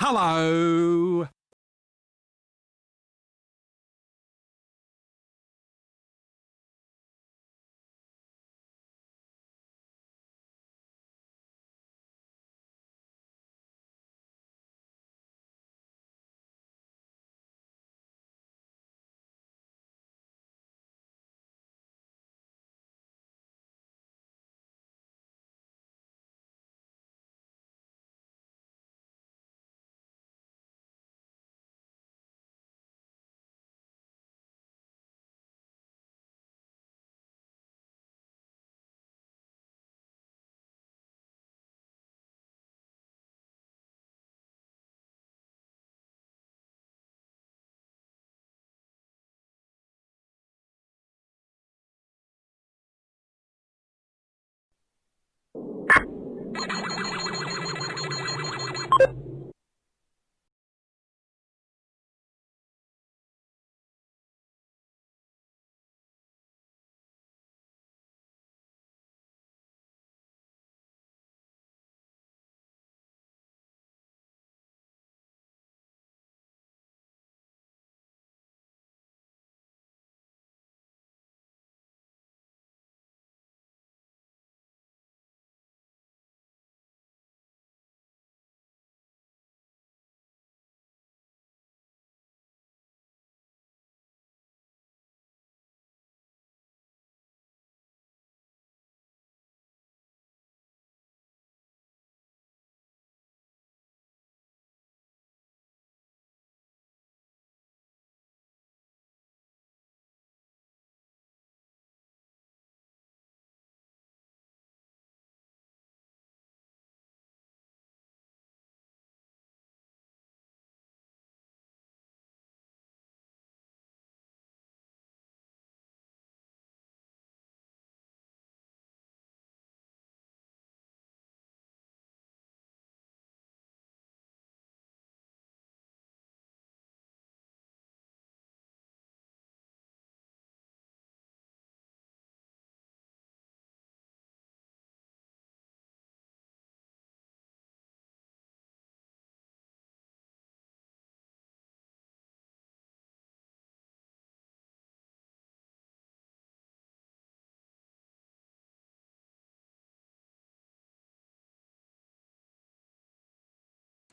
Hello.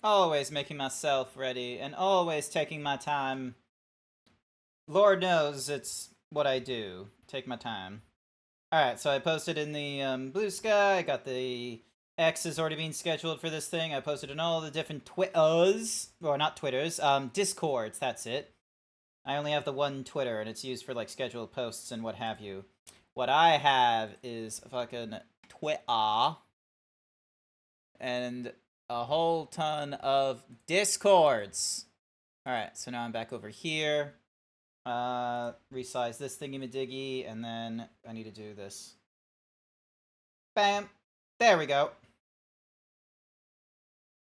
Always making myself ready and always taking my time. Lord knows it's what I do. Take my time. Alright, so I posted in the Blue Sky. I got the X is already being scheduled for this thing. I posted in all the different Twitters. Or not Twitters, Discords, that's it. I only have the one Twitter, and it's used for, like, scheduled posts and what have you. What I have is fucking Twitter. And a whole ton of Discords. Alright, so now I'm back over here. Resize this thingy-majiggy, and then I need to do this. Bam! There we go.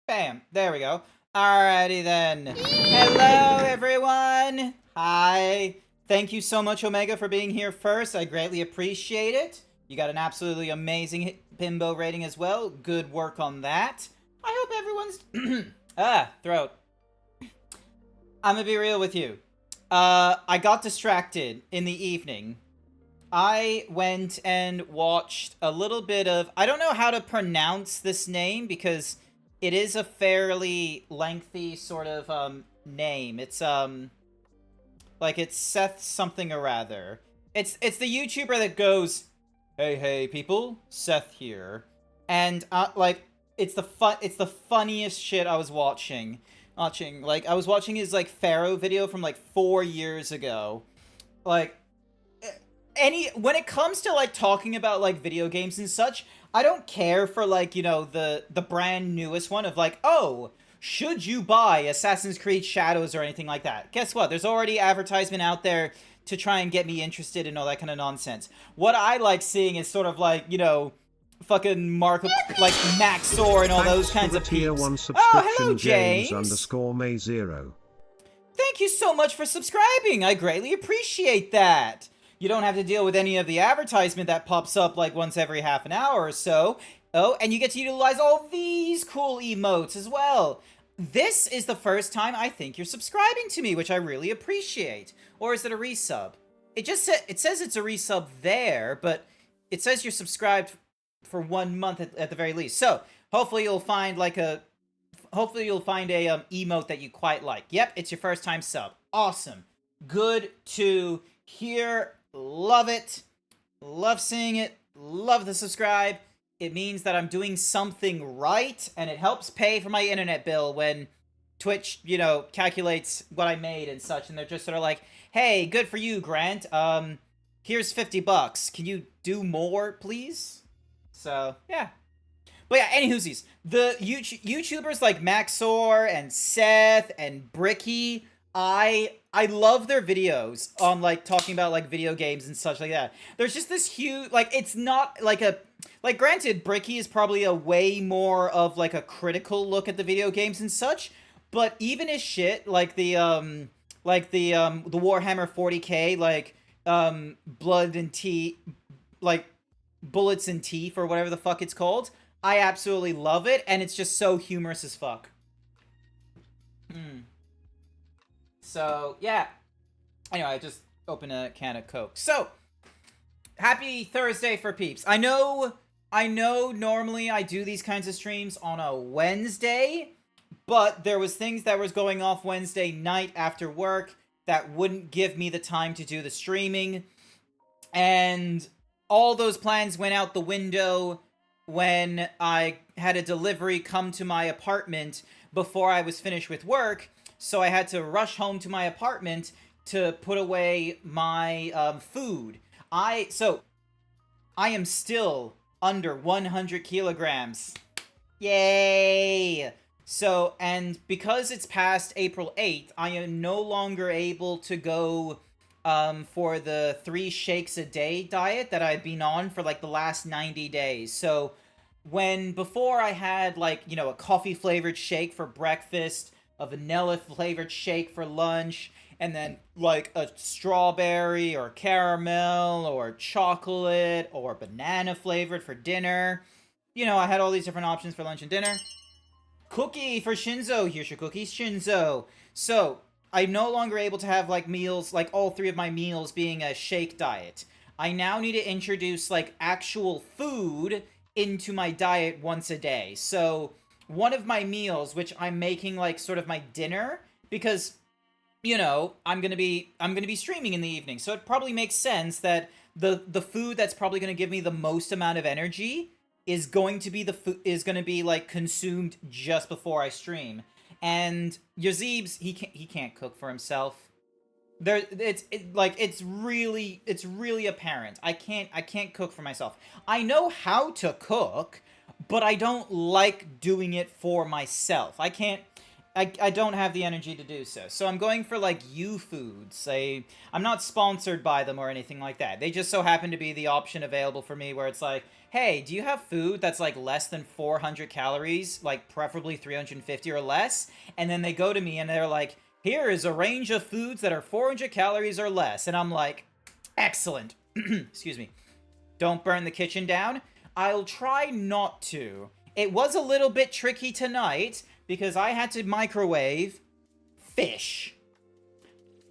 Bam! There we go. Alrighty then. Hello, everyone! Hi! Thank you so much, Omega, for being here first. I greatly appreciate it. You got an absolutely amazing Bimbo rating as well. Good work on that. I hope everyone's... throat. I'm gonna be real with you. I got distracted in the evening. I went and watched a little bit of... I don't know how to pronounce this name because it is a fairly lengthy sort of, name. It's, like, it's Seth something or rather. It's the YouTuber that goes, hey, people, Seth here. And, like, it's the funniest shit I was watching. Like, I was watching his, like, Pharaoh video from, like, 4 years ago. Like, when it comes to, like, talking about, like, video games and such, I don't care for, like, you know, the brand newest one of, like, oh, should you buy Assassin's Creed Shadows or anything like that? Guess what? There's already advertisement out there to try and get me interested in all that kind of nonsense. What I like seeing is sort of, like, you know, fucking like Maxor and all those kinds of tier peeps. 1 subscription, Oh, hello, James. James_May0. Thank you so much for subscribing. I greatly appreciate that. You don't have to deal with any of the advertisement that pops up like once every half an hour or so. Oh, and you get to utilize all these cool emotes as well. this is the first time I think you're subscribing to me, which I really appreciate. Or is it a resub? It says it's a resub there, but it says you're subscribed for 1 month at the very least. So hopefully you'll find like a emote that you quite like. Yep, it's your first time sub. Awesome. Good to hear. Love it. Love seeing it. Love the subscribe. It means that I'm doing something right, and it helps pay for my internet bill when Twitch, calculates what I made and such, and they're just sort of like, hey, good for you, Grant. Here's $50. Can you do more, please? So, yeah. But yeah, anywhoosies, the YouTubers like Maxor and Seth and Bricky, I love their videos on, like, talking about, like, video games and such like that. There's just this huge, like, it's not, like, granted, Bricky is probably a way more of, like, a critical look at the video games and such, but even his shit, like, the Warhammer 40k, like, Blood and Tea, like, Bullets and Teeth, or whatever the fuck it's called, I absolutely love it, and it's just so humorous as fuck. So, yeah. Anyway, I just opened a can of Coke. So, happy Thursday for peeps. I know normally I do these kinds of streams on a Wednesday, but there was things that was going off Wednesday night after work that wouldn't give me the time to do the streaming, and all those plans went out the window when I had a delivery come to my apartment before I was finished with work, so I had to rush home to my apartment to put away my food. So I am still under 100 kilograms. Yay! So, and because it's past April 8th, I am no longer able to go for the 3 shakes a day diet that I've been on for like the last 90 days. So before I had like, a coffee flavored shake for breakfast, a vanilla flavored shake for lunch, and then like a strawberry or caramel or chocolate or banana flavored for dinner. I had all these different options for lunch and dinner. Cookie for Shinzo. Here's your cookies, Shinzo. So I'm no longer able to have like meals, like all 3 of my meals being a shake diet. I now need to introduce like actual food into my diet once a day. So one of my meals, which I'm making like sort of my dinner, because I'm gonna be streaming in the evening, so it probably makes sense that the food that's probably gonna give me the most amount of energy is going to be like consumed just before I stream. And GrantZeebs, he can't cook for himself. It's really apparent. I can't cook for myself. I know how to cook, but I don't like doing it for myself. I don't have the energy to do so. So I'm going for like U-Foods. I'm not sponsored by them or anything like that. They just so happen to be the option available for me where it's like, hey, do you have food that's like less than 400 calories, like preferably 350 or less? And then they go to me and they're like, here is a range of foods that are 400 calories or less. And I'm like, excellent. Excuse me. Don't burn the kitchen down. I'll try not to. It was a little bit tricky tonight because I had to microwave fish.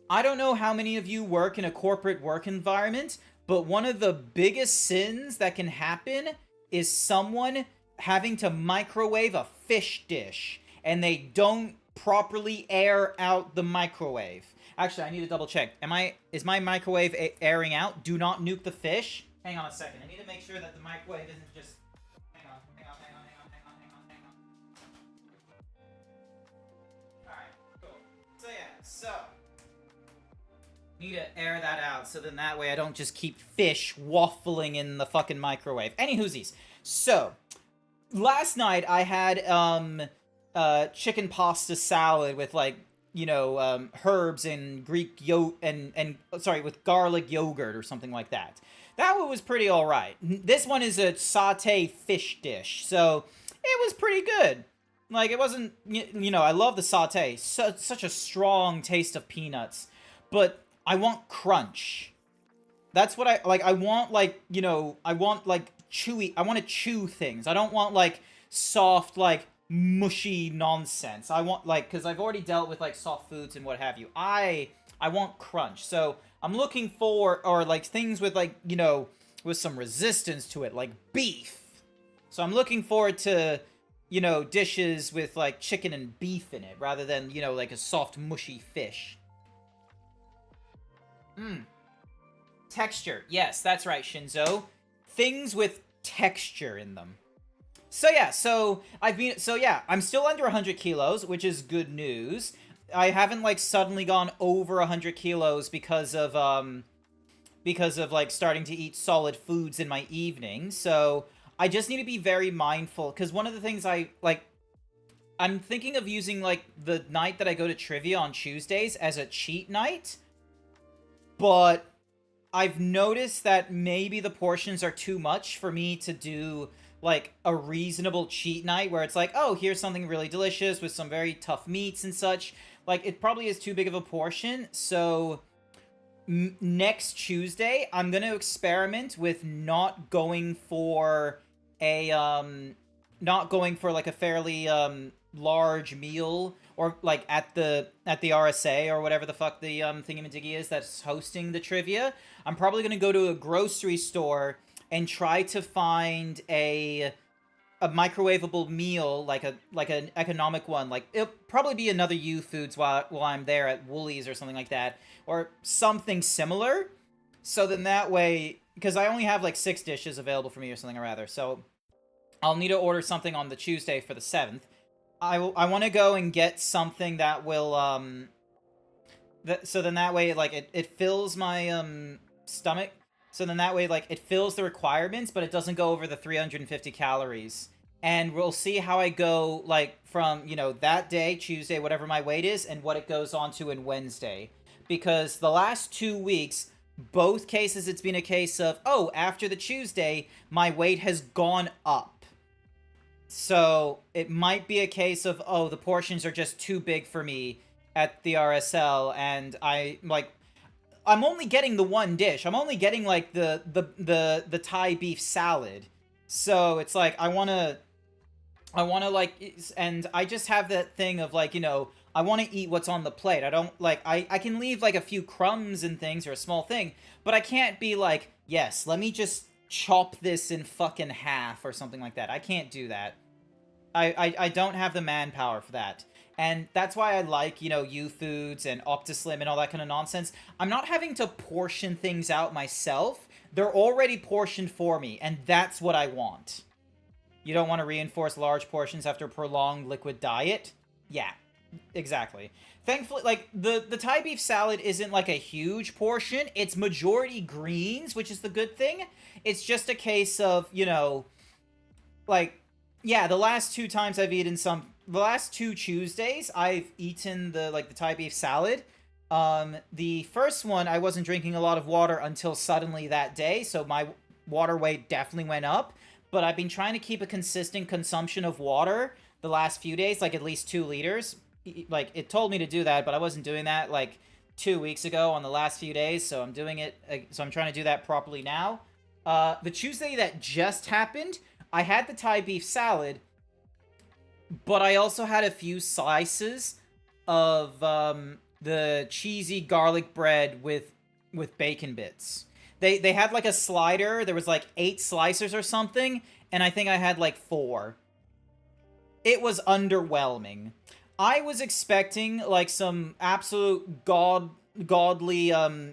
I don't know how many of you work in a corporate work environment, but one of the biggest sins that can happen is someone having to microwave a fish dish, and they don't properly air out the microwave. Actually, I need to double check. Is my microwave airing out? Do not nuke the fish. Hang on a second. I need to make sure that the microwave isn't just... Hang on. Alright, cool. So yeah, need to air that out so then that way I don't just keep fish waffling in the fucking microwave. Anywhoosies. So, last night I had, chicken pasta salad with like, herbs and with garlic yogurt or something like that. That one was pretty alright. This one is a sauté fish dish, so it was pretty good. Like, it wasn't, I love the sauté. Such a strong taste of peanuts. But I want crunch. That's what I want, I want, chewy, I want to chew things. I don't want, soft, mushy nonsense. I want, like, because I've already dealt with, like, soft foods and what have you. I want crunch. So I'm looking for, or, like, things with, like, you know, with some resistance to it, like beef. So I'm looking forward to, you know, dishes with, like, chicken and beef in it, rather than, you know, like a soft, mushy fish. Mmm. Texture. Yes, that's right, Shinzo. Things with texture in them. So yeah, I'm still under 100 kilos, which is good news. I haven't, like, suddenly gone over 100 kilos because of, like, starting to eat solid foods in my evening. So I just need to be very mindful, because one of the things I'm thinking of using, like, the night that I go to trivia on Tuesdays as a cheat night, but I've noticed that maybe the portions are too much for me to do, like, a reasonable cheat night where it's like, oh, here's something really delicious with some very tough meats and such. Like, it probably is too big of a portion, so next Tuesday, I'm gonna experiment with not going for like, a fairly, large meal, or, like, at the RSA, or whatever the fuck the, thingamadiggy is that's hosting the trivia. I'm probably gonna go to a grocery store and try to find a microwavable meal, like an economic one. Like, it'll probably be another U Foods while I'm there at Woolies or something like that, or something similar. So then that way, because I only have, like, 6 dishes available for me or something, or rather, so I'll need to order something on the Tuesday for the 7th. I want to go and get something that will, so then that way, like, it fills my, stomach. So then that way, like, it fills the requirements, but it doesn't go over the 350 calories. And we'll see how I go, like, from, you know, that day, Tuesday, whatever my weight is, and what it goes on to in Wednesday. Because the last 2 weeks, both cases, it's been a case of, oh, after the Tuesday, my weight has gone up. So it might be a case of, oh, the portions are just too big for me at the RSL, and I'm only getting the one dish. I'm only getting, like, the Thai beef salad. So it's like, I wanna, like, and I just have that thing of, like, you know, I want to eat what's on the plate. I don't, like, I can leave, like, a few crumbs and things, or a small thing, but I can't be like, yes, let me just chop this in fucking half or something like that. I can't do that. I don't have the manpower for that. And that's why I like, you know, U Foods and OptiSlim and all that kind of nonsense. I'm not having to portion things out myself. They're already portioned for me, and that's what I want. You don't want to reinforce large portions after a prolonged liquid diet? Yeah, exactly. Thankfully, like, the Thai beef salad isn't, like, a huge portion. It's majority greens, which is the good thing. It's just a case of, you know, like, yeah, the last 2 times I've eaten the last 2 Tuesdays, I've eaten the Thai beef salad. The first one, I wasn't drinking a lot of water until suddenly that day, so my water weight definitely went up. But I've been trying to keep a consistent consumption of water the last few days, like at least 2 liters. Like, it told me to do that, but I wasn't doing that, like, 2 weeks ago on the last few days, so I'm doing it, so I'm trying to do that properly now. The Tuesday that just happened, I had the Thai beef salad, but I also had a few slices of, the cheesy garlic bread with bacon bits. They had, like, a slider. There was, like, 8 slicers or something, and I think I had, like, 4. It was underwhelming. I was expecting, like, some absolute godly,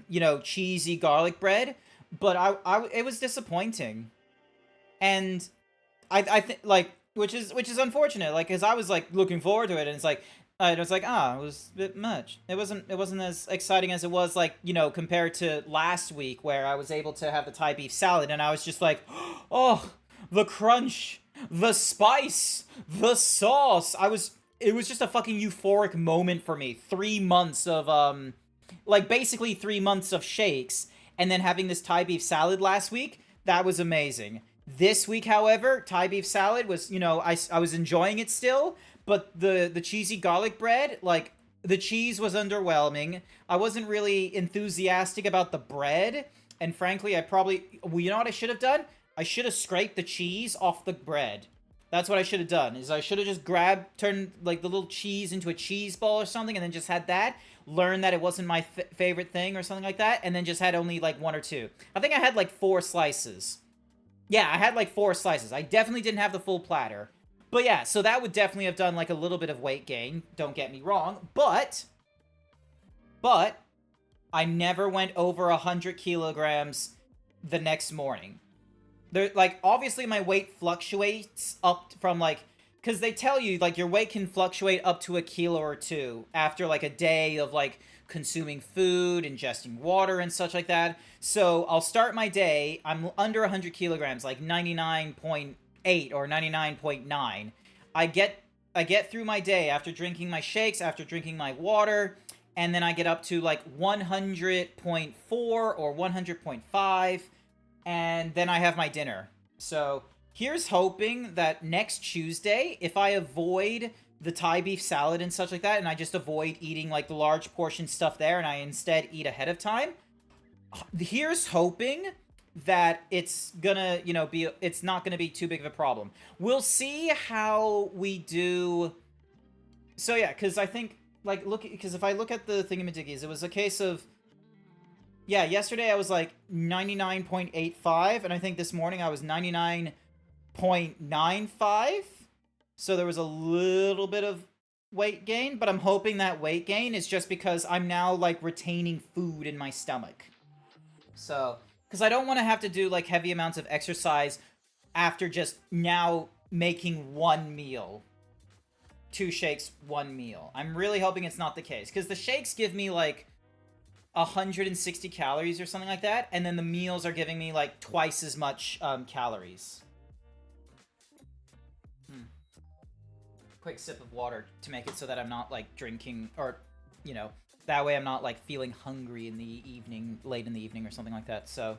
you know, cheesy garlic bread, but it was disappointing. And I think, like, which is unfortunate, like, because I was, like, looking forward to it, and it's like, it was like, it was a bit much. It wasn't as exciting as it was, like, you know, compared to last week, where I was able to have the Thai beef salad, and I was just like, oh, the crunch, the spice, the sauce. It was just a fucking euphoric moment for me. 3 months of, like, basically 3 months of shakes, and then having this Thai beef salad last week, that was amazing. This week, however, Thai beef salad was, you know, I was enjoying it still, but the cheesy garlic bread, like, the cheese was underwhelming. I wasn't really enthusiastic about the bread, and frankly, well, you know what I should have done? I should have scraped the cheese off the bread. That's what I should have done, is I should have just turned, like, the little cheese into a cheese ball or something, and then just had that, learned that it wasn't my favorite thing or something like that, and then just had only, like, 1 or 2. I think I had, like, 4 slices. Yeah, I had, like, 4 slices. I definitely didn't have the full platter. But yeah, so that would definitely have done, like, a little bit of weight gain, don't get me wrong, but I never went over 100 kilograms the next morning. Like, obviously my weight fluctuates up from, like, because they tell you, like, your weight can fluctuate up to 1 kilo or 2 after, like, a day of, like, consuming food, ingesting water, and such like that. So I'll start my day, I'm under 100 kilograms, like 99.8 or 99.9. I get through my day after drinking my shakes, after drinking my water, and then I get up to, like, 100.4 or 100.5. And then I have my dinner. So here's hoping that next Tuesday, if I avoid the Thai beef salad and such like that, and I just avoid eating, like, the large portion stuff there, and I instead eat ahead of time, here's hoping that it's gonna, you know, it's not gonna be too big of a problem. We'll see how we do. So yeah, because I think, like, because if I look at the thingamajiggies, it was a case of, yeah, yesterday I was, like, 99.85, and I think this morning I was 99.95. So there was a little bit of weight gain, but I'm hoping that weight gain is just because I'm now, like, retaining food in my stomach. So, because I don't want to have to do, like, heavy amounts of exercise after just now making 1 meal. 2 shakes, 1 meal. I'm really hoping it's not the case, because the shakes give me, like, 160 calories or something like that, and then the meals are giving me, like, twice as much calories. Quick sip of water to make it so that I'm not, like, drinking, or, you know, that way I'm not, like, feeling hungry in the evening, late in the evening or something like that. So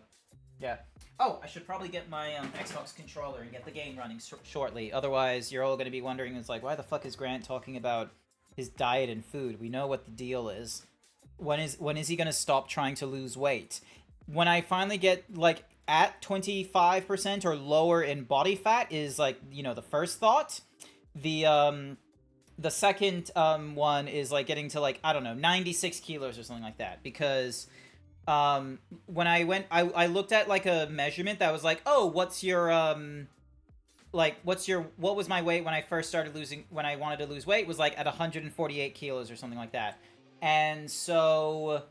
yeah. Oh, I should probably get my Xbox controller and get the game running shortly. Otherwise, you're all going to be wondering, it's like, why the fuck is Grant talking about his diet and food? We know what the deal is. When is he gonna stop trying to lose weight? When I finally get, like, at 25% or lower in body fat is, like, you know, the first thought. The second one is, like, getting to, like, I don't know, 96 kilos or something like that. Because when I looked at, like, a measurement that was like, oh, what's your what was my weight when I first started when I wanted to lose weight, was, like, at 148 kilos or something like that. And so,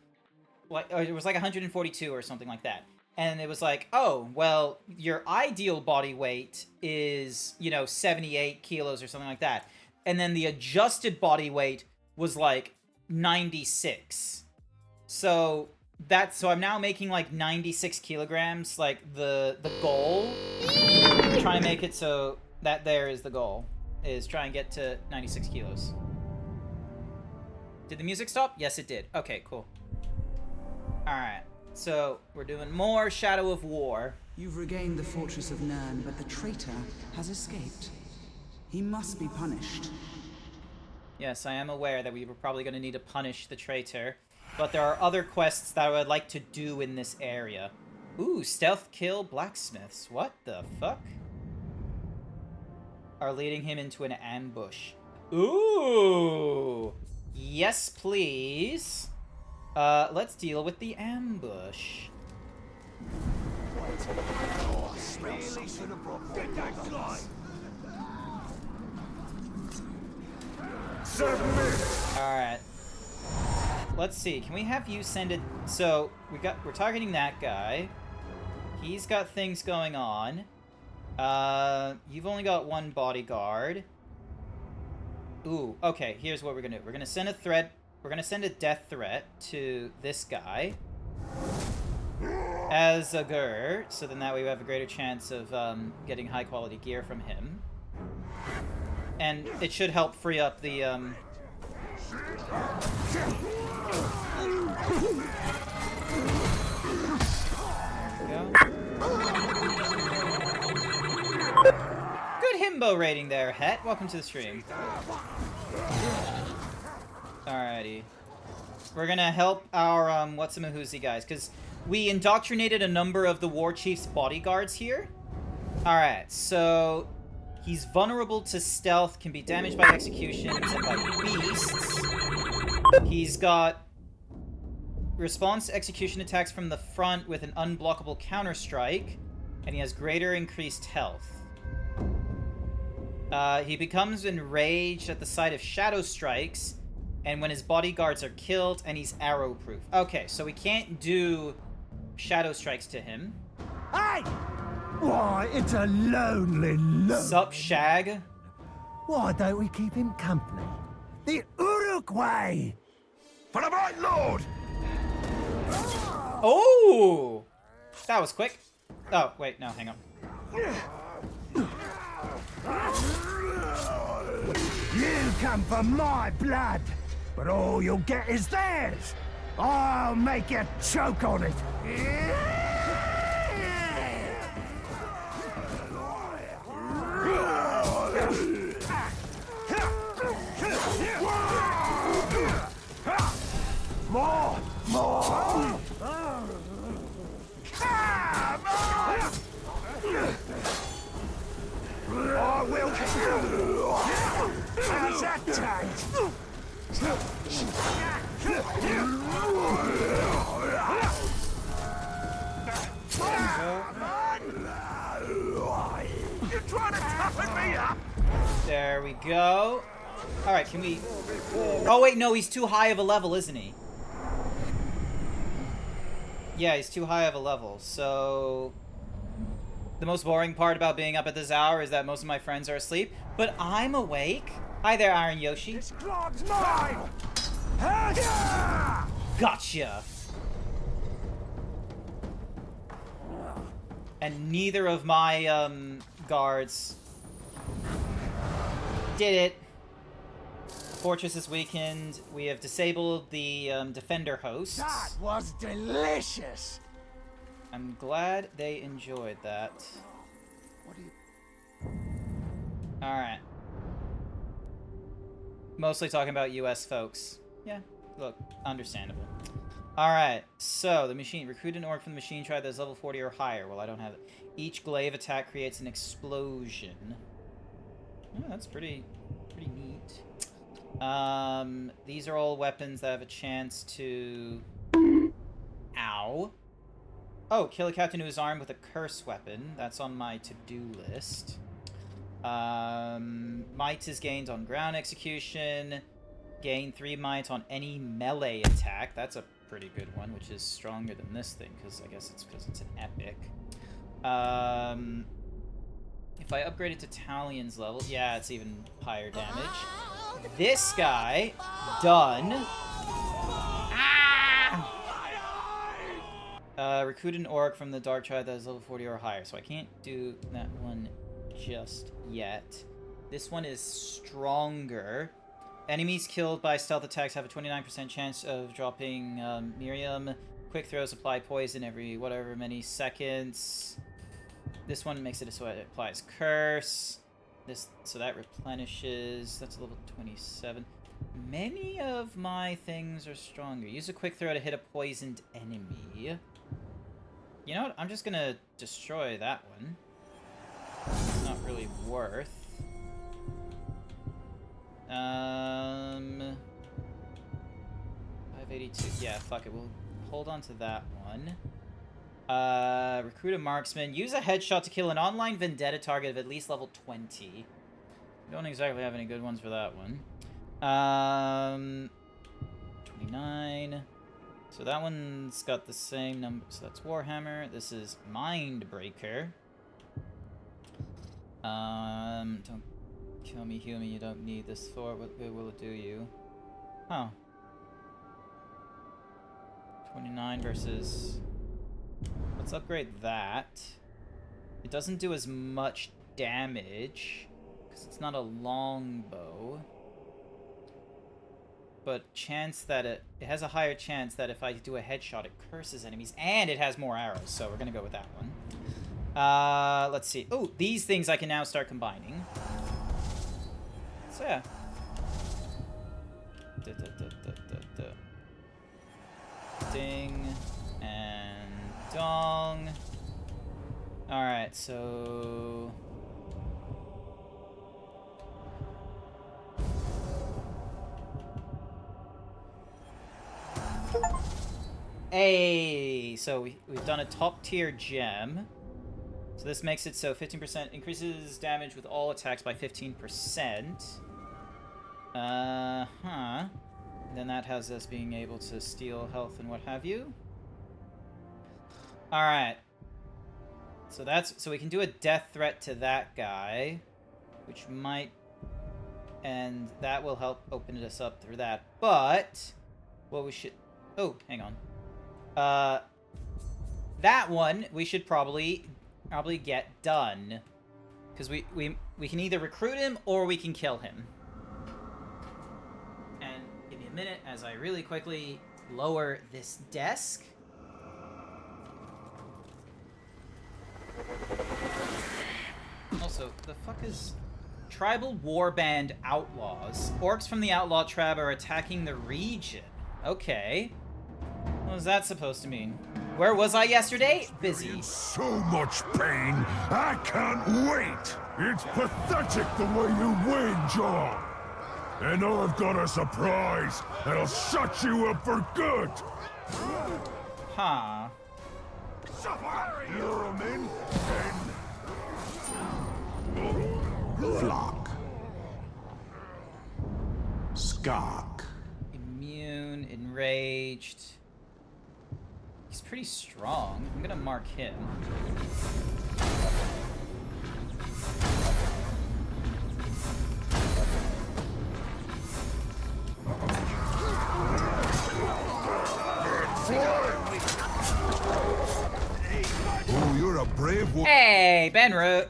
like, it was like 142 or something like that. And it was like, oh, well, your ideal body weight is, you know, 78 kilos or something like that. And then the adjusted body weight was, like, 96. So I'm now making, like, 96 kilograms, like, the goal. I'm trying to make it so that there is the goal, is try and get to 96 kilos. Did the music stop? Yes, it did. Okay, cool. Alright, so we're doing more Shadow of War. You've regained the fortress of Nern, but the traitor has escaped. He must be punished. Yes, I am aware that we were probably going to need to punish the traitor, but there are other quests that I would like to do in this area. Ooh, stealth kill blacksmiths. What the fuck? Are leading him into an ambush. Ooh! Yes, please. Let's deal with the ambush. Alright. Let's see. Can we have you send it? So, we're targeting that guy. He's got things going on. You've only got 1 bodyguard. Ooh, okay, here's what we're gonna do. We're gonna send a threat. We're gonna send a death threat to this guy as a Gur, so then that way we have a greater chance of getting high quality gear from him. And it should help free up the There we go. Good himbo rating there, Het. Welcome to the stream. Alrighty. We're gonna help our, what's-a-mahoozy guys, because we indoctrinated a number of the War Chief's bodyguards here. Alright, so He's vulnerable to stealth, can be damaged by executions and by beasts. He's got response to execution attacks from the front with an unblockable counterstrike, and he has greater increased health. He becomes enraged at the sight of shadow strikes, and when his bodyguards are killed, and he's arrow-proof. Okay, so we can't do shadow strikes to him. Hey! Why, it's a lonely Sup, Shag? Why don't we keep him company? The Uruguay! For the Bright Lord! Oh! That was quick. Oh, wait, no, hang on. You come for my blood, but all you'll get is theirs. I'll make you choke on it. More! More! Come on! I will kill. How's that taste? You're trying to toughen me up? There we go. Alright, can we... Oh, wait, no, he's too high of a level, isn't he? Yeah, he's too high of a level, so... The most boring part about being up at this hour is that most of my friends are asleep, but I'm awake. Hi there, Iron Yoshi. This clog's mine! Gotcha! And neither of my, guards did it. Fortress is weakened. We have disabled the, defender hosts. That was delicious! I'm glad they enjoyed that. What do you... Alright. Mostly talking about US folks. Yeah, look, understandable. Alright, so the machine. Recruit an orc from the machine tribe that's level 40 or higher. Well, I don't have it. Each glaive attack creates an explosion. Oh, that's pretty neat. These are all weapons that have a chance to... Ow. Oh, kill a captain who is armed with a curse weapon. That's on my to-do list. Might is gained on ground execution. Gain 3 might on any melee attack. That's a pretty good one, which is stronger than this thing, because I guess it's because it's an epic. If I upgrade it to Talion's level, yeah, it's even higher damage. This guy, done. Recruit an orc from the Dark Tribe that is level 40 or higher, so I can't do that one just yet. This one is stronger. Enemies killed by stealth attacks have a 29% chance of dropping Miriam. Quick throws apply poison every whatever many seconds. This one makes it so it applies curse. So that replenishes. That's level 27. Many of my things are stronger. Use a quick throw to hit a poisoned enemy. You know what? I'm just gonna destroy that one. It's not really worth. 582. Yeah, fuck it. We'll hold on to that one. Recruit a marksman. Use a headshot to kill an online vendetta target of at least level 20. We don't exactly have any good ones for that one. 29. So that one's got the same number. So that's Warhammer. This is Mindbreaker. Don't kill me, heal me. You don't need this for. What good will it do you? Oh. 29 versus... Let's upgrade that. It doesn't do as much damage, because it's not a longbow. But chance that it has a higher chance that if I do a headshot, it curses enemies, and it has more arrows, so we're gonna go with that one. Let's see. Oh, these things I can now start combining. So yeah. Ding and dong. Alright, so Hey, so we've done a top tier gem. So this makes it so 15% increases damage with all attacks by 15%. Then that has us being able to steal health and what have you. Alright. So we can do a death threat to that guy, which might, and that will help open us up through that. But what we should, oh, hang on. That one we should probably get done, because we can either recruit him or we can kill him. And give me a minute as I really quickly lower this desk. Also, the fuck is tribal warband outlaws? Orcs from the outlaw tribe are attacking the region. Okay. What was that supposed to mean? Where was I yesterday? Busy. In so much pain, I can't wait! It's pathetic the way you win, John! And I've got a surprise that'll shut you up for good! Huh. Lure 'em in, Flock. Skark. Immune, enraged. He's pretty strong. I'm gonna mark him. Oh, you're a brave one. Hey, Benro.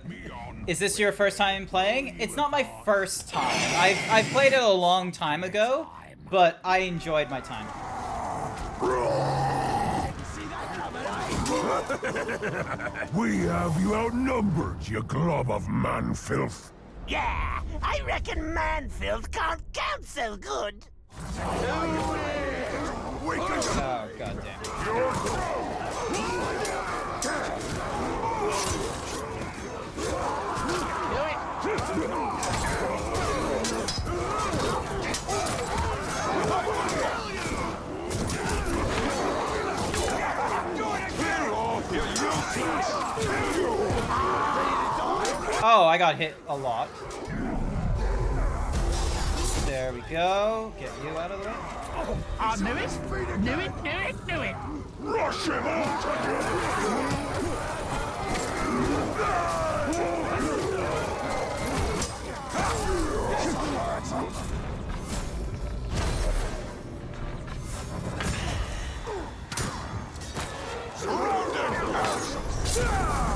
Is this your first time playing? It's not my first time. I've played it a long time ago, but I enjoyed my time. We have you outnumbered, you glob of man-filth. Yeah, I reckon Manfield can't count so good. Oh, goddamn. Oh, I got hit a lot. There we go. Get you out of the way. I knew it! Knew it, knew it, knew it! Rush him out!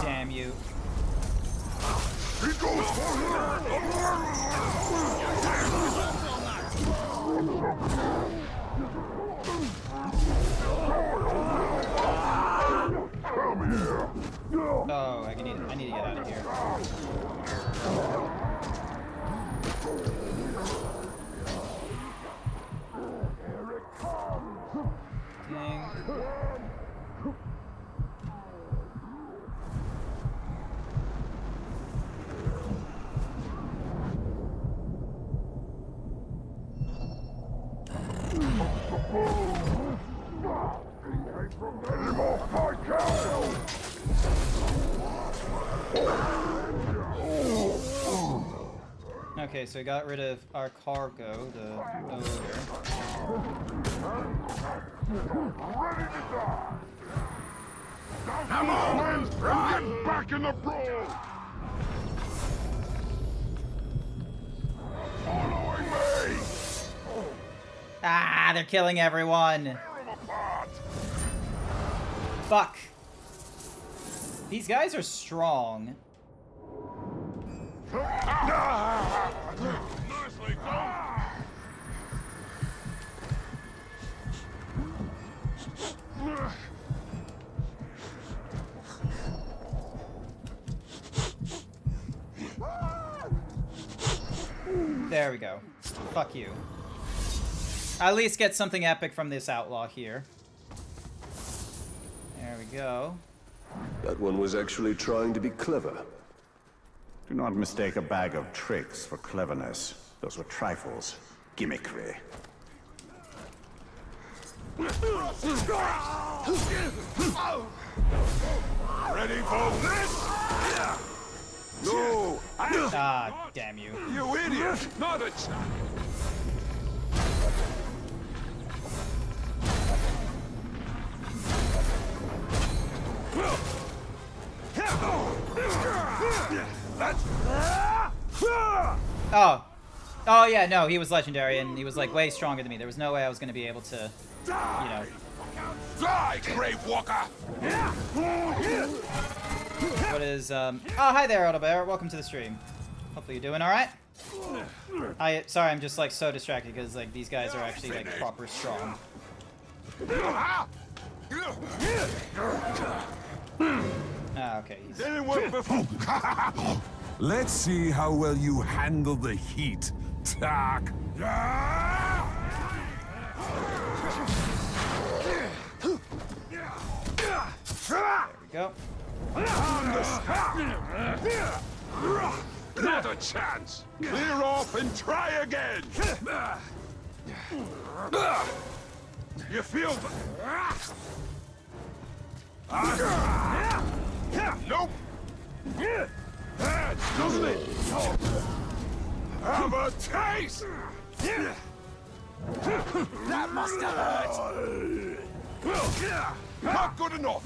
Damn you. He goes for Oh, I need to get out of here. Dang. Okay, so I got rid of our cargo, the odor. Come on, get back in the brawl! Following me! Ah, they're killing everyone. Fuck. These guys are strong. Nicely done! There we go. Fuck you. At least get something epic from this outlaw here. There we go. That one was actually trying to be clever. Do not mistake a bag of tricks for cleverness. Those were trifles. Gimmickry. Ready for this? No! Ah, damn you. You idiot! Not a chance! Oh. Oh, yeah, no, he was legendary, and he was, like, way stronger than me. There was no way I was going to be able to, you know... Die, Grave Walker! What is, Oh, hi there, Autobear. Welcome to the stream. Hopefully you're doing alright. Sorry, I'm just, like, so distracted, because, like, these guys are actually, like, proper strong. Ah, okay. Didn't work before. Let's see how well you handle the heat, Tak. There we go. Not a chance. Clear off and try again. You feel nope. Hurts, doesn't it? Have a taste. That must have hurt. Not good enough.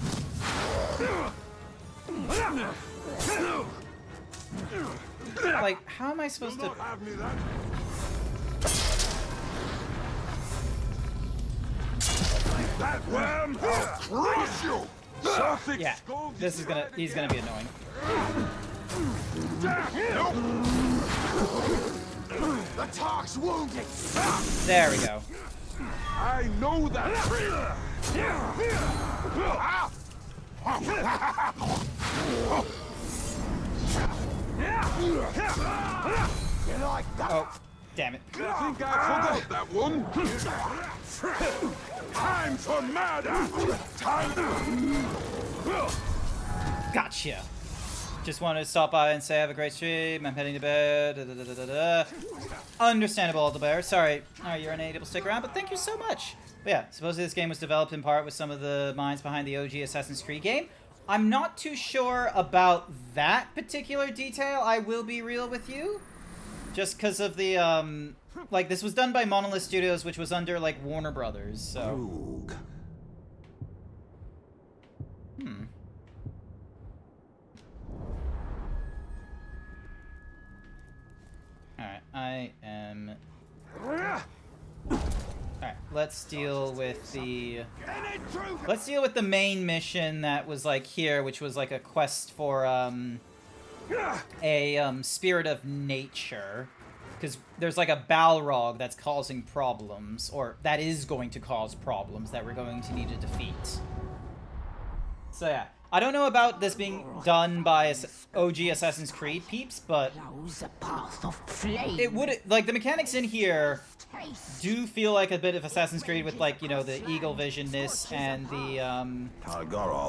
Like, how am I supposed to... Have me that. That worm, I'll crush you. Yeah, this is gonna... He's gonna be annoying. Nope. The Tark's wounded. There we go. I know that trick. Oh, damn it. I think I forgot that one. Time for murder. Gotcha. Just wanted to stop by and say have a great stream. I'm heading to bed. Da, da, da, da, da. Understandable, Aldebair. Sorry. Alright, you're unable to stick around, but thank you so much. But yeah, supposedly this game was developed in part with some of the minds behind the OG Assassin's Creed game. I'm not too sure about that particular detail, I will be real with you. Just because of the, like, this was done by Monolith Studios, which was under, like, Warner Brothers, so... Alright, I am... Alright, let's deal with the... Let's deal with the main mission that was, like, here, which was, like, a quest for, a, spirit of nature. Because there's, like, a Balrog that's causing problems, or that is going to cause problems that we're going to need to defeat. So, yeah. I don't know about this being done by OG Assassin's Creed peeps, but it would, like, the mechanics in here do feel like a bit of Assassin's Creed with, like, you know, the eagle visionness and the,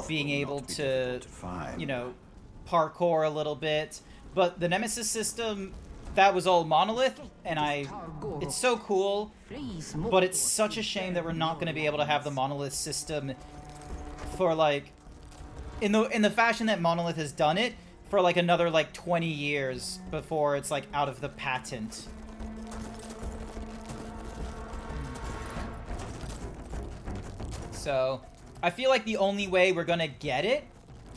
being able to, you know, parkour a little bit. But the Nemesis system, that was all Monolith, and it's so cool, but it's such a shame that we're not going to be able to have the Monolith system for, like, in the fashion that Monolith has done it for, like, another, like, 20 years before it's, like, out of the patent. So, I feel like the only way we're gonna get it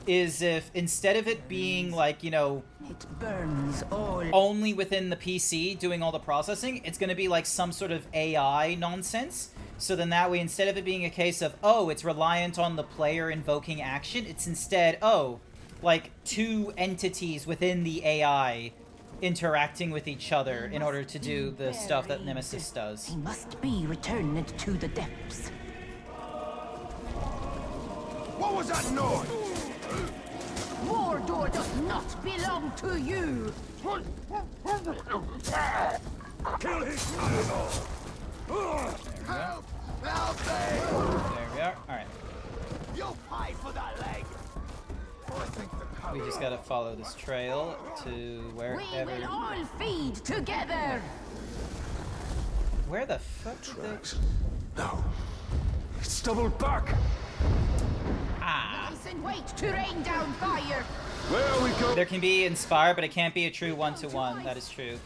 is if, instead of it being, like, you know, it burns all only within the PC doing all the processing, it's gonna be, like, some sort of AI nonsense. So then that way, instead of it being a case of, oh, it's reliant on the player invoking action, it's instead, oh, like, two entities within the AI interacting with each other in order to do the stuff that Nemesis does. They must be returned to the depths. What was that noise? Mordor does not belong to you! Kill his Help! Help me! There we are. Alright. You'll pay for that leg! We just gotta follow this trail to We wherever... will all feed together! Where the fuck did they... No. It's doubled back! ice and wait to rain down fire. There we go. There can be inspire, but it can't be a true one-to-one. That is true.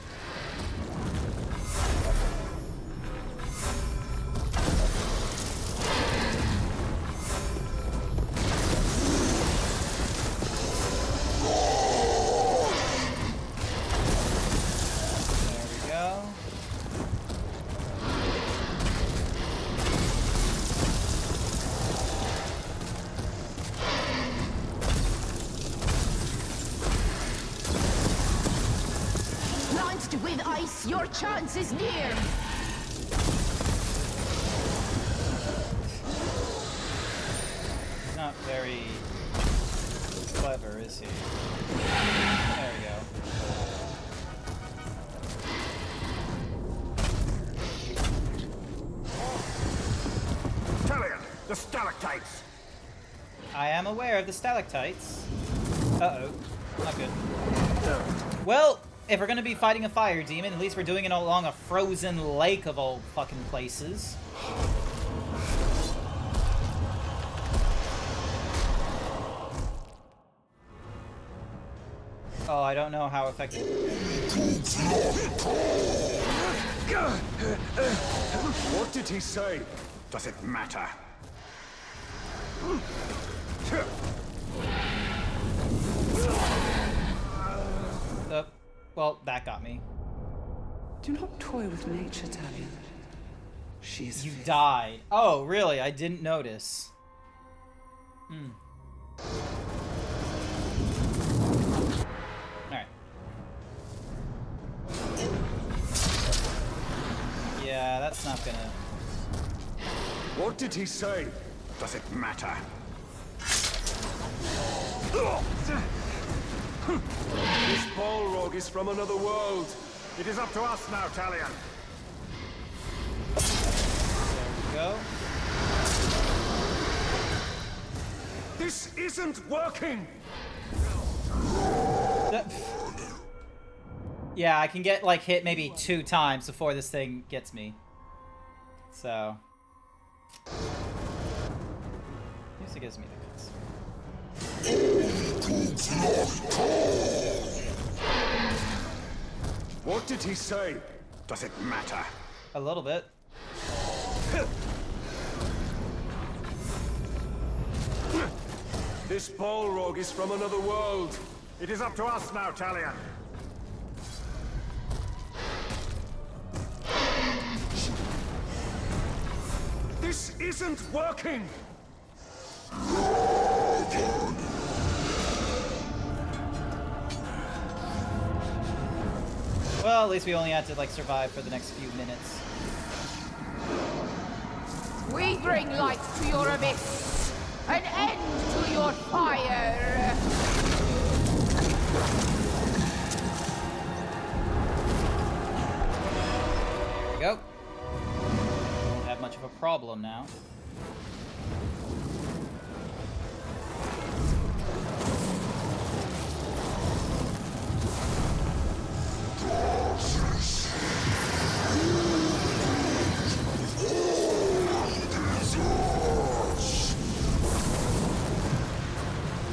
With ice, your chance is near. He's not very clever, is he? There we go. Talion, the stalactites. I am aware of the stalactites. Uh-oh. Not good. Well, if we're gonna be fighting a fire demon, at least we're doing it along a frozen lake of all fucking places. Oh, I don't know how effective. What did he say? Does it matter? Well, that got me. Do not toy with nature, Talion. She is You fierce. died. Oh, really? I didn't notice. Alright. Yeah, that's not gonna... What did he say? Does it matter? This Balrog is from another world. It is up to us now, Talion. There we go. This isn't working! Yeah, I can get, like, hit maybe 2 times before this thing gets me. So... Usually gives me the cuts. What did he say? Does it matter? A little bit. This Balrog is from another world. It is up to us now, Talion. This isn't working! Well, at least we only had to, like, survive for the next few minutes. We bring light to your abyss, an end to your fire. There we go. Don't have much of a problem now.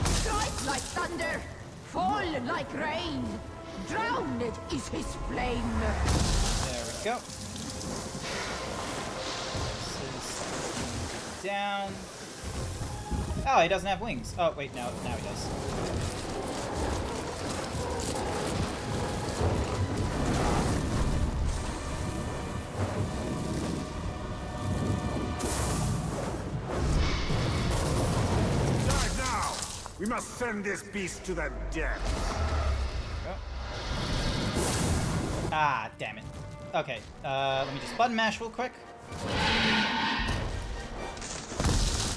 Strike like thunder, fall like rain. Drowned is his flame. There we go. This is down. Oh, he doesn't have wings. Oh, wait, no, now he does. Die now! We must send this beast to the depths. Ah, damn it. Okay, let me just button mash real quick.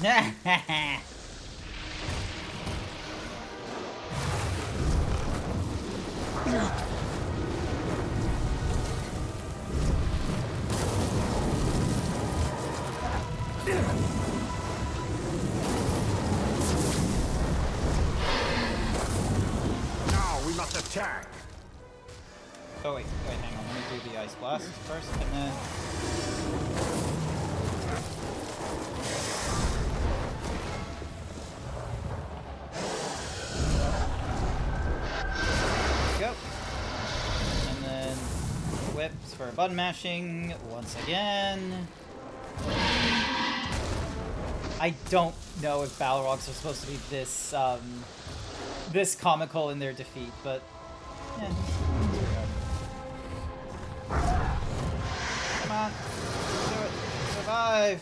Now we must attack. Oh, wait, hang on. Let me do the ice blast first, and then... Tips for button mashing once again. I don't know if Balrogs are supposed to be this this comical in their defeat, but yeah. Come on, do it. Survive.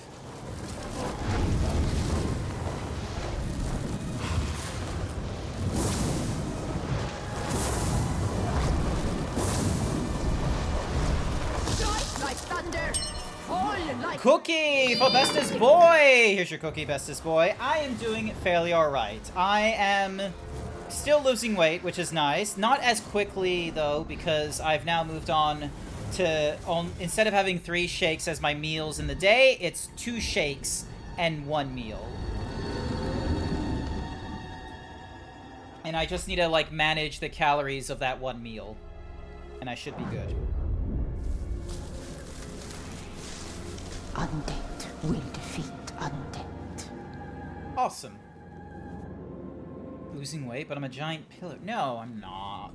Like thunder, fall like Cookie for bestest boy! Here's your cookie, bestest boy. I am doing fairly alright. I am still losing weight, which is nice. Not as quickly, though, because I've now moved on to... instead of having 3 shakes as my meals in the day, it's 2 shakes and 1 meal. And I just need to, like, manage the calories of that 1 meal. And I should be good. Undead will defeat undead. Awesome. Losing weight, but I'm a giant pillow. No, I'm not.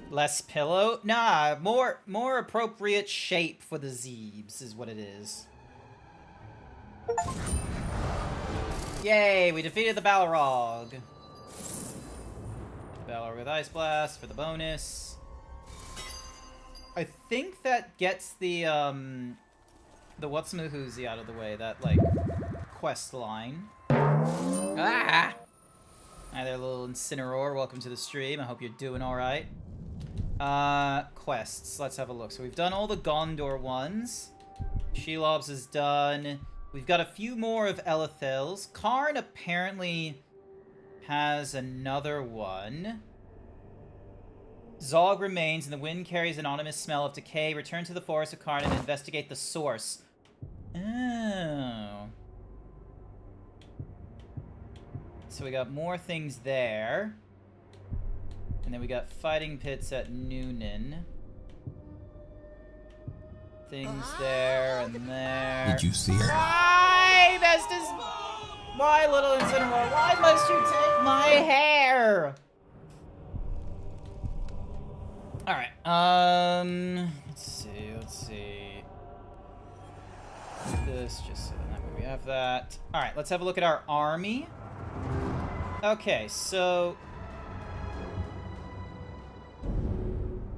Less pillow? Nah, more appropriate shape for the Zeebs is what it is. Yay, we defeated the Balrog. Balrog with Ice Blast for the bonus. I think that gets the what's-mahoozy out of the way, that, like, quest line. Ah! Hi there, little Incineroar. Welcome to the stream. I hope you're doing alright. Quests. Let's have a look. So we've done all the Gondor ones. Shelob's is done. We've got a few more of Elithil's. Karn apparently has another one. Zog remains, and the wind carries an ominous smell of decay. Return to the forest of Karn and investigate the source. Oh. So we got more things there. And then we got fighting pits at Noonan. Things there and there. Did you see it? Why, bestest? Why, little Incineroar? Why must you take my hair? Alright, let's see. This, just so that way we have that. Alright, let's have a look at our army. Okay, so...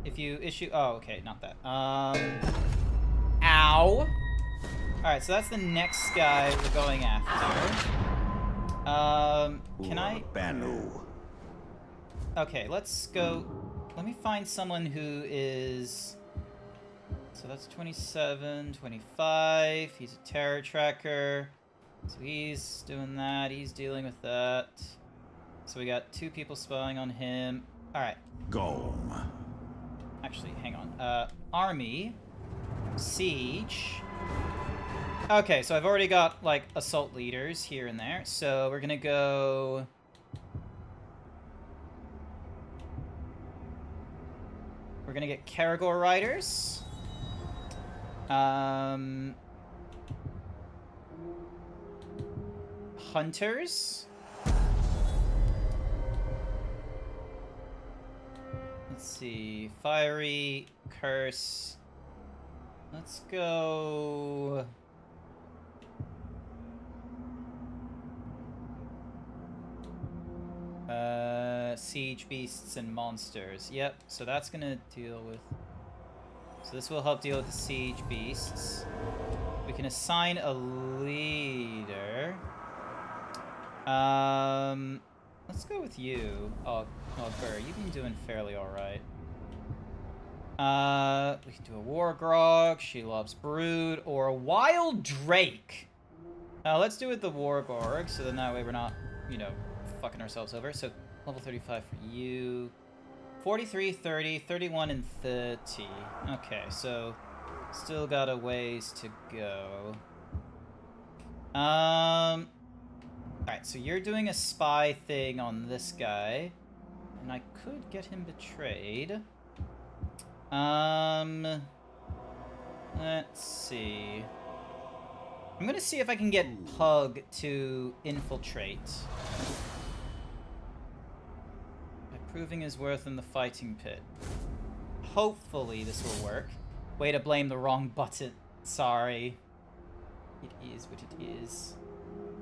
if you issue... oh, okay, not that. Ow! Alright, so that's the next guy we're going after. Can I... Banu. Okay, let's go... let me find someone who is... so that's 27, 25. He's a terror tracker. So he's doing that. He's dealing with that. So we got 2 people spying on him. Alright. Gome. Actually, hang on. Army. Siege. Okay, so I've already got, like, assault leaders here and there. So we're gonna go... we're gonna get Karagor riders. Hunters. Let's see. Fiery, curse. Let's go... siege beasts and monsters. Yep, so that's gonna deal with... so this will help deal with the siege beasts. We can assign a leader. Let's go with you. Oh, Burr, you've been doing fairly alright. We can do a Wargrog, She Loves Brood, or a Wild Drake. Let's do it the Wargorg, so then that way we're not, you know, fucking ourselves over. So, level 35 for you. 43, 30, 31, and 30. Okay, so still got a ways to go. Alright, so you're doing a spy thing on this guy. And I could get him betrayed. Let's see. I'm gonna see if I can get Pug to infiltrate. By proving his worth in the fighting pit. hopefully this will work. Way to blame the wrong button. Sorry. It is what it is.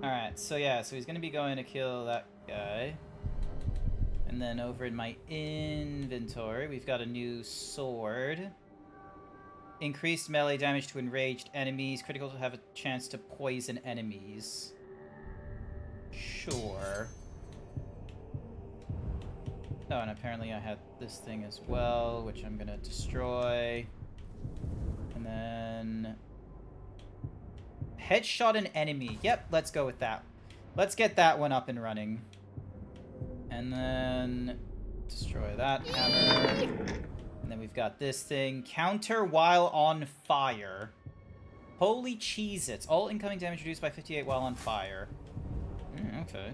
Alright, so yeah, so he's gonna be going to kill that guy. And then over in my inventory, we've got a new sword. Increased melee damage to enraged enemies. Critical to have a chance to poison enemies. Sure. Oh, and apparently I had this thing as well, which I'm gonna destroy. And then... headshot an enemy. Yep, let's go with that. Let's get that one up and running. And then... destroy that hammer. And then we've got this thing. Counter while on fire. Holy Cheez-Its. All incoming damage reduced by 58 while on fire. Okay.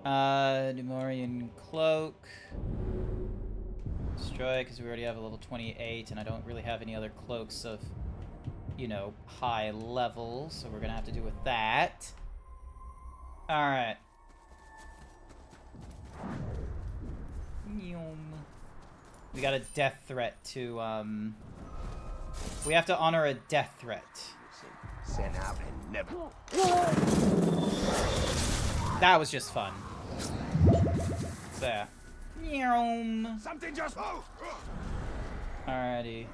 Numorian Cloak. Destroy, because we already have a level 28, and I don't really have any other cloaks of, you know, high level, so we're gonna have to do with that. Alright. We got a death threat to, we have to honor a death threat. Sent out and never. That was just fun. So, yeah. Something just... Alrighty.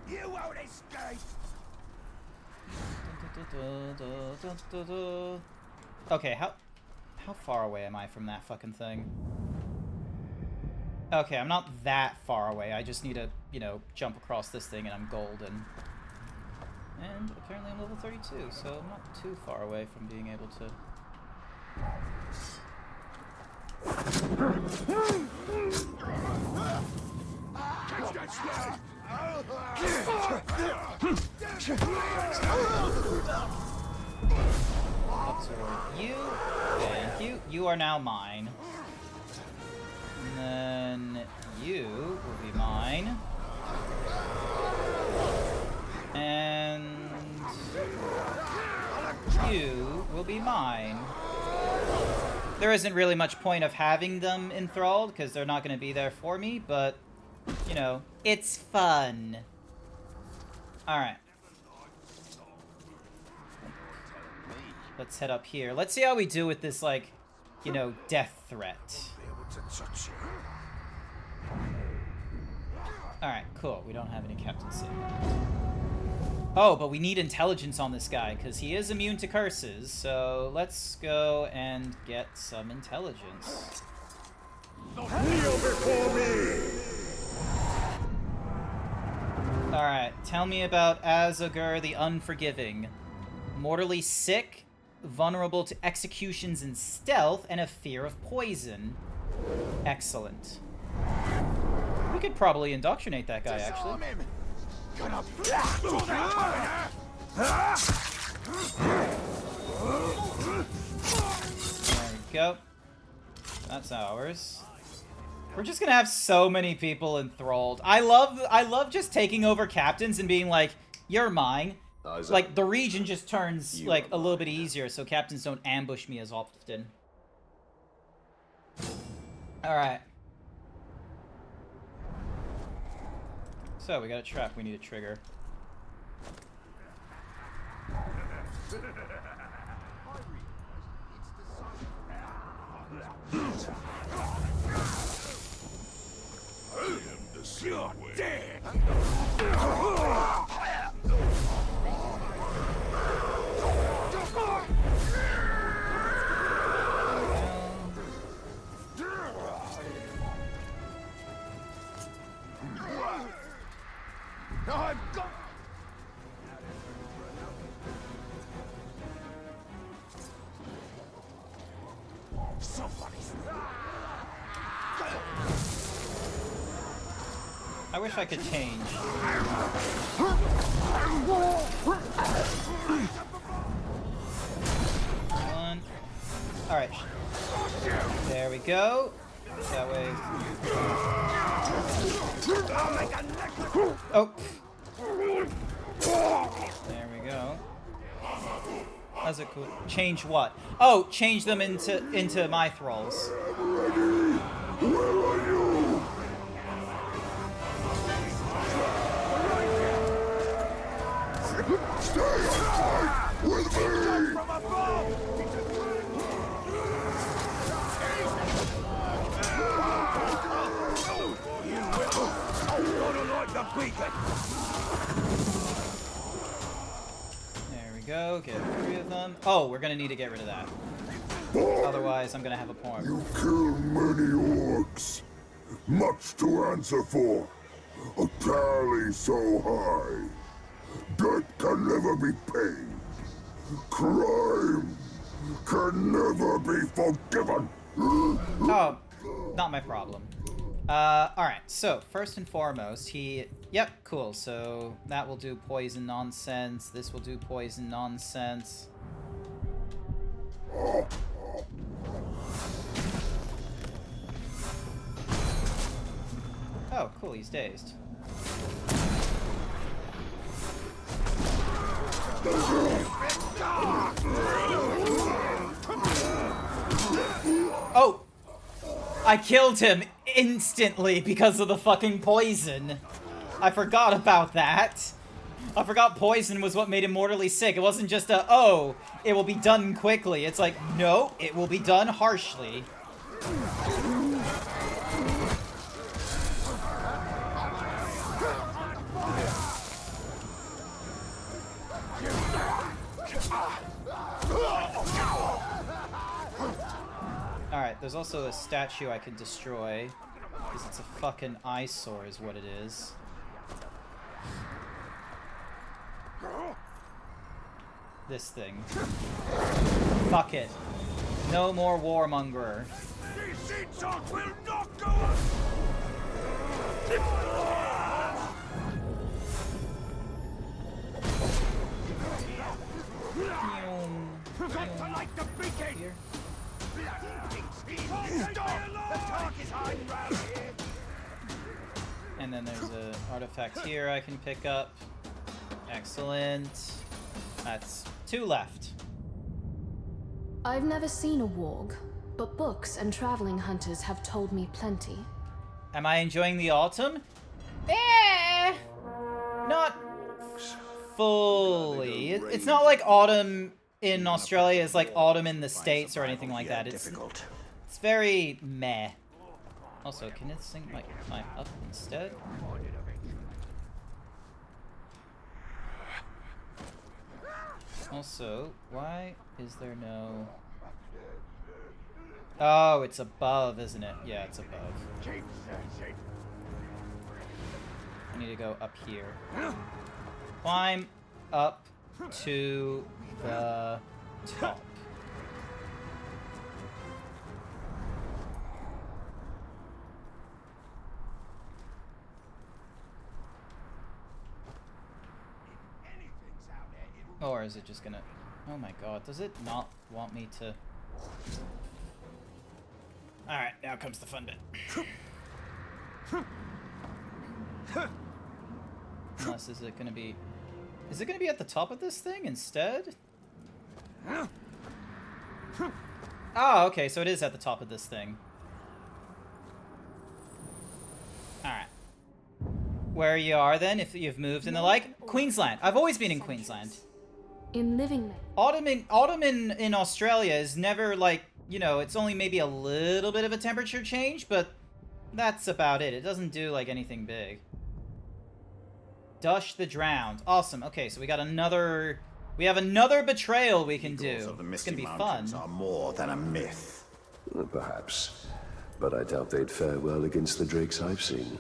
You won't escape. Okay, how far away am I from that fucking thing? Okay, I'm not that far away. I just need to, you know, jump across this thing and I'm golden. And apparently I'm level 32, so I'm not too far away from being able to... absorb you. Thank you. You are now mine. And then you will be mine. And you will be mine. There isn't really much point of having them enthralled, because they're not going to be there for me, but, you know, it's fun. Alright. Let's head up here. Let's see how we do with this, like, you know, death threat. Alright, cool. We don't have any captaincy. Oh, but we need intelligence on this guy, because he is immune to curses, so let's go and get some intelligence. Alright, tell me about Azogur the Unforgiving. Mortally sick, vulnerable to executions and stealth, and a fear of poison. Excellent. We could probably indoctrinate that guy, actually. There we go. That's ours. We're just gonna have so many people enthralled. I love just taking over captains and being like, you're mine. Like, the region just turns, like, a little bit easier, so captains don't ambush me as often. Alright. So, we got a trap we need to trigger. I wish I could change. One. Alright. There we go. That way. Oh. There we go. How's it cool? Change what? Oh, change them into my thralls. Stay and fight with me! From above! You will not like the beacon! There we go. Get 3 of them. Oh, we're gonna need to get rid of that. Otherwise, I'm gonna have a porn. You kill many orcs. Much to answer for. A tally so high. Debt can never be paid. Crime can never be forgiven. Oh, not my problem. Alright, so first and foremost, yep, cool, so that will do poison nonsense, this will do poison nonsense. Oh, cool, he's dazed. Oh! I killed him instantly because of the fucking poison. I forgot about that. I forgot poison was what made him mortally sick. It wasn't just a, oh, it will be done quickly. It's like, no, it will be done harshly. Alright, there's also a statue I can destroy, because it's a fucking eyesore is what it is. This thing. Fuck it. No more warmonger. These insults will not go up! Got to light the beacon! Here. And then there's an artifact here I can pick up. Excellent. That's 2 left. I've never seen a warg, but books and traveling hunters have told me plenty. Am I enjoying the autumn? Eh! Not fully. It's not like autumn in Australia is like autumn in the States or anything like that. It's very meh. Also, can this thing like climb up instead? Also, why is there no... Oh, it's above, isn't it? Yeah, it's above. I need to go up here. Climb up to the top. Or is it just gonna... Oh my god, does it not want me to... Alright, now comes the fun bit. Unless, is it gonna be... Is it gonna be at the top of this thing instead? Oh, okay, so it is at the top of this thing. Alright. Where you are then, if you've moved and the like? Queensland. I've always been in Queensland. In living Autumn in Australia is never like, you know, it's only maybe a little bit of a temperature change, but that's about it. It doesn't do like anything big. Dush the Drowned. Awesome. Okay, so we got another... We have another betrayal we can do. It's gonna be fun. Are more than a myth. Perhaps. But I doubt they'd fare well against the drakes I've seen.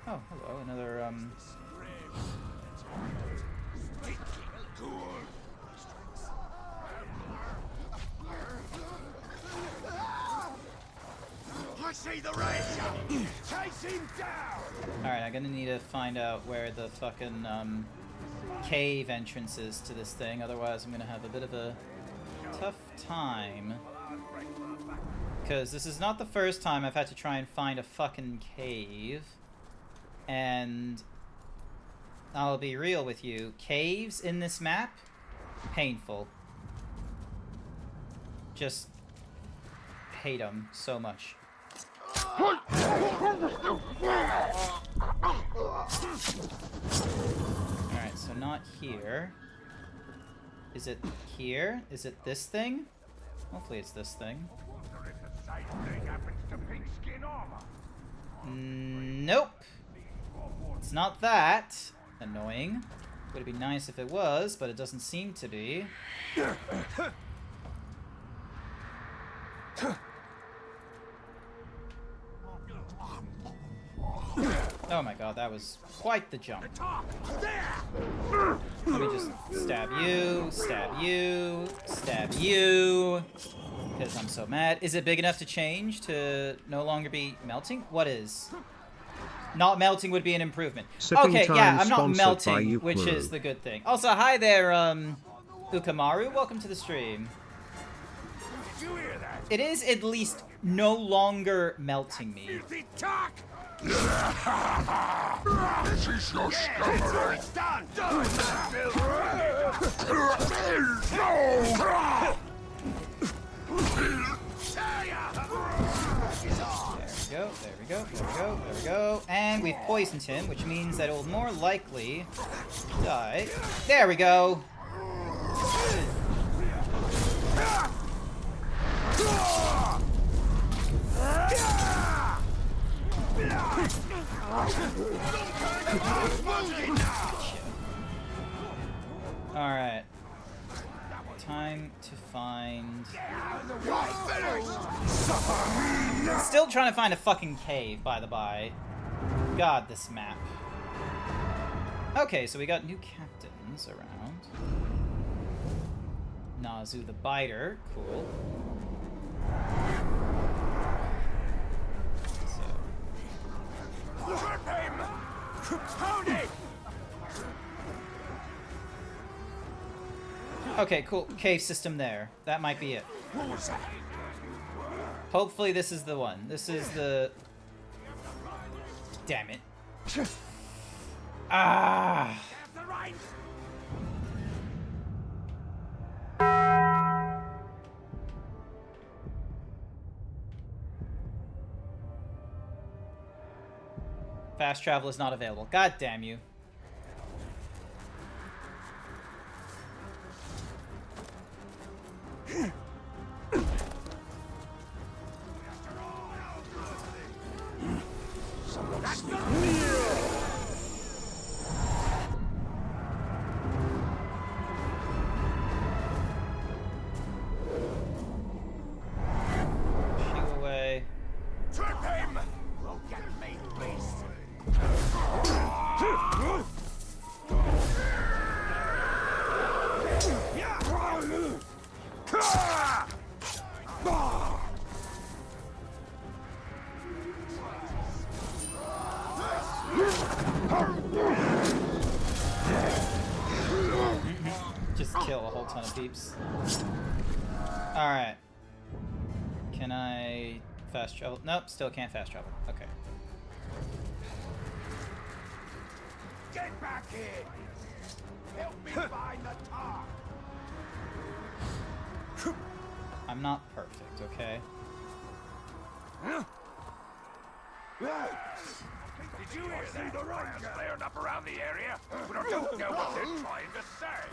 Oh, hello. Another, I see the ranger! Chase him down! Alright, I'm gonna need to find out where the fucking, cave entrance is to this thing. Otherwise, I'm gonna have a bit of a tough time. Because this is not the first time I've had to try and find a fucking cave. And I'll be real with you. Caves in this map? Painful. Just hate them so much. Alright, Alright, so not here. Is it here? Is it this thing? Hopefully it's this thing. Nope. It's not that. Annoying. Would be nice if it was, but it doesn't seem to be. Oh my god, that was quite the jump. Let me just stab you, stab you, stab you. Because I'm so mad. Is it big enough to change to no longer be melting? What is? Not melting would be an improvement. Okay, yeah, I'm not melting, which is the good thing. Also, hi there, Ukamaru. Welcome to the stream. Did you hear that? It is at least no longer melting me. This is your scummery. It's done. There we go, there we go, there we go, there we go. And we've poisoned him, which means that it will more likely die. There we go. Alright. Time to find... Still trying to find a fucking cave, by the by. God, this map. Okay, so we got new captains around. Nazu the Biter, cool. Okay, cool. Cave system there. That might be it. What was that? Hopefully this is the one. This is the... Damn it. Ah! Fast travel is not available. God damn you. Shoo away. Trip him! We'll get me, beast. Just kill a whole ton of peeps. Alright. Can I fast travel? Nope, still can't fast travel. Okay. Get back here! Help me find the tar! I'm not perfect, okay? Did you hear that? The Ryan's flared up around the area, but I don't know what they're trying to say.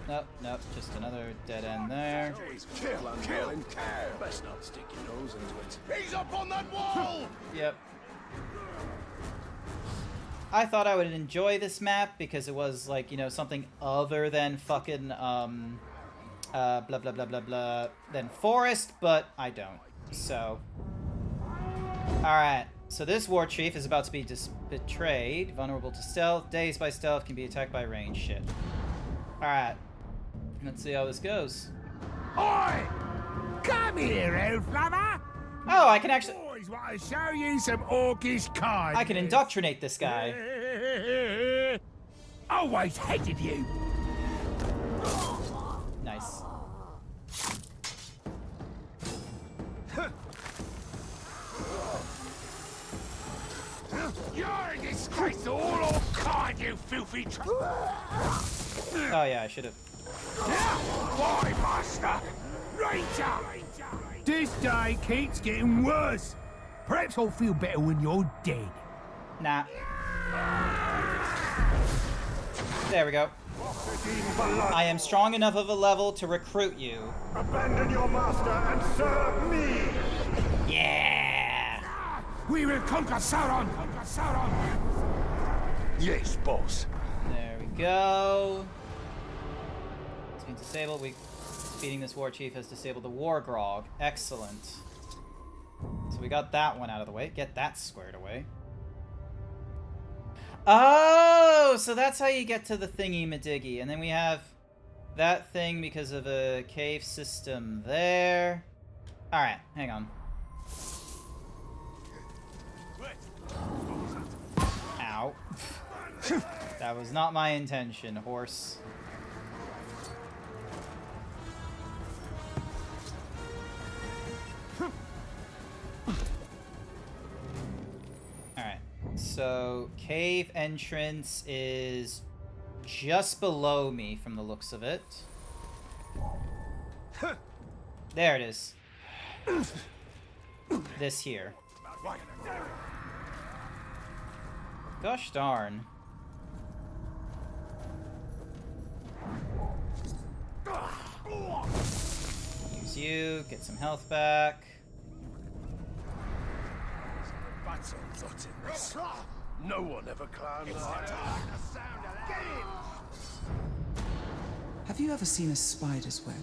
Nope, nope, just another dead end there. Kill! Best not stick your nose into it. He's up on that wall! Yep. I thought I would enjoy this map because it was like, you know, something other than fucking, blah, blah, blah, blah, blah, than forest, but I don't. So. Alright, so this war chief is about to be betrayed, vulnerable to stealth, dazed by stealth, can be attacked by range. Shit. Alright. Let's see how this goes. Oi! Come here, elf lover! Oh, I can actually... Boys want to show you some orcish kindness. I can indoctrinate this guy. Always hated you. Nice. You're a disgrace to all kind, you filthy Oh yeah, I should have. Why, master? Ranger! This day keeps getting worse. Perhaps I'll feel better when you're dead. Nah. There we go. I am strong enough of a level to recruit you. Abandon your master and serve me! Yeah! We will conquer Sauron! Conquer Sauron! Yes, boss. There we go. It's been disabled. Defeating this war chief has disabled the war grog. Excellent. So we got that one out of the way. Get that squared away. Oh, so that's how you get to the thingy-madiggy. And then we have that thing because of a cave system there. Alright, hang on. Ow. That was not my intention, horse. Alright, so cave entrance is just below me from the looks of it. There it is. This here. Gosh darn. Use you, get some health back. No one ever climbed that. Have you ever seen a spider's web?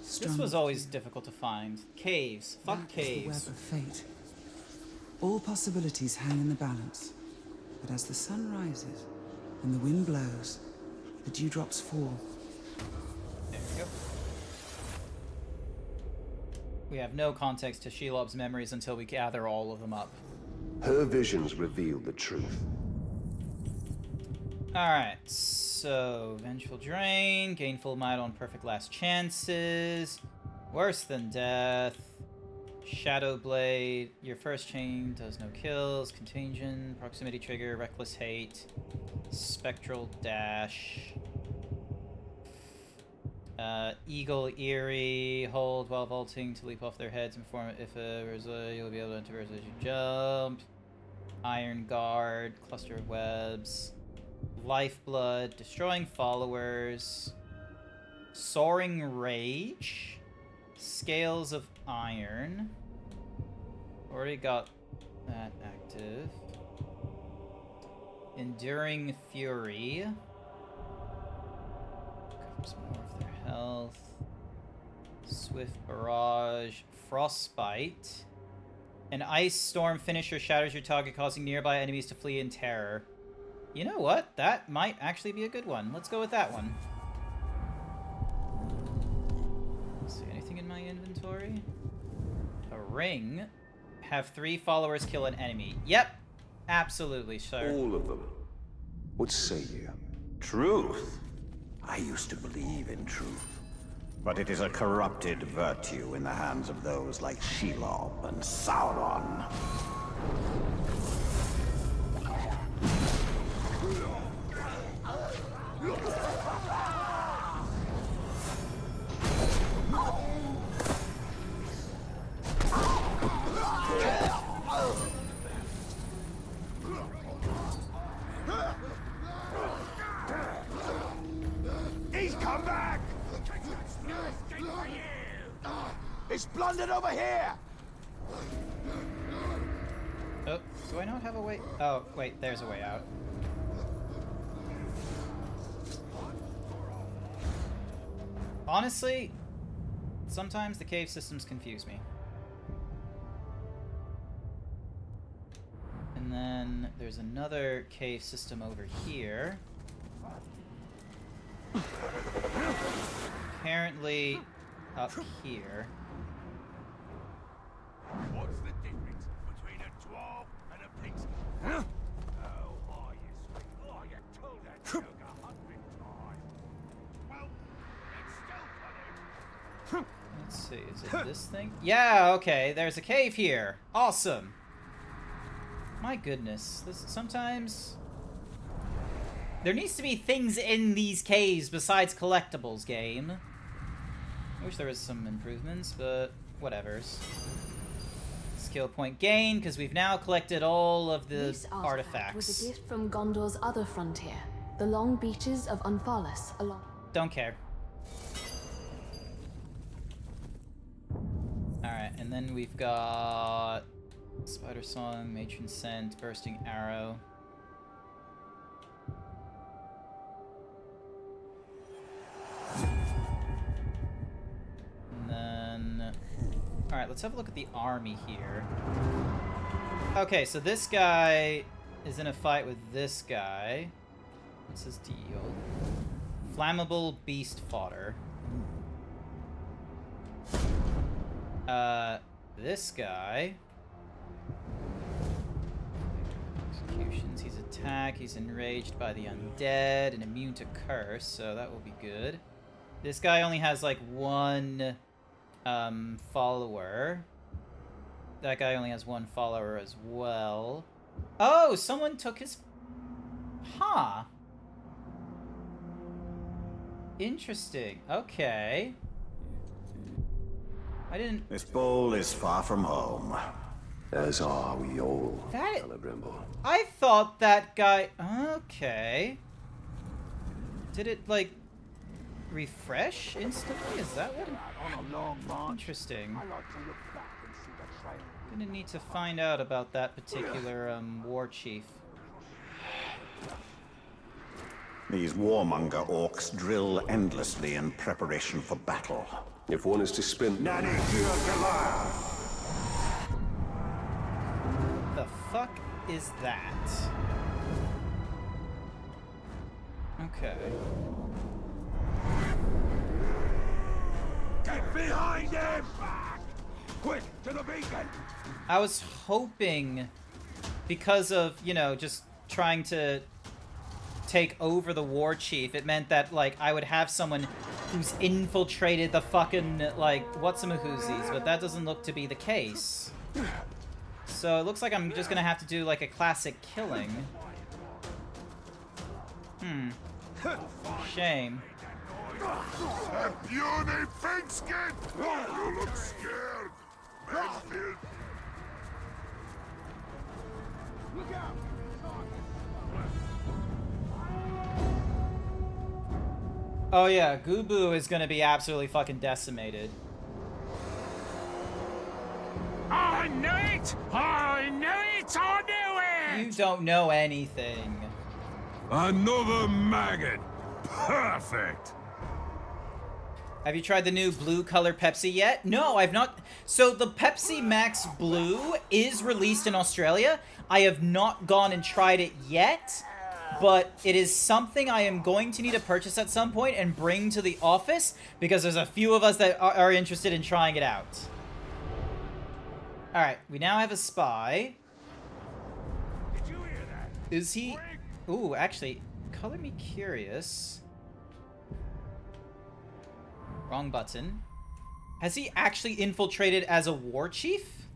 This was always difficult to find. Caves. Fuck That is the web caves. of fate. All possibilities hang in the balance. But as the sun rises and the wind blows, the dewdrops fall. There we go. We have no context to Shelob's memories until we gather all of them up. Her visions revealed the truth. Alright, so Vengeful Drain, Gainful Might on Perfect Last Chances, Worse Than Death, Shadow Blade, your first chain does no kills, Contagion, Proximity Trigger, Reckless Hate, Spectral Dash, Eagle Eerie, hold while vaulting to leap off their heads and perform if you'll be able to enter as you jump, Iron Guard, Cluster of Webs, Lifeblood, Destroying Followers, Soaring Rage, Scales of Iron, already got that active, Enduring Fury, covers more of their health, Swift Barrage, Frostbite, an Ice Storm finisher shatters your target, causing nearby enemies to flee in terror. You know what? That might actually be a good one. Let's go with that one. See anything in my inventory? A ring. Have 3 followers kill an enemy. Yep. Absolutely, sir. All of them. What say you? Truth? I used to believe in truth. But it is a corrupted virtue in the hands of those like Shelob and Sauron. He's come back! It's blundered over here! Oh, do I not have a way? Oh, wait, there's a way out. Honestly, sometimes the cave systems confuse me. And then there's another cave system over here. Apparently up here. What's the difference between a dwarf and a pixie? Oh, you sweet. Oh, you told that joke 100 times. Well, it's still funny. Let's see, is it this thing? Yeah, okay, there's a cave here. Awesome. My goodness, sometimes there needs to be things in these caves besides collectibles, game. I wish there was some improvements, but whatevers. Skill point gain, because we've now collected all of the This artifact artifacts. was a gift from Gondor's other frontier. The long beaches of Umphalis along. Don't care. Alright, and then we've got Spider Song, Matron Scent, Bursting Arrow. And then... Alright, let's have a look at the army here. Okay, so this guy is in a fight with this guy. What's his deal? Flammable beast fodder. This guy. Executions. He's attack. He's enraged by the undead and immune to curse, so that will be good. This guy only has like one follower. That guy only has one follower as well. Oh, someone took his... Huh. Interesting. Okay. I didn't... This bowl is far from home. As are we all, That... Celebrimble. I thought that guy... Okay. Did it, like, refresh instantly? Is that what... Interesting. Gonna need to find out about that particular, war chief. These warmonger orcs drill endlessly in preparation for battle. If one is to spin... The fuck is that? Okay. Get behind him! Quick, to the beacon! I was hoping, because of, you know, just trying to take over the war chief, it meant that, like, I would have someone who's infiltrated the fucking, like, whatsamahoozies, but that doesn't look to be the case. So it looks like I'm just gonna have to do, like, a classic killing. Shame. A puny pig-skin! You look scared! Manfield! Look out! Oh yeah, Gubu is gonna be absolutely fucking decimated. I knew it! I knew it! I knew it! You don't know anything. Another maggot! Perfect! Have you tried the new blue color Pepsi yet? No, I've not. So the Pepsi Max Blue is released in Australia. I have not gone and tried it yet, but it is something I am going to need to purchase at some point and bring to the office because there's a few of us that are interested in trying it out. Alright, we now have a spy. Did you hear that? Is he... Ooh, actually, color me curious. Wrong button. Has he actually infiltrated as a war chief?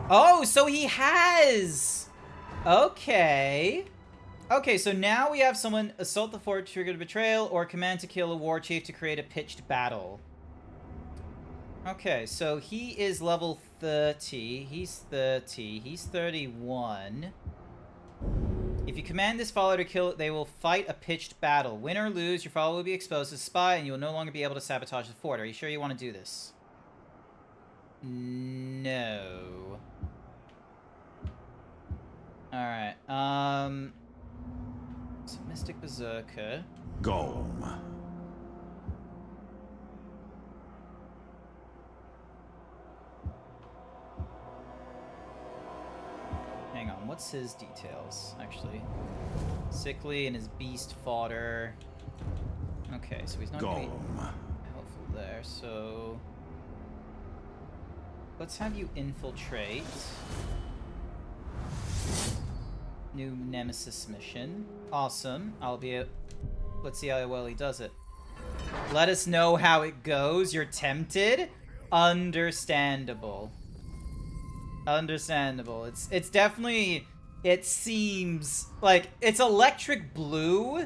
Oh, so he has! Okay. Okay, so now we have someone assault the fort, trigger the betrayal, or command to kill a war chief to create a pitched battle. Okay, so he is level 30. He's 30. He's 31. If you command this follower to kill it, they will fight a pitched battle. Win or lose, your follower will be exposed as a spy, and you will no longer be able to sabotage the fort. Are you sure you want to do this? No. Alright, so Mystic Berserker. Golem. Hang on, what's his details, actually? Sickly and his beast fodder. Okay, so he's not going to be helpful there, so... Let's have you infiltrate. New Nemesis mission. Awesome. Let's see how well he does it. Let us know how it goes. You're tempted? Understandable. Understandable. It's definitely... It seems like it's electric blue,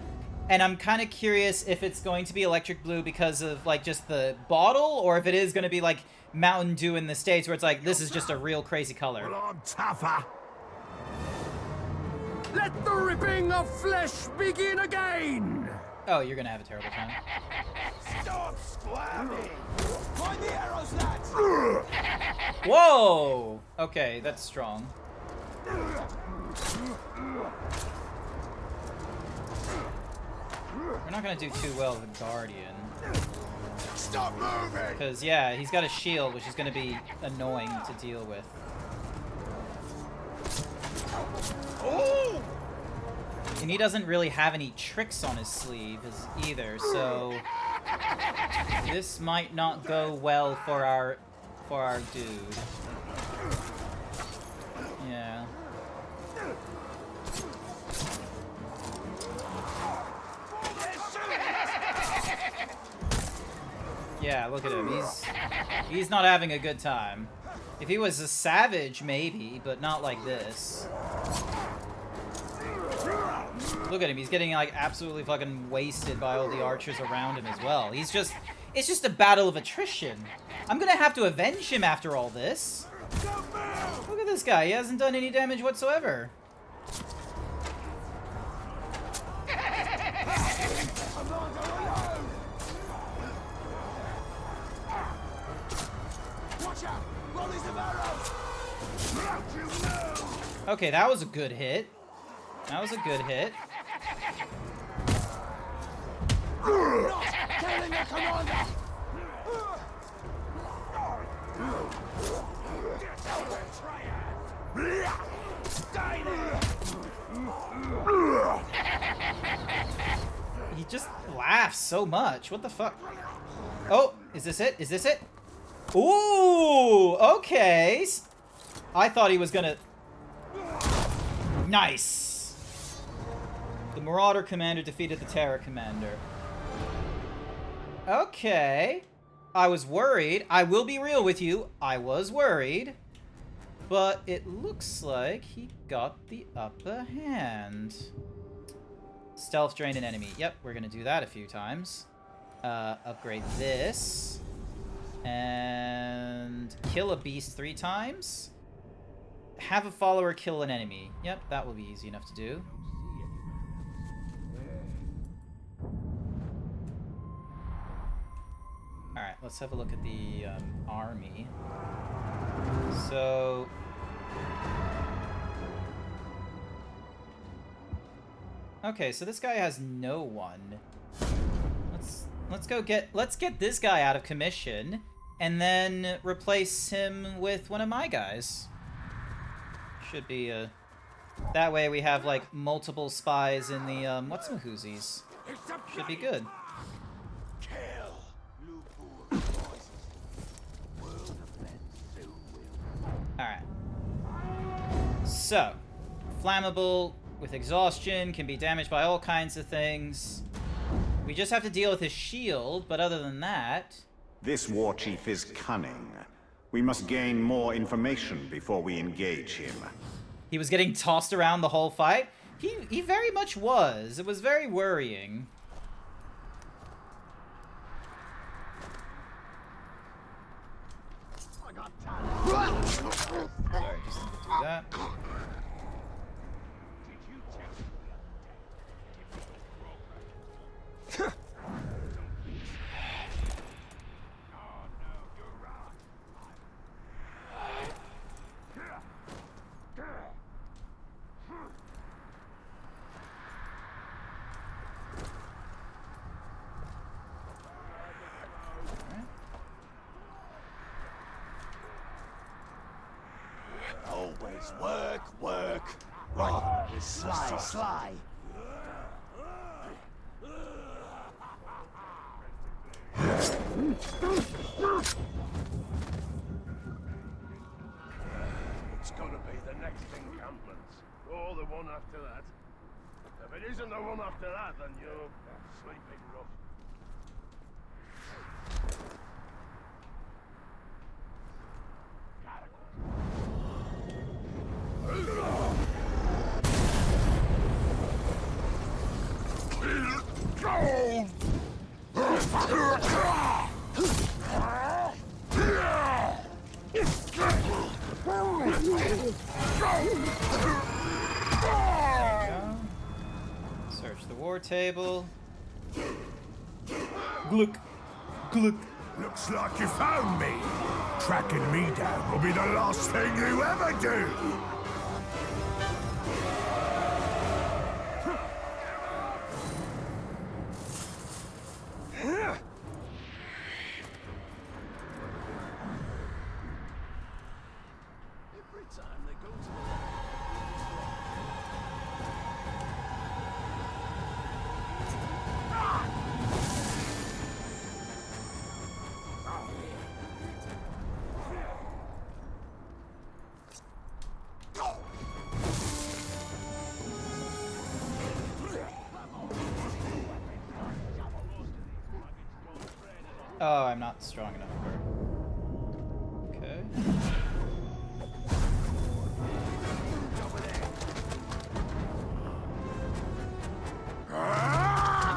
and I'm kind of curious if it's going to be electric blue because of like just the bottle, or if it is going to be like Mountain Dew in the States where it's like, this is just a real crazy color. Well, I'm tougher. Let the ripping of flesh begin again! Oh, you're gonna have a terrible time. Stop squirming! Find the arrows, lads! Whoa! Okay, that's strong. We're not gonna do too well with the Guardian. Stop moving! Because, yeah, he's got a shield, which is gonna be annoying to deal with. Oh! And he doesn't really have any tricks on his sleeve either, so this might not go well for our dude. Yeah. Yeah, look at him. He's not having a good time. If he was a savage, maybe, but not like this. Look at him. He's getting, like, absolutely fucking wasted by all the archers around him as well. It's just a battle of attrition. I'm gonna have to avenge him after all this. Look at this guy. He hasn't done any damage whatsoever. Okay, that was a good hit. That was a good hit. He just laughs so much. What the fuck? Oh, is this it? Is this it? Ooh, okay. I thought he was gonna... Nice. The Marauder Commander defeated the Terror Commander. Okay. I was worried. I will be real with you. I was worried. But it looks like he got the upper hand. Stealth drain an enemy. Yep, we're gonna do that a few times. Upgrade this. And kill a beast 3 times. Have a follower kill an enemy. Yep, that will be easy enough to do. Alright, let's have a look at the army. So... Okay, so this guy has no one. Let's get this guy out of commission and then replace him with one of my guys. Should be that way we have like multiple spies in the what's-my-whoosies. Should be good. Alright. So, flammable with exhaustion, can be damaged by all kinds of things. We just have to deal with his shield, but other than that... This war chief is cunning. We must gain more information before we engage him. He was getting tossed around the whole fight? He very much was. It was very worrying. Sorry, just need to do that. Always work, work. Rather than sly, sly. It's gonna be the next encampment. Or the one after that. If it isn't the one after that, then you're sleeping rough. the war table. Gluck. Gluck. Looks like you found me. Tracking me down will be the last thing you ever do. Oh, I'm not strong enough for... Okay.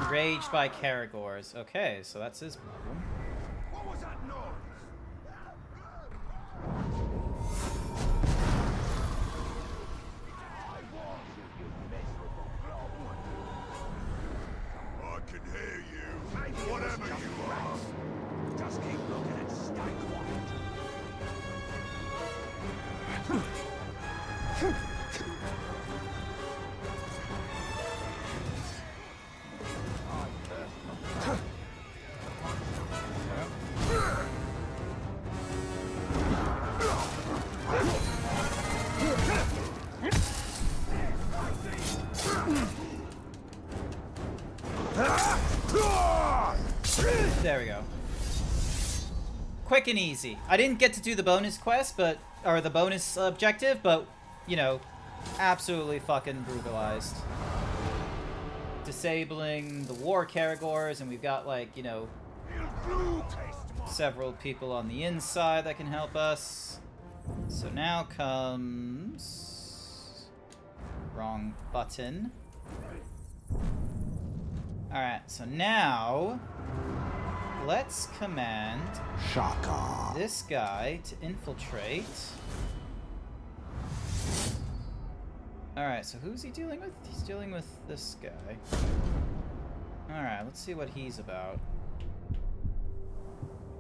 Enraged by Caragors. Okay, so that's his problem. What was that noise? I can hear you. Whatever you are. Just keep looking and stay quiet. There we go. Quick and easy. I didn't get to do the bonus quest, but... or the bonus objective, but, you know, absolutely fucking brutalized. Disabling the war Caragors, and we've got, like, you know, several people on the inside that can help us. So now comes... wrong button. Alright, so now... let's command Shaka. this guy to infiltrate. Alright, so who's he dealing with? He's dealing with this guy. Alright, let's see what he's about.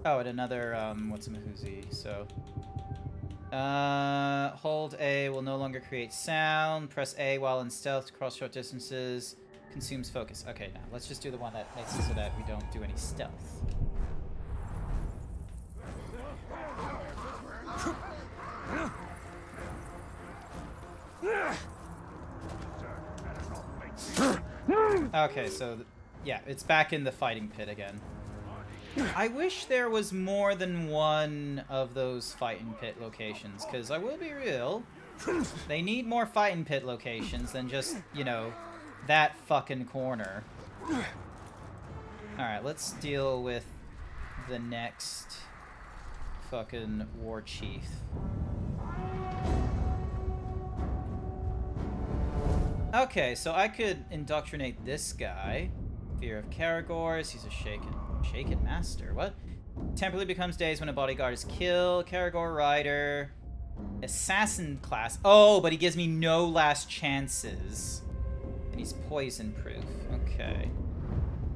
Oh, and another, what's-a-mahoozy, so... hold A will no longer create sound. Press A while in stealth to cross short distances. Consumes focus. Okay, now let's just do the one that makes it so that we don't do any stealth. Okay, so yeah, it's back in the fighting pit again. I wish there was more than one of those fighting pit locations, because I will be real, they need more fighting pit locations than just, you know, that fucking corner. Alright, let's deal with the next fucking war chief. Okay, so I could indoctrinate this guy. Fear of Caragors, he's a shaken master. What? Temporarily becomes dazed when a bodyguard is killed. Caragor rider. Assassin class. Oh, but he gives me no last chances. And he's poison proof. Okay.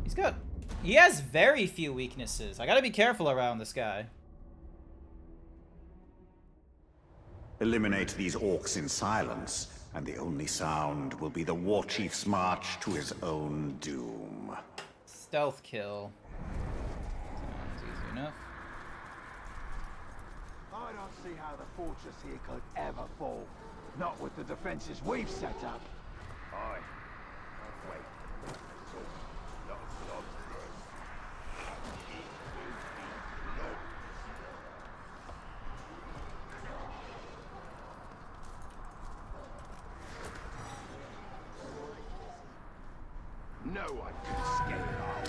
He's good. He has very few weaknesses. I gotta be careful around this guy. Eliminate these orcs in silence, and the only sound will be the war chief's march to his own doom. Stealth kill. Sounds easy enough. I don't see how the fortress here could ever fall. Not with the defenses we've set up. Aye. Wait. So, not No one can escape our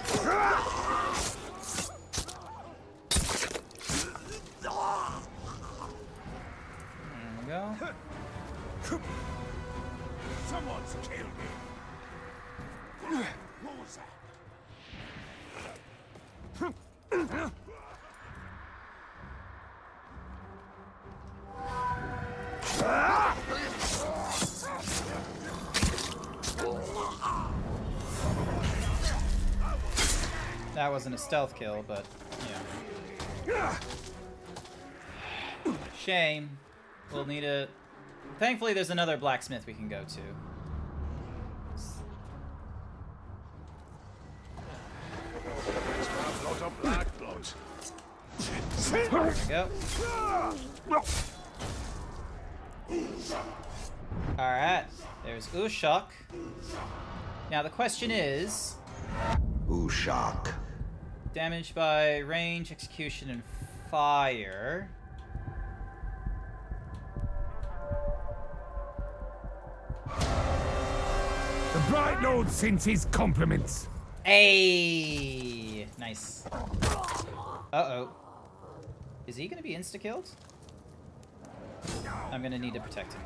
There we go. Someone's killed me. What was that? That wasn't a stealth kill, but yeah. Shame. We'll need a... Thankfully, there's another blacksmith we can go to. There we go. Alright, there's Ushok. Now the question is... Ushok. Damage by range, execution, and fire. The Bright Lord sends his compliments. Hey, nice. Uh-oh. Is he gonna be insta-killed? I'm gonna need to protect him.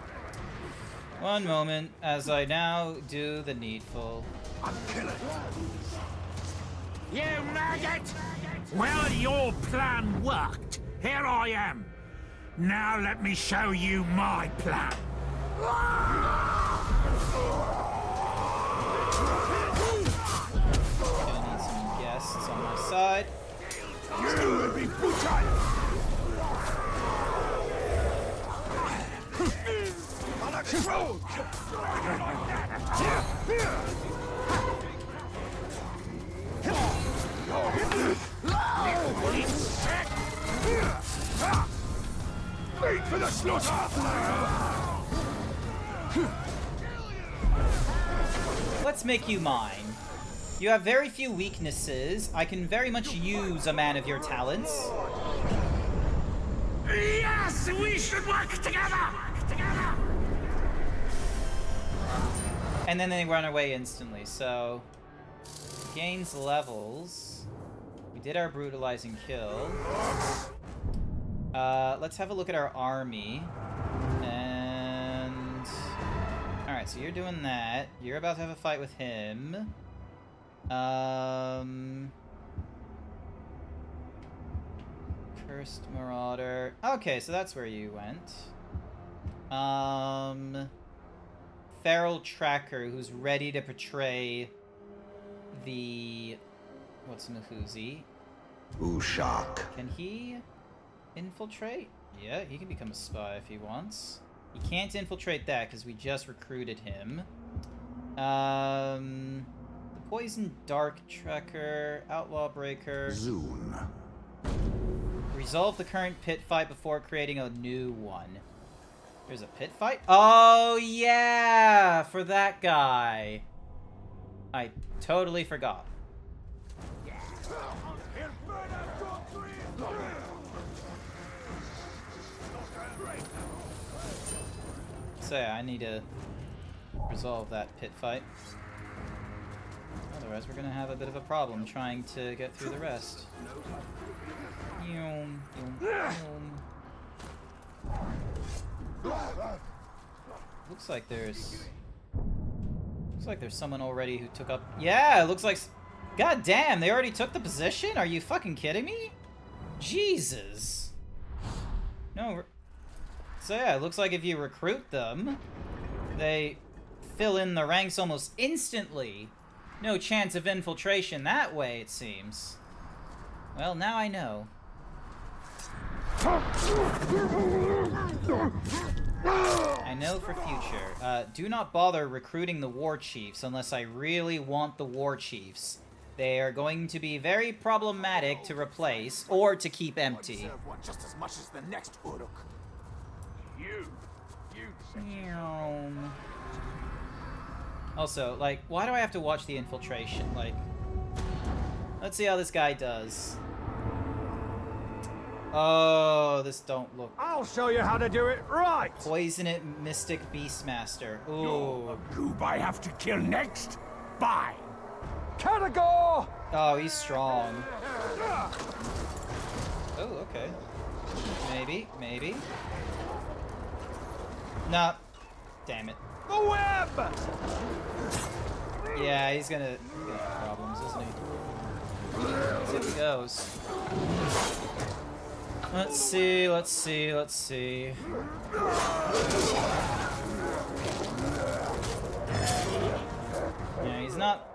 One moment, as I now do the needful. I'm killing. You maggot! Well, your plan worked. Here I am. Now let me show you my plan. Gonna need some guests on my side. You will be butchered. Wait for the slaughter! Let's make you mine. You have very few weaknesses. I can very much use a man of your talents. Yes, we should work together! And then they run away instantly, so... Gains levels. We did our brutalizing kill. Let's have a look at our army. And... Alright, so you're doing that. You're about to have a fight with him. Cursed Marauder. Okay, so that's where you went. Feral Tracker, who's ready to portray the... What's Mahuzi? Ushok. Can he infiltrate? Yeah, he can become a spy if he wants. He can't infiltrate that because we just recruited him. The Poison Dark Tracker, Outlaw Breaker. Zune. Resolve the current pit fight before creating a new one. There's a pit fight? Oh, yeah! For that guy. I totally forgot. So yeah, I need to resolve that pit fight. Otherwise, we're gonna have a bit of a problem trying to get through the rest. Looks like there's someone already who took up. Yeah, it looks like. God damn, they already took the position? Are you fucking kidding me? Jesus. No. So yeah, it looks like if you recruit them, they fill in the ranks almost instantly. No chance of infiltration that way, it seems. Well, now I know. I know for future. Do not bother recruiting the war chiefs unless I really want the war chiefs. They are going to be very problematic to replace or to keep empty. Just as much as the next Uruk. Also, like, why do I have to watch the infiltration? Like, let's see how this guy does. Oh, this don't look. I'll show you how to do it right. Poison it, Mystic Beastmaster. Ooh. Goob I have to kill next? Bye. Category! Oh, he's strong. Oh, okay. Maybe. Nah. Damn it. The web! Yeah, he's gonna have problems, isn't he? Let's see if he goes. Let's see. Yeah, he's not.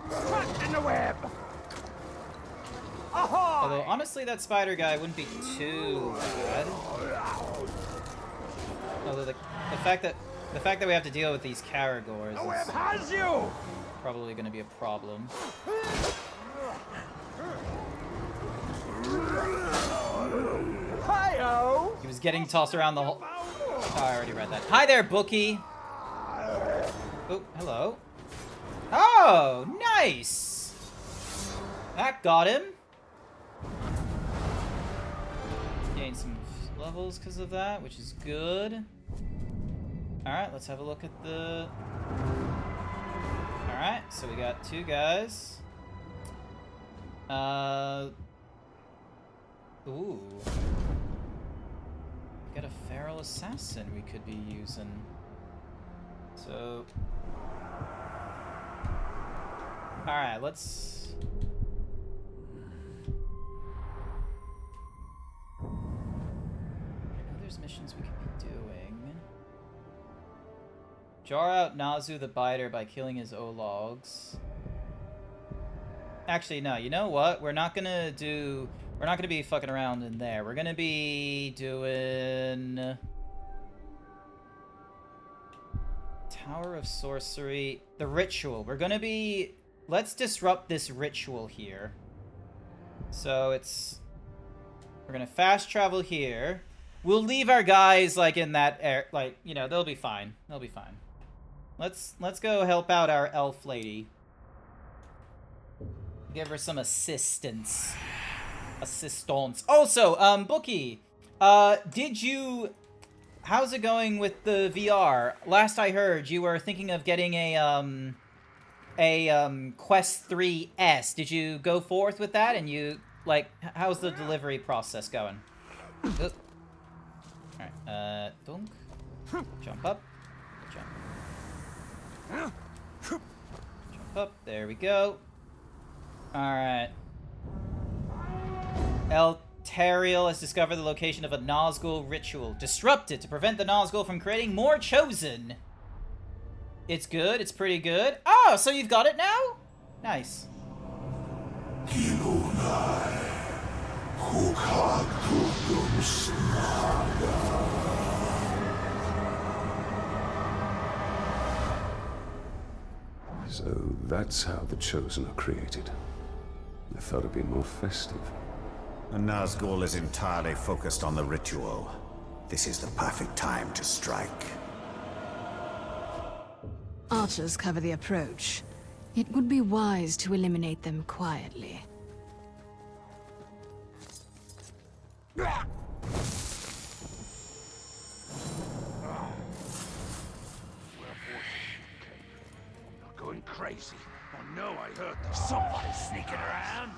Trapped in the web! Although, honestly, that spider guy wouldn't be too bad. Although the fact that we have to deal with these Caragors is probably going to be a problem. Hi-oh! He was getting tossed around the whole... Oh, I already read that. Hi there, Bookie! Oh, hello. Oh, nice! That got him. Gained some levels because of that, which is good. Alright, let's have a look at the... Alright, so we got 2 guys. Ooh. We got a feral assassin we could be using. So... Alright, let's... I know there's missions we could be doing. Jar out Nazu the Biter by killing his Ologs. Actually, no, you know what? We're not gonna be fucking around in there. We're gonna be doing... Tower of Sorcery. The ritual. We're gonna be... Let's disrupt this ritual here. So it's... We're gonna fast travel here. We'll leave our guys, like, in that air... Like, you know, they'll be fine. They'll be fine. Let's go help out our elf lady. Give her some assistance. Assistance. Also, Bookie, did you... How's it going with the VR? Last I heard, you were thinking of getting a Quest 3S. Did you go forth with that? And you, like, how's the delivery process going? Alright, dunk. Jump up. Jump. Jump up. There we go. Alright. Eltariel has discovered the location of a Nazgul ritual. Disrupt it to prevent the Nazgul from creating more Chosen. It's good. It's pretty good. Oh, so you've got it now? Nice. So that's how the Chosen are created. I thought it'd be more festive. The Nazgul is entirely focused on the ritual. This is the perfect time to strike. Archers cover the approach. It would be wise to eliminate them quietly. Going crazy. Oh no, I heard there's somebody sneaking around.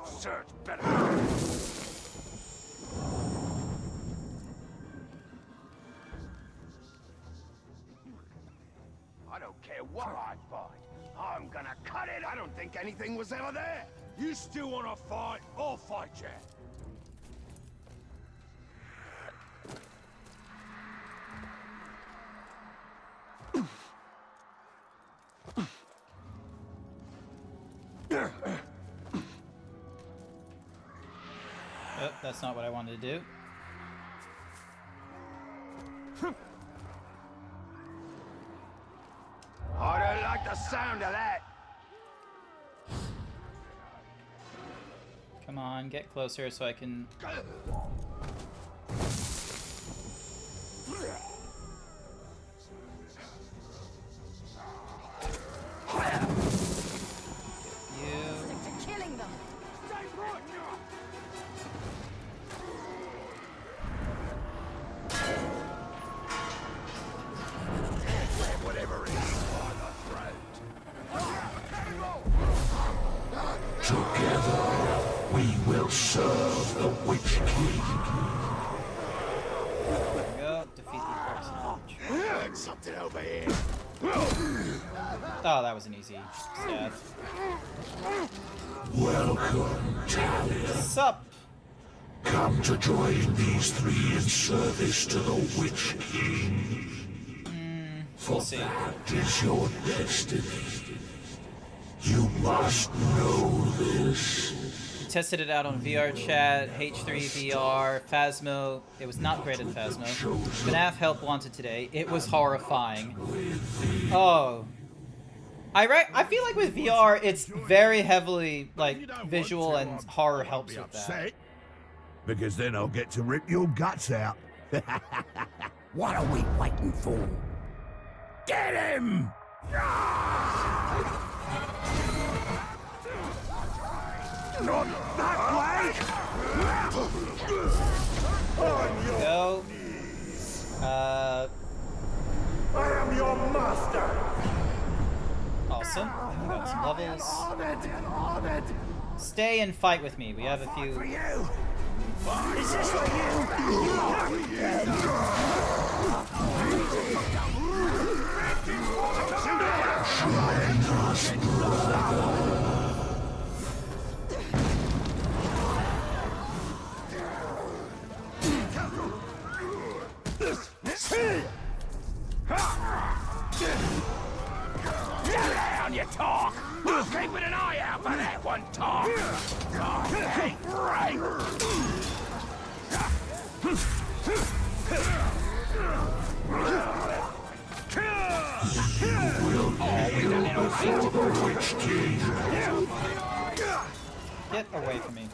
Search better. I don't care what I find. I'm gonna cut it. I don't think anything was ever there. You still wanna fight? I'll fight you. Oh, that's not what I wanted to do. I don't like the sound of that. Come on, get closer so I can... Killing them. Whatever it is, by the throat. Together, we will serve the Witch King. There we go. Defeat the person. Something over here. Oh, that was an easy stab. Welcome, Talia. Sup? Come to join these three in service to the Witch King. We'll see. That is your destiny. You must know this. Tested it out on VR chat, H3 VR, Phasmo. It was not great at Phasmo. FNAF Help Wanted today. It was horrifying. Oh. I feel like with VR, it's very heavily, like, visual and horror helps with that. Because then I'll get to rip your guts out. What are we waiting for? Get him! Not that way! Go. I am your master! Awesome. We got some levels. Stay and fight with me. We have a few. Is this for Down, you talk! I'm keeping an eye out for that one, talk! Hey, right! Get away from me.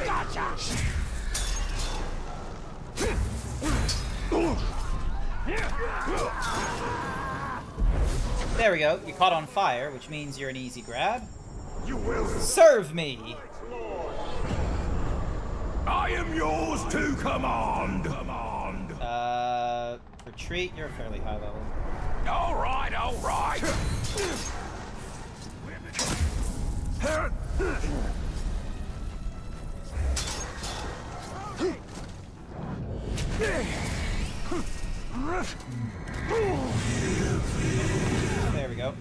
Gotcha! There we go. You caught on fire, which means you're an easy grab. You will Serve me! I am yours to command! Retreat, you're fairly high level. Alright, alright! There we go.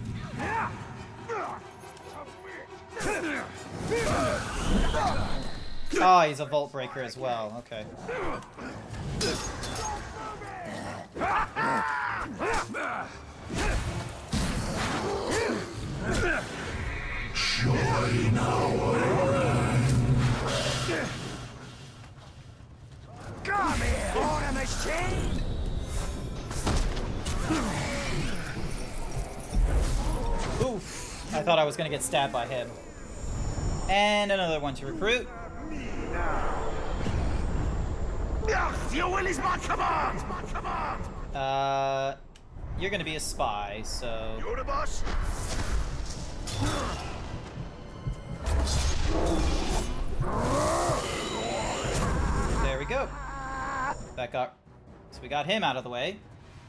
Oh, he's a Vault Breaker as well. Okay. Join our ranks. Come here, order machine! Oof. I thought I was gonna get stabbed by him. And another one to recruit. Your will is my command! You're gonna be a spy, so... You're the boss? There we go. So we got him out of the way.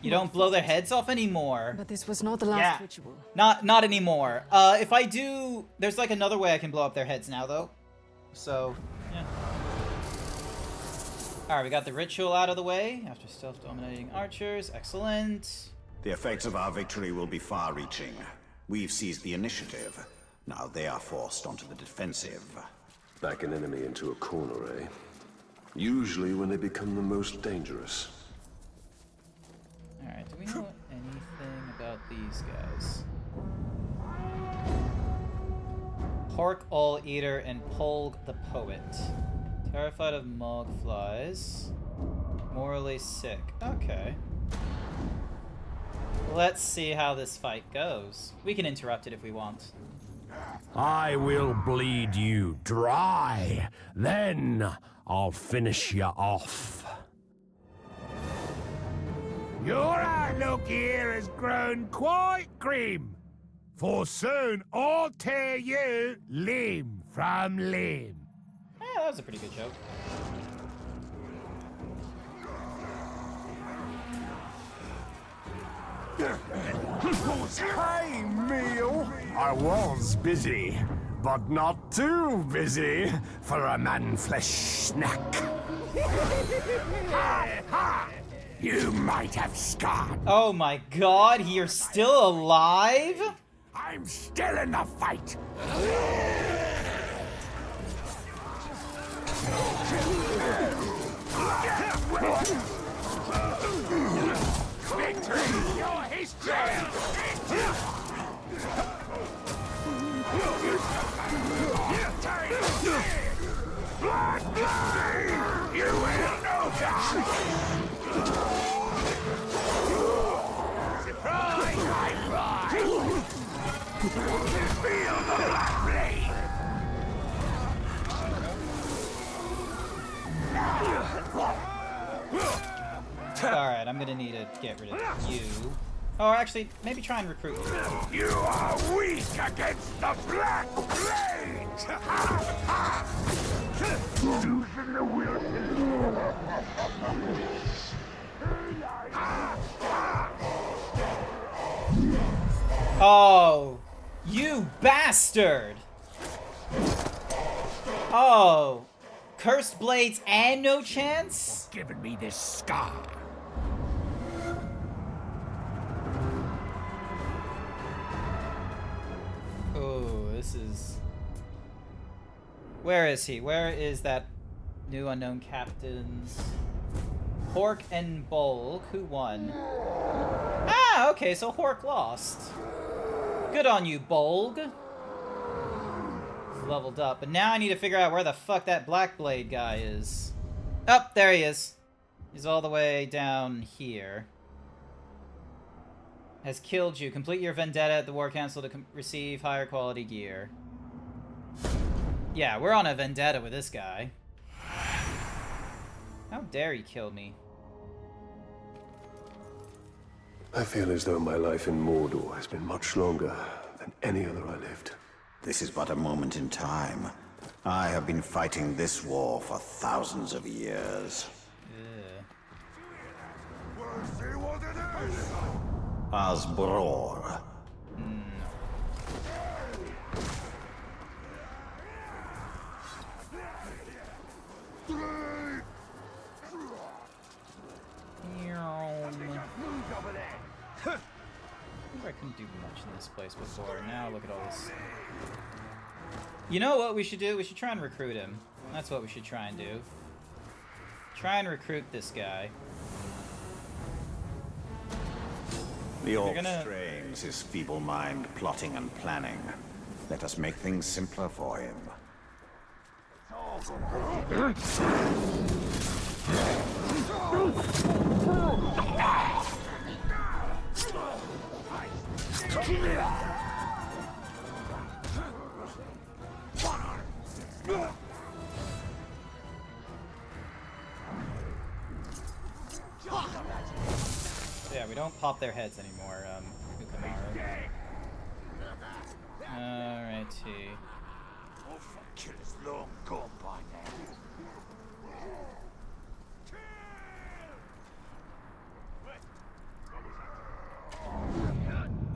You don't blow their heads off anymore. But this was not the last ritual. Not anymore. If I do... There's like another way I can blow up their heads now, though. So, yeah. Alright, we got the ritual out of the way after stealth-dominating archers. Excellent. The effects of our victory will be far-reaching. We've seized the initiative. Now they are forced onto the defensive. Back an enemy into a corner, eh? Usually when they become the most dangerous. Alright, do we know anything about these guys? Pork All Eater and Polg the Poet. Terrified of Mog Flies. Morally sick. Okay. Let's see how this fight goes. We can interrupt it if we want. I will bleed you dry. Then I'll finish you off. Your outlook here has grown quite grim. For soon I'll tear you limb from limb. That was a pretty good joke. Hey, meal! I was busy, but not too busy for a man-flesh snack. You might have scarred. Oh my god, you're still alive? I'm still in the fight. victory! Your history! Blood blade! You will know that! Surprise! I'm right! Feel the black blade! Alright, I'm gonna need to get rid of you. Oh, actually, maybe try and recruit you. You are weak against the black blade! Loosen the Wilson! Oh, you bastard! Oh, cursed blades and no chance? Giving me this scar. Oh, this is... Where is he? Where is that new unknown captain's... Hork and Bolg, who won? Ah, okay, so Hork lost. Good on you, Bolg. He's leveled up, but now I need to figure out where the fuck that Black Blade guy is. Oh, there he is. He's all the way down here. Has killed you. Complete your vendetta at the War Council to receive higher quality gear. Yeah, we're on a vendetta with this guy. How dare he kill me? I feel as though my life in Mordor has been much longer than any other I lived. This is but a moment in time. I have been fighting this war for thousands of years. Asbror. I couldn't do much in this place before. Now look at all this. You know what we should do? We should try and recruit him. That's what we should try and do. Try and recruit this guy. The orc strains his feeble mind plotting and planning. Let us make things simpler for him. Yeah, we don't pop their heads anymore, Ukamaru. Alrighty. Killer's long gone by now.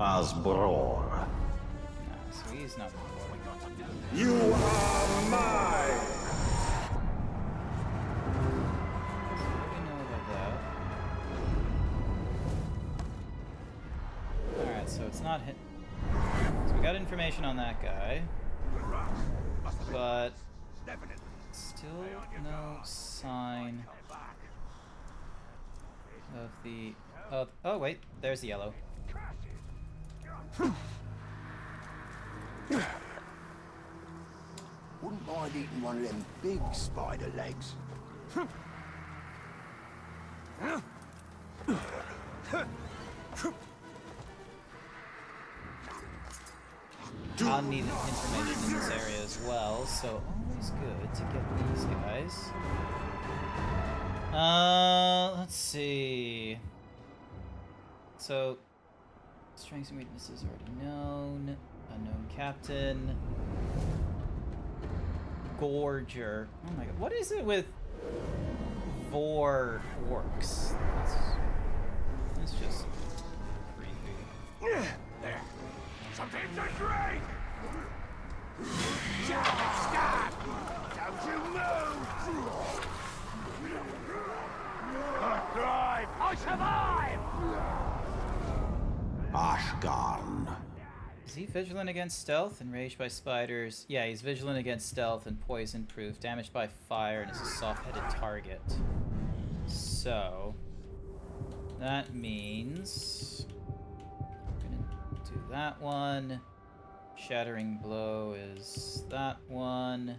Asbror. Nah, so he's not important. You are mine! So it's not hit. So we got information on that guy, but still no sign of the. Oh wait, there's the yellow. Wouldn't mind eating one of them big spider legs. I'll need information in this area as well, so always good to get these guys. Let's see. So, strengths and weaknesses already known. Unknown captain. Gorger. Oh my god, what is it with Vor orcs? That's just creepy. There. Something to drink! Stop! Don't you move! I thrive! I survive! Ashgarn. Is he vigilant against stealth? Enraged by spiders? Yeah, he's vigilant against stealth and poison proof. Damaged by fire and is a soft-headed target. So... That means I'm gonna do that one. Shattering Blow is that one.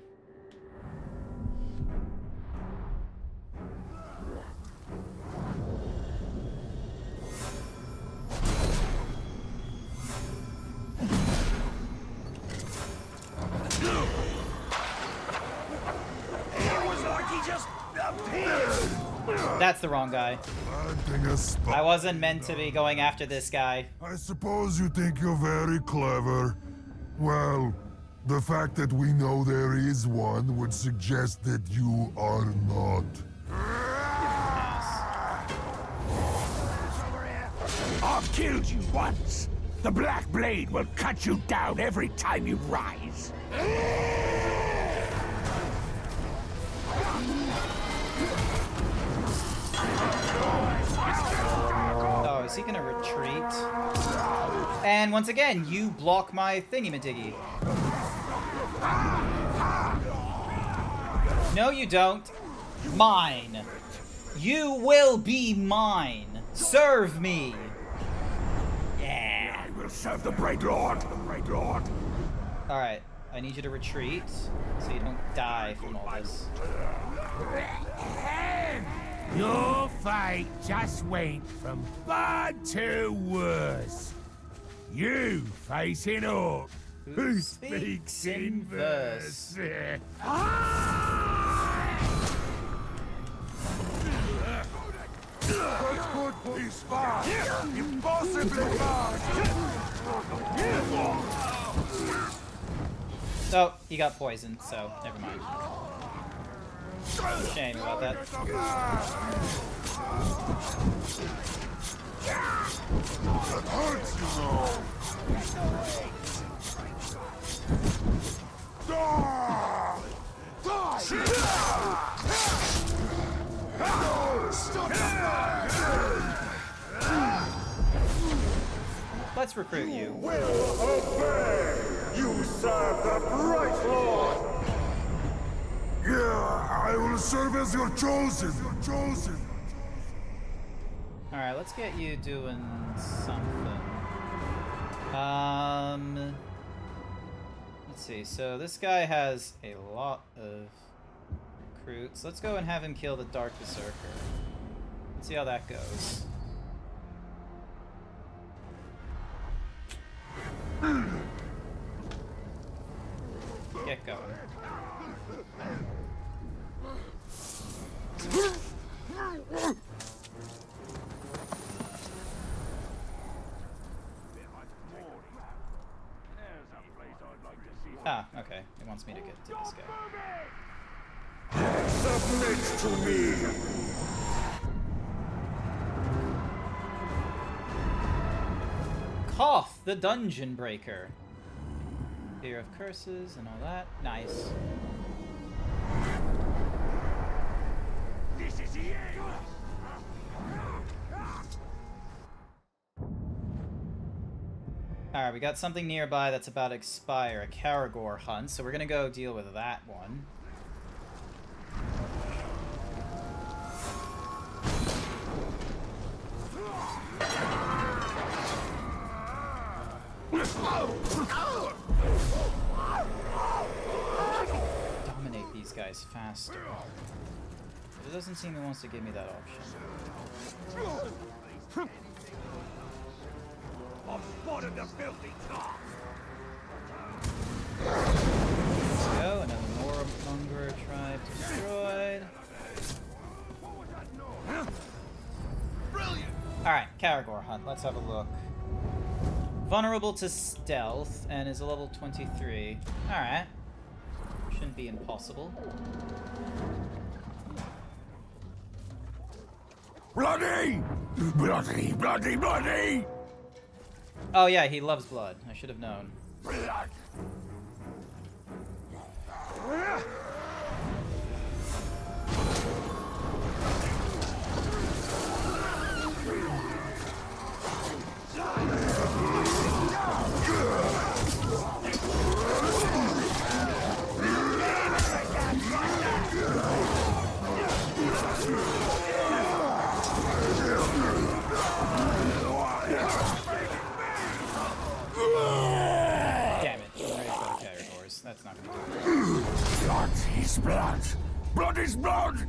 It was like he just appeared. That's the wrong guy. I wasn't meant to be going after this guy. I suppose you think you're very clever. Well, the fact that we know there is one would suggest that you are not. I've killed you once. The Black Blade will cut you down every time you rise. Oh, is he gonna retreat? And once again, you block my thingy-madiggy. No, you don't. Mine. You will be mine. Serve me. Yeah. I will serve the Bright Lord. Alright, I need you to retreat so you don't die from all this. Your fight just went from bad to worse. You facing up. Who speaks in verse? He's fast! Impossibly fast! Oh, he got poisoned, so never mind. Shame about that. That hurts, you know! Let's recruit you. Will obey! You serve the Bright Lord! Yeah, I will serve as your chosen! Alright, let's get you doing something. Let's see. So this guy has a lot of recruits. Let's go and have him kill the Dark Berserker. Let's see how that goes. Get going. Ah, okay. It wants me to get to this guy. Submit to me! Koth, the Dungeon Breaker. Fear of curses and all that. Nice. This is the end. Alright, we got something nearby that's about to expire, a Karagor hunt, so we're gonna go deal with that one. Dominate these guys faster. But it doesn't seem it wants to give me that option. The filthy top. Go, another Monger tribe destroyed. Alright, Karagor hunt, let's have a look. Vulnerable to stealth and is a level 23. Alright. Shouldn't be impossible. Bloody! Bloody, bloody, bloody! Oh yeah, he loves blood. I should have known. Blood! is blood. Blood is blood.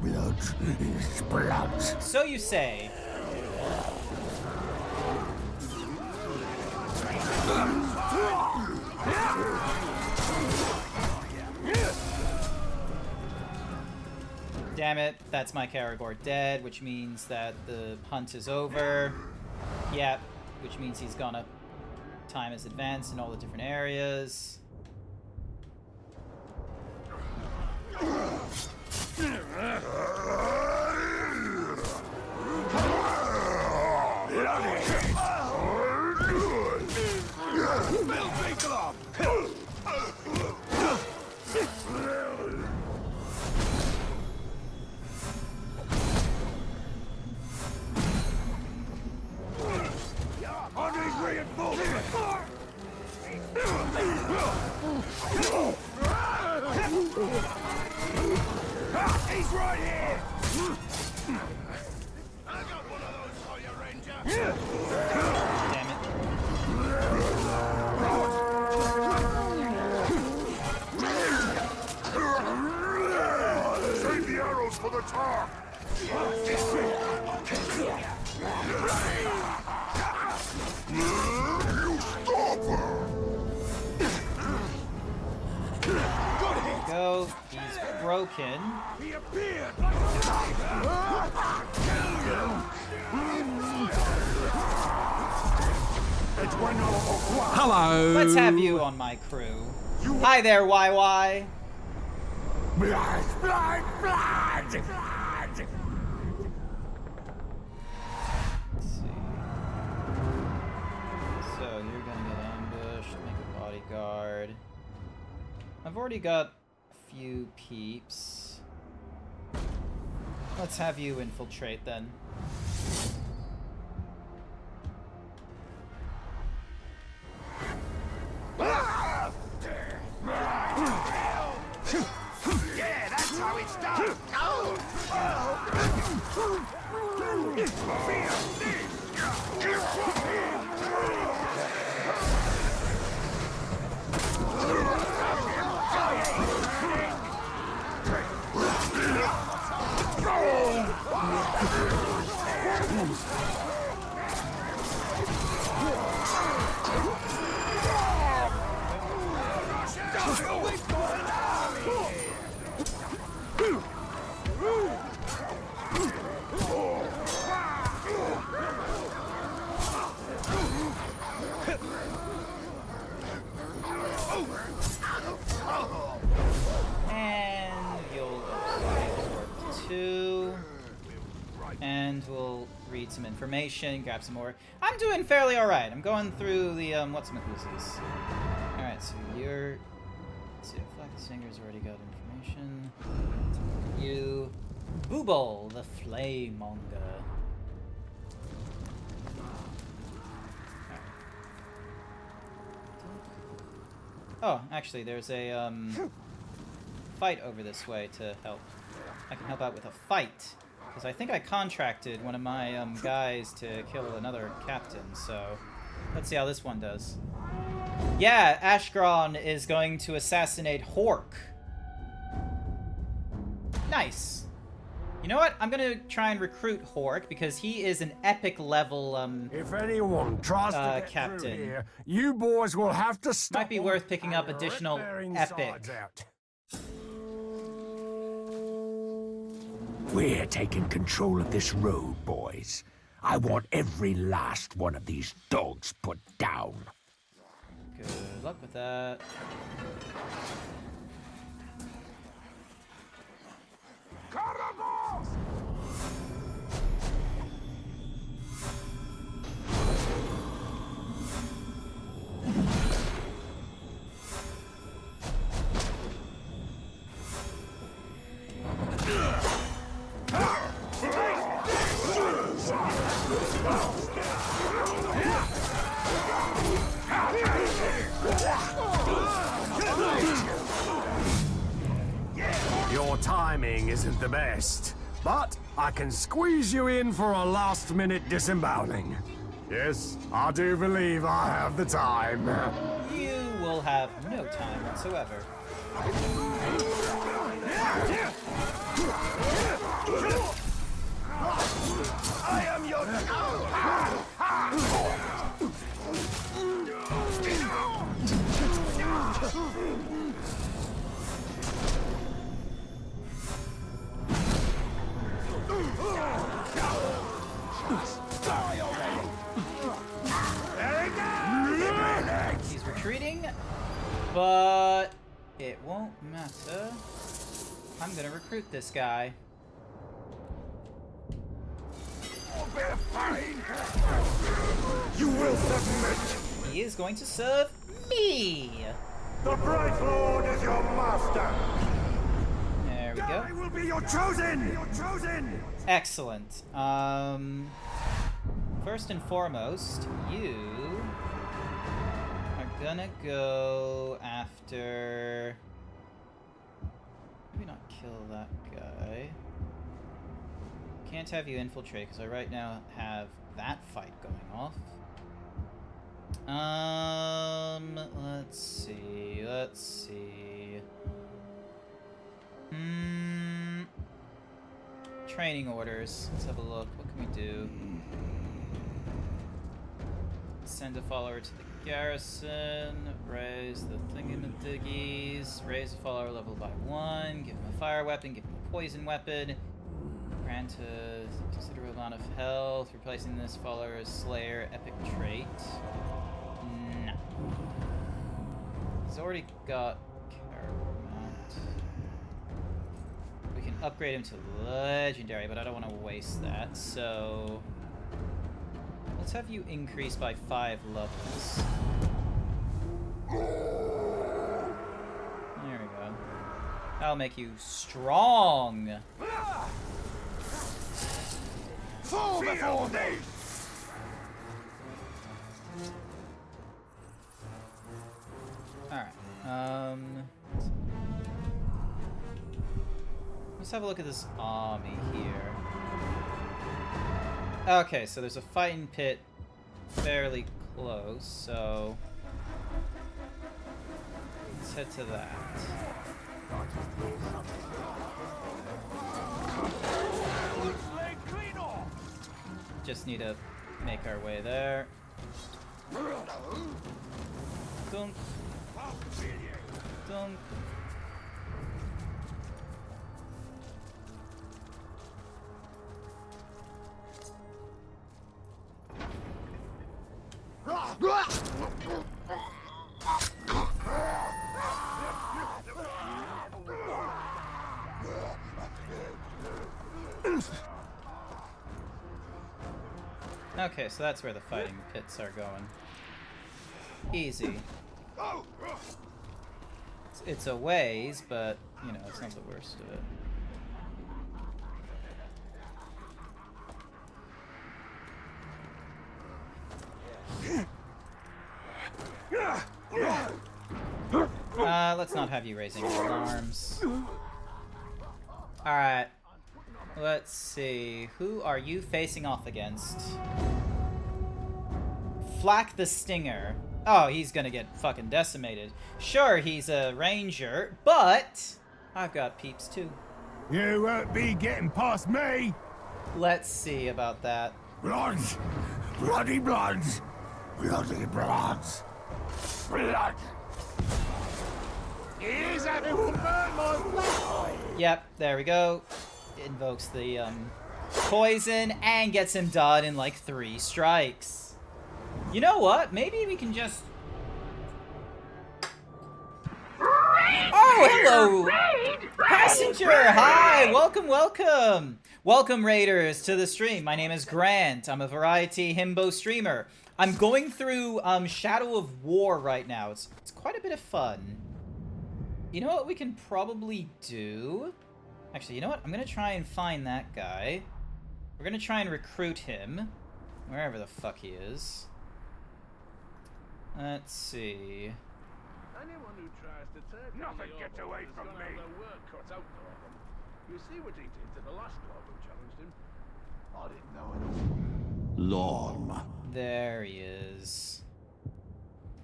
Blood is blood. So you say. Damn it, that's my Karagor dead, which means that the hunt is over. Yep, which means he's gonna time his advance in all the different areas. He's right here! Damn it. Save the arrows for the top! You stop her! There we go. He's broken. He appeared! Hello! Let's have you on my crew. Hi there, YY. Blood! Blood! Blood! Blood! Let's see. So you're gonna get ambushed, make a bodyguard. I've already got a few peeps. Let's have you infiltrate then. Yeah, that's how it's done! And you'll apply Warp 2. And we'll read some information, grab some more. I'm doing fairly alright. I'm going through the, what's-my-goosies. Alright, so you're... Let's see, Flack the Singer's already got information. You... Booble, the Flamemonger. Oh, actually, there's a, fight over this way to help. I can help out with a fight. Because I think I contracted one of my, guys to kill another captain, so... Let's see how this one does. Yeah, Ashgron is going to assassinate Hork. Nice. You know what? I'm gonna try and recruit Hork, because he is an epic level, if anyone tries to get captain. through here, you boys will have to stop. Might be worth picking up additional epic. We're taking control of this road, boys. I want every last one of these dogs put down. Good luck with that. Your timing isn't the best, but I can squeeze you in for a last-minute disemboweling. Yes, I do believe I have the time. You will have no time whatsoever. I am your... He's retreating, but it won't matter. I'm gonna recruit this guy. You will submit! He is going to serve me! The Bright Lord is your master! There we go. I will be your chosen! Your chosen! Excellent. First and foremost, you are gonna go after... Maybe not kill that guy. Can't have you infiltrate, because I right now have that fight going off. Let's see. Training orders. Let's have a look. What can we do? Send a follower to the garrison. Raise the thingamaduggies. Raise a follower level by 1. Give him a fire weapon. Give him a poison weapon. Grant a considerable amount of health. Replacing this follower's Slayer epic trait. No. He's already got Paramount. We can upgrade him to Legendary, but I don't want to waste that, so... Let's have you increase by 5 levels. There we go. That'll make you strong! Fall before me! Alright, let's have a look at this army here. Okay, so there's a fighting pit fairly close, so let's head to that. Just need to make our way there. Dunk. Dunk. Okay, so that's where the fighting pits are going. Easy. It's a ways, but, you know, it's not the worst of it. Let's not have you raising alarms. Alright. Let's see. Who are you facing off against? Flack the Stinger. Oh, he's gonna get fucking decimated. Sure, he's a ranger, but I've got peeps too. You won't be getting past me! Let's see about that. Bloods! Bloody bloods! Bloody bloods! Blood! Here's a burn my blood! Yep, there we go. Invokes the poison and gets him done in like 3 strikes. You know what? Maybe we can just... Oh, hello! Passenger! Hi! Welcome, welcome! Welcome, Raiders, to the stream. My name is Grant. I'm a variety himbo streamer. I'm going through Shadow of War right now. It's quite a bit of fun. You know what we can probably do? Actually, you know what? I'm gonna try and find that guy. We're gonna try and recruit him. Wherever the fuck he is. Let's see. Anyone who tries to take Nothing gets away from me. have their work cut out for them. You see what he did to the last lord who challenged him? I didn't know it. Lorm. There he is.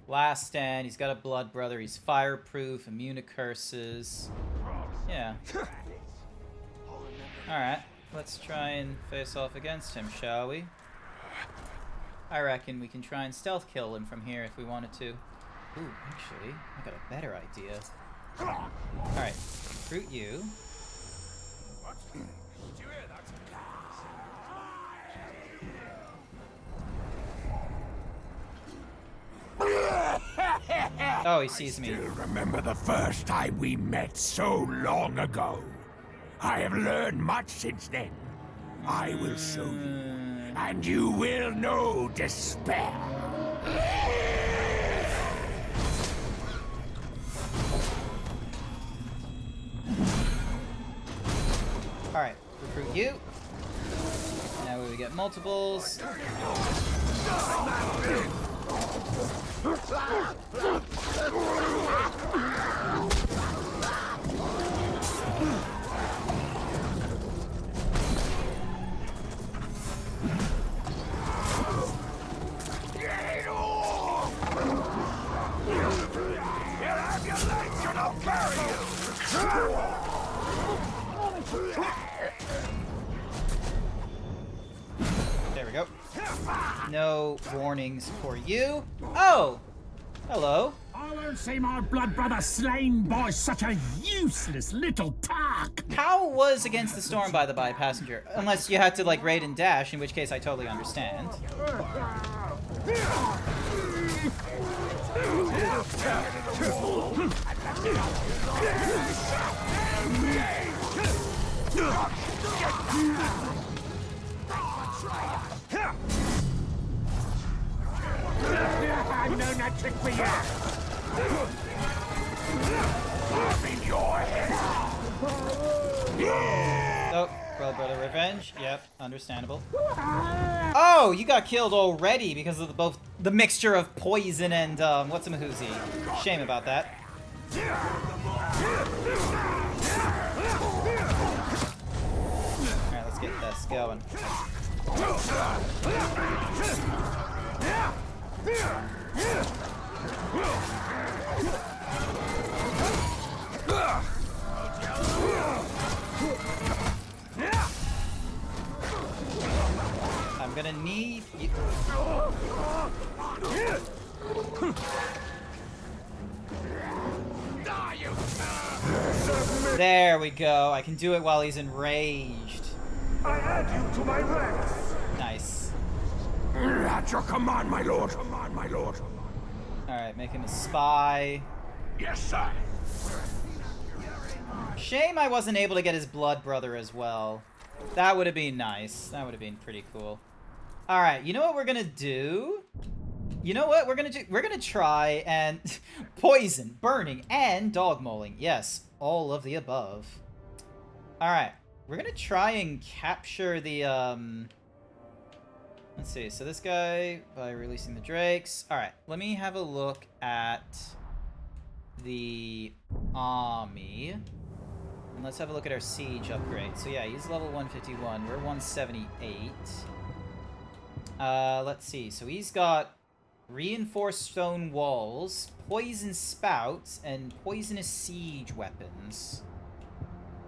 Last stand. He's got a blood brother. He's fireproof, immune to curses. Yeah. Alright, let's try and face off against him, shall we? I reckon we can try and stealth kill him from here if we wanted to. Ooh, actually, I got a better idea. Alright, recruit you. Oh, he sees me. Still remember the first time we met so long ago. I have learned much since then. I will show you, and you will know despair. Alright, recruit you. Now we get multiples. There we go. No warnings for you. Oh! Hello. I won't see my blood brother slain by such a useless little tug. How was Against the Storm, by the by, passenger? Unless you had to, like, raid and dash, in which case I totally understand. I've known that trick for years. Oh, brother revenge. Yep, understandable. Oh, you got killed already because of both the mixture of poison and what's a mahoozy. Shame about that. Alright, let's get this going. I'm gonna need you. There we go. I can do it while he's enraged. I add you to my ranks. Nice. At your command, my lord. Command, my lord. Alright, make him a spy. Yes, sir. Shame I wasn't able to get his blood brother as well. That would have been nice. That would have been pretty cool. Alright, you know what we're gonna do? You know what we're gonna do? We're gonna try and poison, burning, and dog mauling. Yes, all of the above. Alright, we're gonna try and capture the, let's see, so this guy, by releasing the drakes. Alright, let me have a look at the army. And let's have a look at our siege upgrade. So yeah, he's level 151. We're 178. Let's see. So he's got reinforced stone walls, poison spouts, and poisonous siege weapons.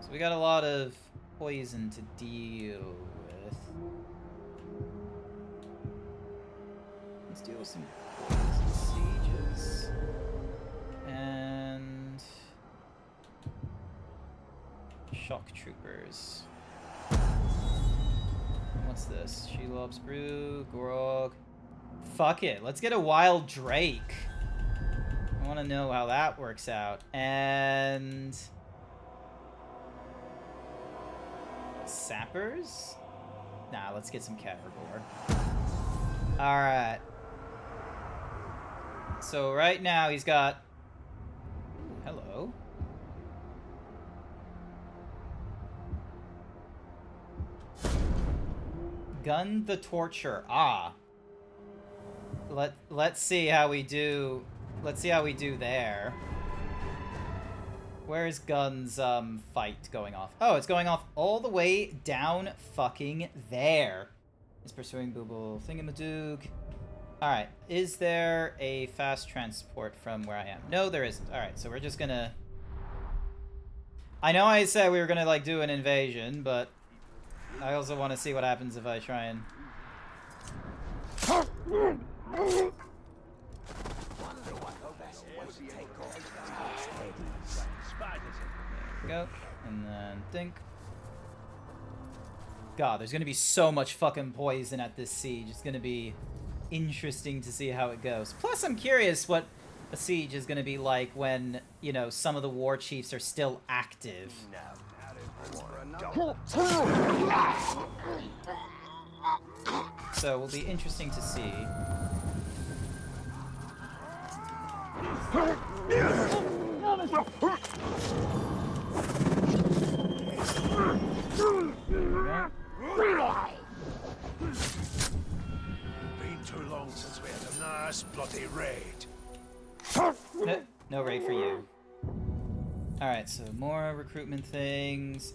So we got a lot of poison to deal with. Let's deal with some poison sieges. And shock troopers. What's this? Shelob's Brew, Gorog. Fuck it, let's get a Wild Drake. I want to know how that works out. And sappers? Nah, let's get some Cavragor. Alright. So right now he's got... Ooh, hello. Gun the Torture. Ah. Let's see how we do. Let's see how we do there. Where's Gun's fight going off? Oh, it's going off all the way down fucking there. He's pursuing Booble Thingamadoog. Alright, is there a fast transport from where I am? No, there isn't. Alright, so we're just gonna... I know I said we were gonna, like, do an invasion, but I also want to see what happens if I try and... Go, and then think. God, there's gonna be so much fucking poison at this siege. It's gonna be interesting to see how it goes. Plus, I'm curious what a siege is gonna be like when, you know, some of the war chiefs are still active. So it will be interesting to see. Been too long since we had a nice bloody raid. No raid for you. Alright, so more recruitment things.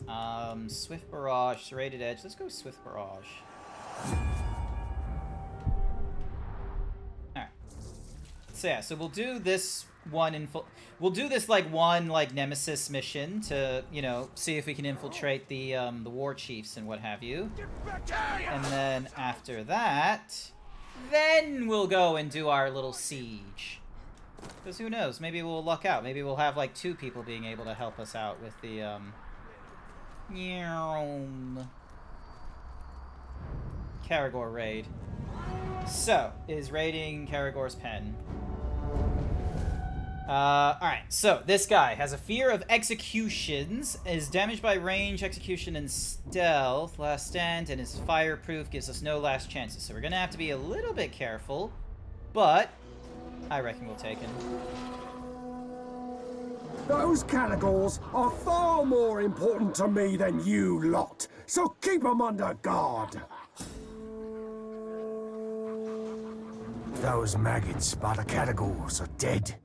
Swift Barrage, Serrated Edge. Let's go Swift Barrage. Alright. So yeah, so we'll do this one we'll do this like one like Nemesis mission to, you know, see if we can infiltrate the war chiefs and what have you. And then after that, then we'll go and do our little siege. Because who knows, maybe we'll luck out. Maybe we'll have like 2 people being able to help us out with the Karagor raid. So, is raiding Karagor's pen. Alright, so this guy has a fear of executions, is damaged by range, execution, and stealth, last stand, and is fireproof, gives us no last chances. So we're gonna have to be a little bit careful, but I reckon we'll take him. Those Karagors are far more important to me than you lot, so keep them under guard. Those maggots by the Karagors are dead.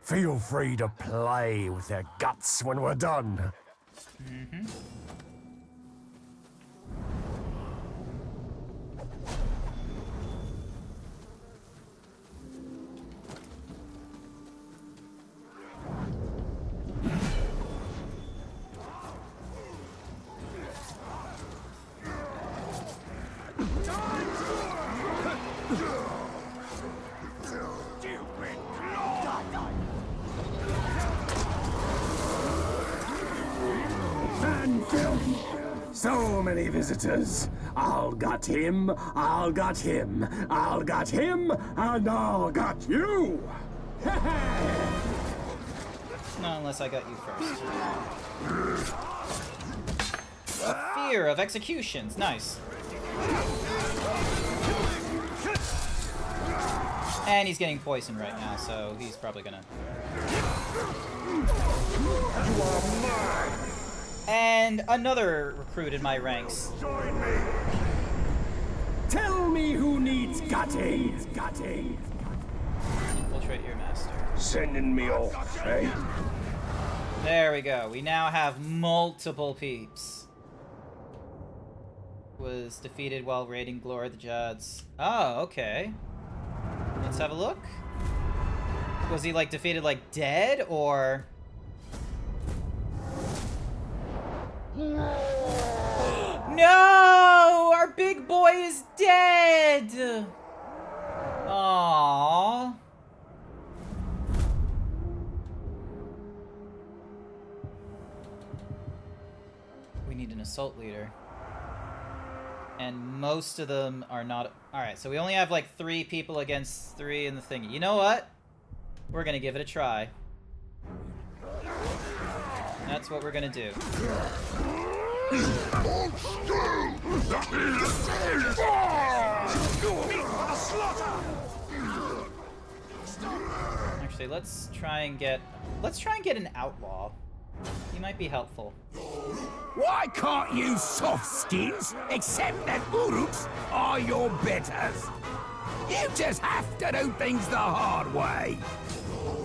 Feel free to play with their guts when we're done. Mm-hmm. So many visitors. I'll got him, I'll got him, I'll got him, and I'll got you! Not unless I got you first. A fear of executions. Nice. And he's getting poisoned right now, so he's probably gonna... You are mine! And another recruit in my ranks. Join me! Tell me who needs gutting! Infiltrate your master. Sending me off, eh? There we go. We now have multiple peeps. Was defeated while raiding Glory of the Judds. Oh, okay. Let's have a look. Was he, like, defeated, like, dead, or... No! Our big boy is dead! Aww. We need an assault leader. And most of them are not... Alright, so we only have like 3 people against 3 in the thingy. You know what? We're gonna give it a try. That's what we're gonna do. Actually, let's try and get an outlaw. He might be helpful. Why can't you soft skins accept that Uruks are your betters? You just have to do things the hard way.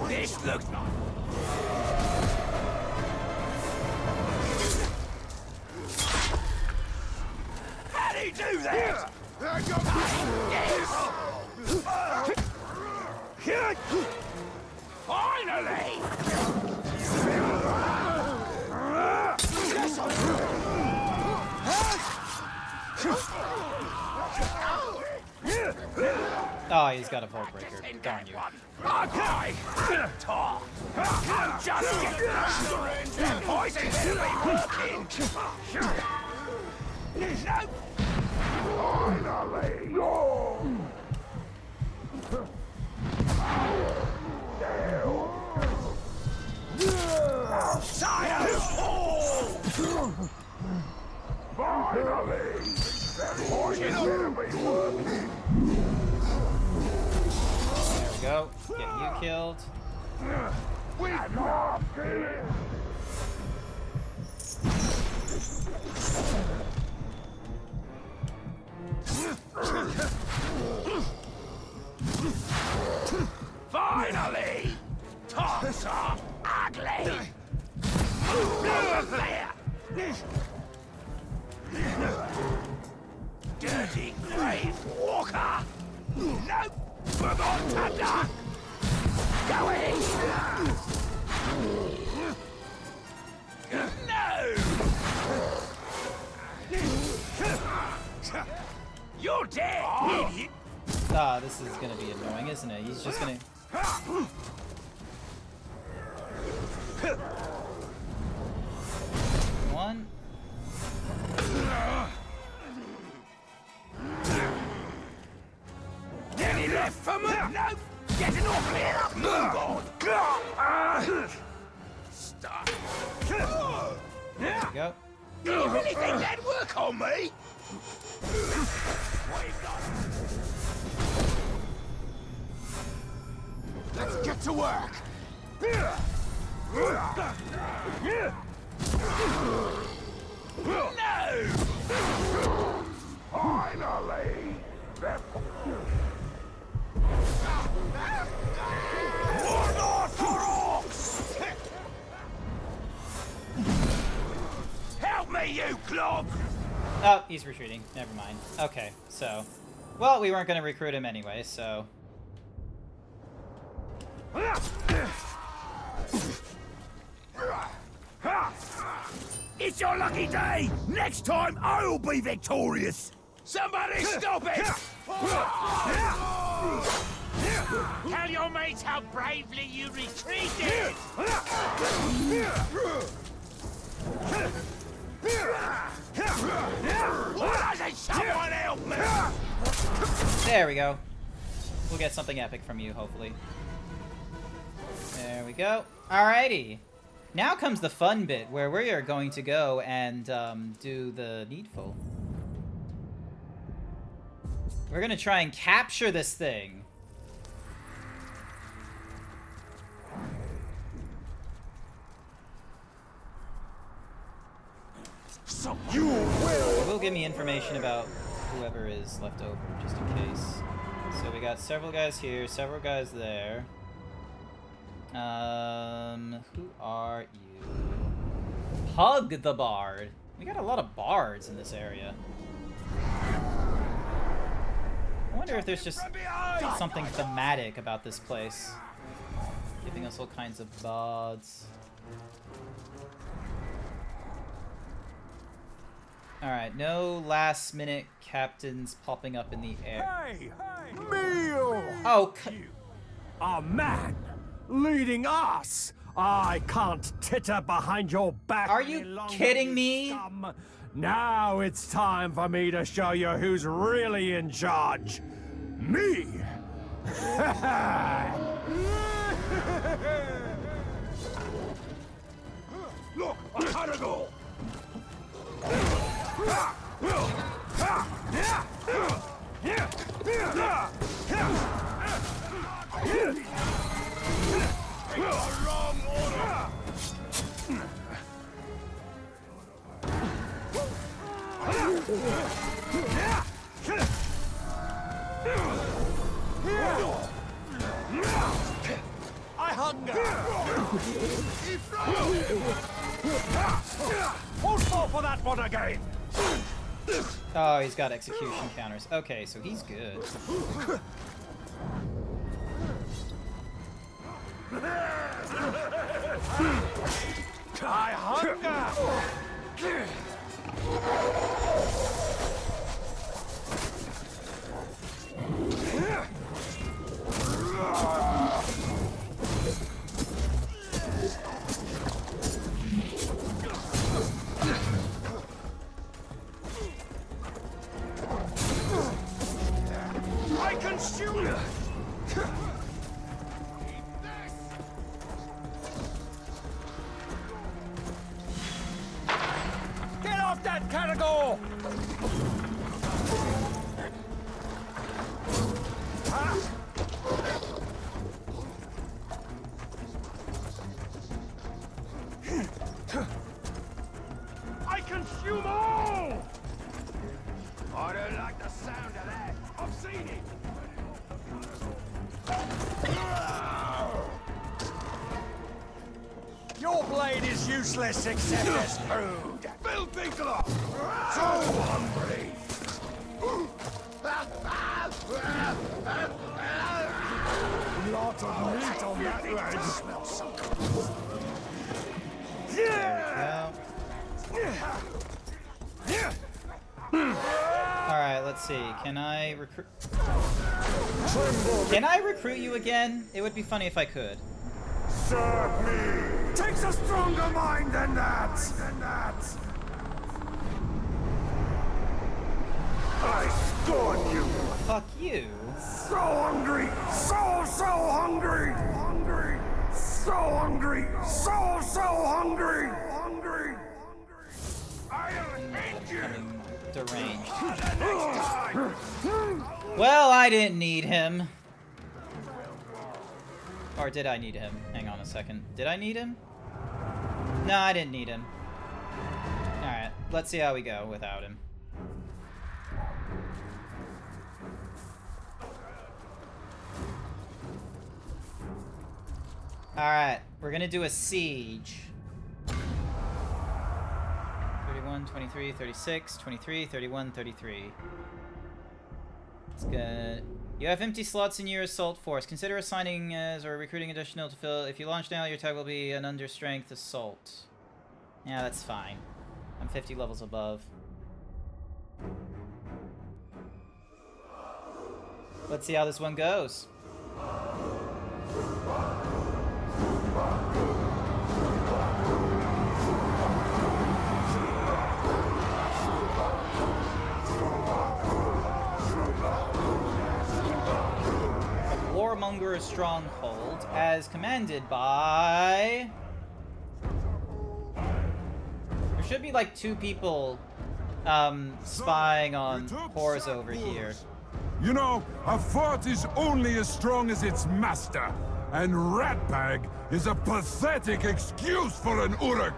This looks like... How do you do that? Finally! Oh, he's got a Volt Breaker. Darn you. Okay. Talk. I'm just getting that poison will be working. No. Finally! Silence all! Finally! That poison will be working. There we go. Get you killed. We lost it! Finally! Toss are ugly! Move over there! Dirty grave walker! No! Forgot to duck! Go ahead! No! You're dead, idiot! Ah, this is gonna be annoying, isn't it? He's just gonna... One. Any left for me? No! Getting awfully up! Move on! Stop! There we go. Do you really think that'd work on me? What you got? Let's get to work! No! Finally! Warlord for orcs! Help me, you clog! Oh, he's retreating. Never mind. Okay, so... Well, we weren't going to recruit him anyway, so... It's your lucky day! Next time, I'll be victorious! Somebody stop it! Tell your mates how bravely you retreated! Why doesn't someone help me? There we go. We'll get something epic from you, hopefully. There we go. Alrighty. Now comes the fun bit, where we are going to go and do the needful. We're gonna try and capture this thing. So you will. It will give me information about whoever is left over, just in case. So we got several guys here, several guys there. Who are you? Pug the Bard. We got a lot of bards in this area. I wonder if there's just something thematic about this place. Giving us all kinds of bards. Alright, no last minute captains popping up in the air. Hey! Meal! Oh, a man leading us! I can't titter behind your back. Are you kidding me? Scum. Now it's time for me to show you who's really in charge. Me! Look, a cannibal! Wrong order! I hunger! Won't fall for that one again! Oh, he's got execution counters. Okay, so he's good. I hunger! Caragor! I consume all! I don't like the sound of that. I've seen it. Your blade is useless except as food. Filthy glove! So hungry! Lot of meat on that leg. Alright, let's see. Can I recruit... Can I recruit you again? It would be funny if I could. Serve me! Takes a stronger mind than that. I scorn you! Fuck you. So hungry! So hungry! So hungry! So hungry! I'll hate you! Deranged. Well, I didn't need him. Or did I need him? Hang on a second. Did I need him? No, I didn't need him. Alright, let's see how we go without him. Alright, we're gonna do a siege. 31, 23, 36, 23, 31, 33. It's good. You have empty slots in your assault force. Consider assigning as or recruiting additional to fill. If you launch now, your tag will be an under strength assault. Yeah, that's fine. I'm 50 levels above. Let's see how this one goes. Warmonger stronghold, as commanded by... There should be like 2 people spying on Horrors over here. You know, a fort is only as strong as its master, and Ratbag is a pathetic excuse for an Uruk.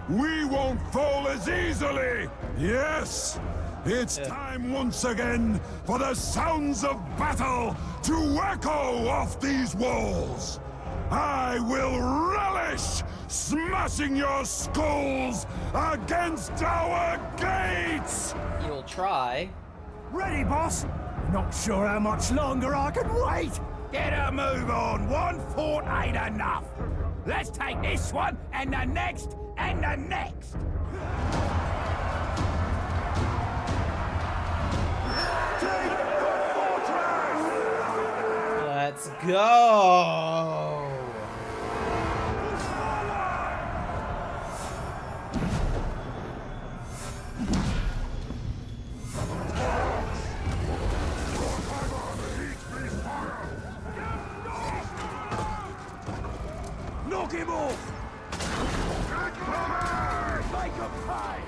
We won't fall as easily! Yes! It's time once again for the sounds of battle to echo off these walls! I will relish smashing your skulls against our gates! You'll try. Ready, boss? Not sure how much longer I can wait. Get a move on. One fort ain't enough. Let's take this one, and the next, and the next. Let's go! Knock him off! Make him pay!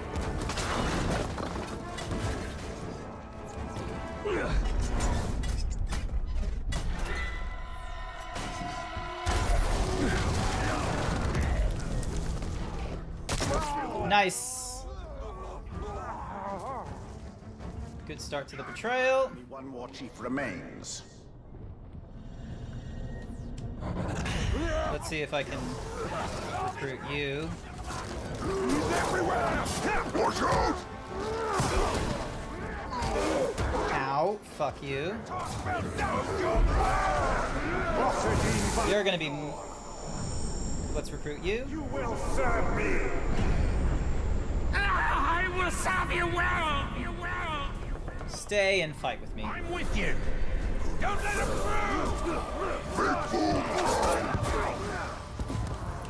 Nice. Good start to the betrayal. Only one more chief remains. Let's see if I can recruit you. He's everywhere! Watch out! Ow. Fuck you. You're gonna be... Let's recruit you. You will serve me! I will serve you well! You well! Stay and fight with me. I'm with you! Don't let him through!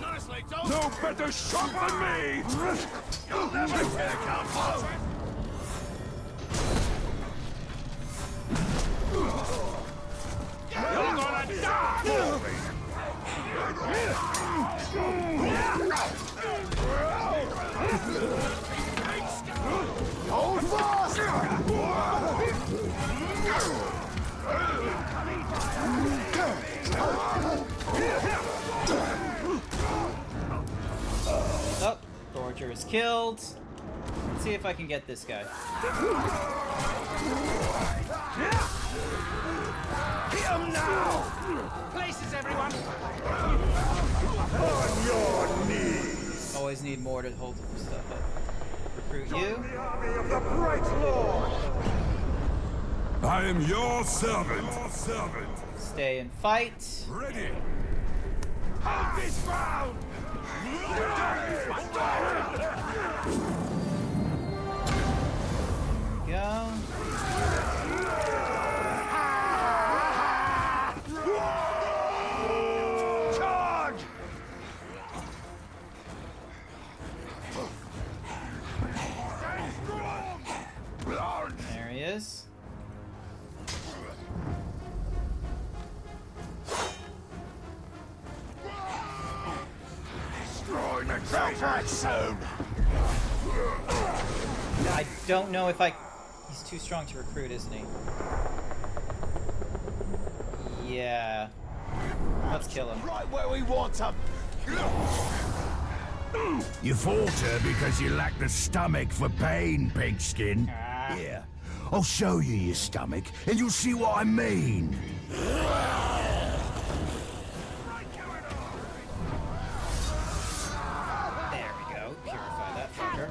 Nicely done! No better shot than me! You'll never get a count! You're gonna die! is killed. Let's see if I can get this guy. Hit him now! Places, everyone! On your knees! Always need more to hold stuff up. Recruit you. The army of the Bright Lord! I am your servant. Stay and fight. Ready. Hold this ground! Go. Charge! There he is. Destroy the traitors soon! I don't know if I... He's too strong to recruit, isn't he? Yeah. Let's kill him. Right where we want him! You falter because you lack the stomach for pain, pigskin. Here, I'll show you your stomach, and you'll see what I mean. There we go. Purify that fucker.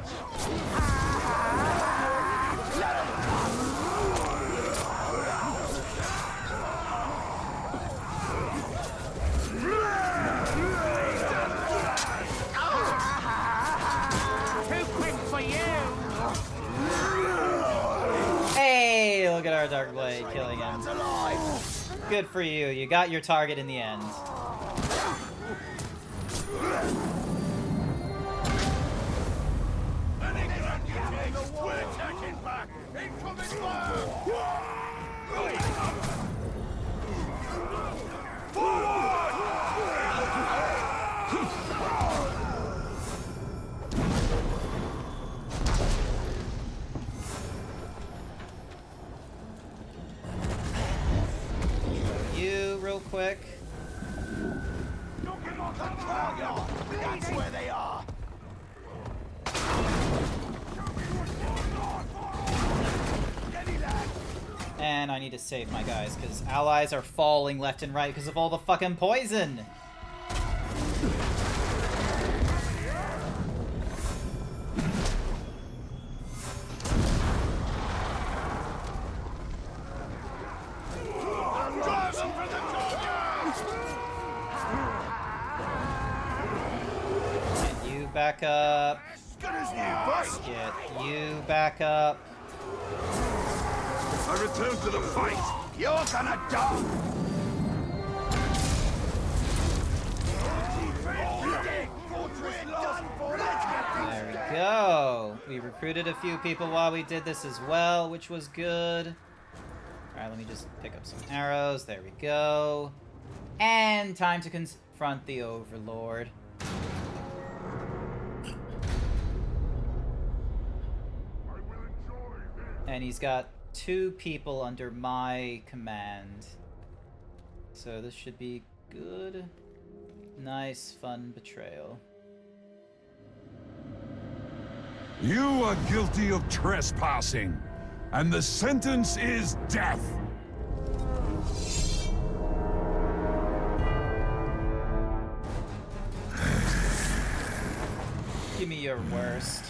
Too quick for you! Hey, look at our Dark Blade killing him. Good for you. You got your target in the end. We're attacking back! Incoming fire! You, real quick. That's where they are! And I need to save my guys, because allies are falling left and right because of all the fucking poison! Get you back up. Get you back up. I return to the fight! You're gonna die! There we go. We recruited a few people while we did this as well, which was good. Alright, let me just pick up some arrows. There we go. And time to confront the Overlord. And he's got 2 people under my command. So this should be good. Nice, fun betrayal. You are guilty of trespassing, and the sentence is death. Give me your worst.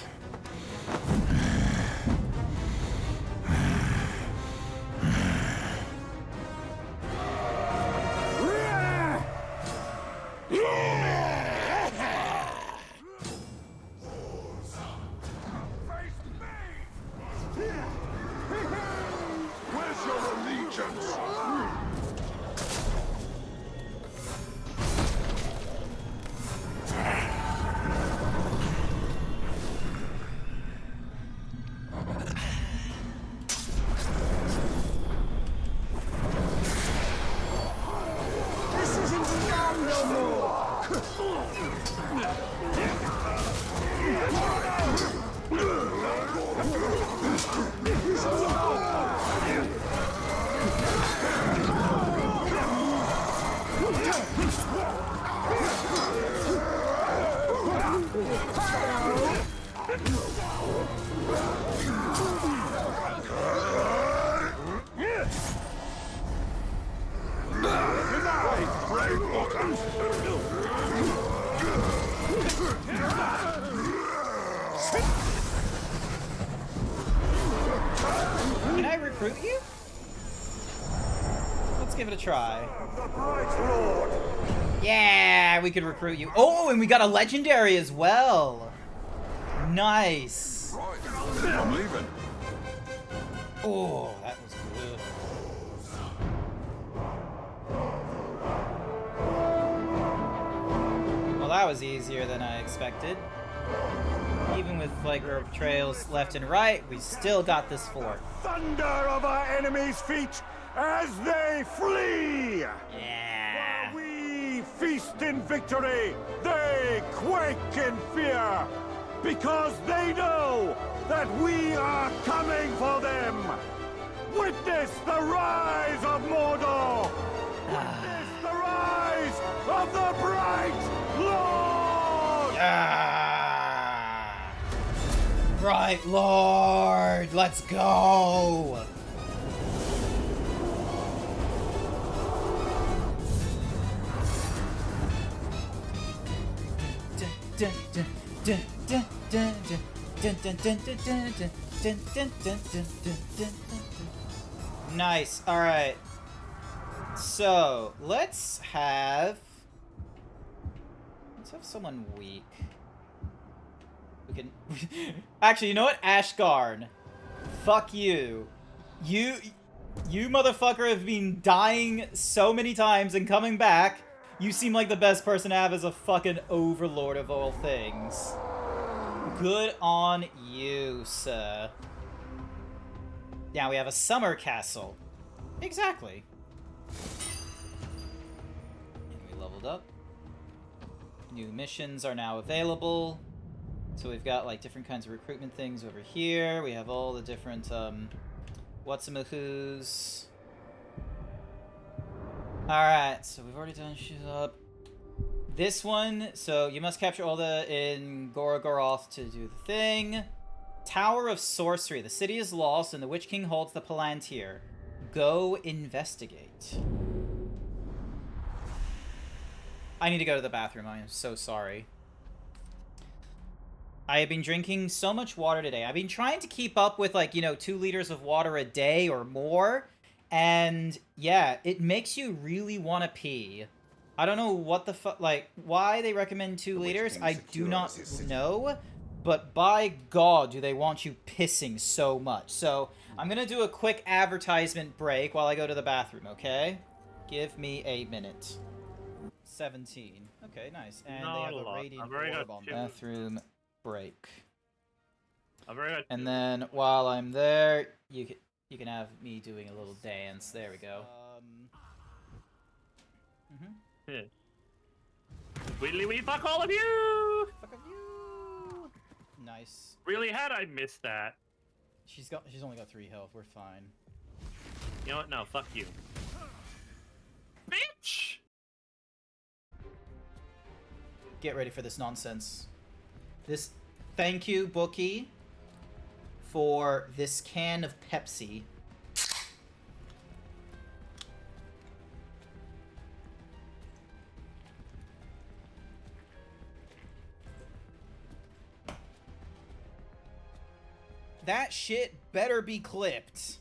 Where's your allegiance? This isn't fun no more! Can I recruit you? Let's give it a try. Yeah, we could recruit you. Oh, and we got a legendary as well. Nice. I'm leaving. Oh, that was good. Well, that was easier than I expected. Even with like trails left and right, we still got this fort. Thunder of our enemies' feet as they flee! Yeah. While we feast in victory, they quake in fear! Because they know that we are coming for them! Witness the rise of Mordor! Witness the rise of the Bright Lord! Yeah. Bright Lord, let's go! Nice. All right. So let's have someone weak. We can actually. You know what, Ashgarn? Fuck you. You motherfucker have been dying so many times and coming back. You seem like the best person to have as a fucking overlord of all things. Good on you, sir. Now we have a summer castle. Exactly. And we leveled up. New missions are now available. So we've got like different kinds of recruitment things over here. We have all the different what's-a-who's. Alright, so we've already done shit up. This one, so you must capture all the in Gorogoroth to do the thing. Tower of Sorcery. The city is lost and the Witch King holds the Palantir. Go investigate. I need to go to the bathroom. I am so sorry. I have been drinking so much water today. I've been trying to keep up with, like, 2 liters of water a day or more. And, yeah, it makes you really want to pee. I don't know what the fuck, like, why they recommend 2 liters. I do not know. But by God, do they want you pissing so much. So, I'm going to do a quick advertisement break while I go to the bathroom, okay? Give me a minute. 17. Okay, nice. And they have a radiant orb on bathroom break. And then while I'm there, you can have me doing a little dance. There we go. Widdly wee, fuck all of you! Fuck of you! Nice. Really, how'd I miss that? She's only got 3 health. We're fine. You know what? No, fuck you. Bitch! Get ready for this nonsense. Thank you, Bookie, for this can of Pepsi. That shit better be clipped.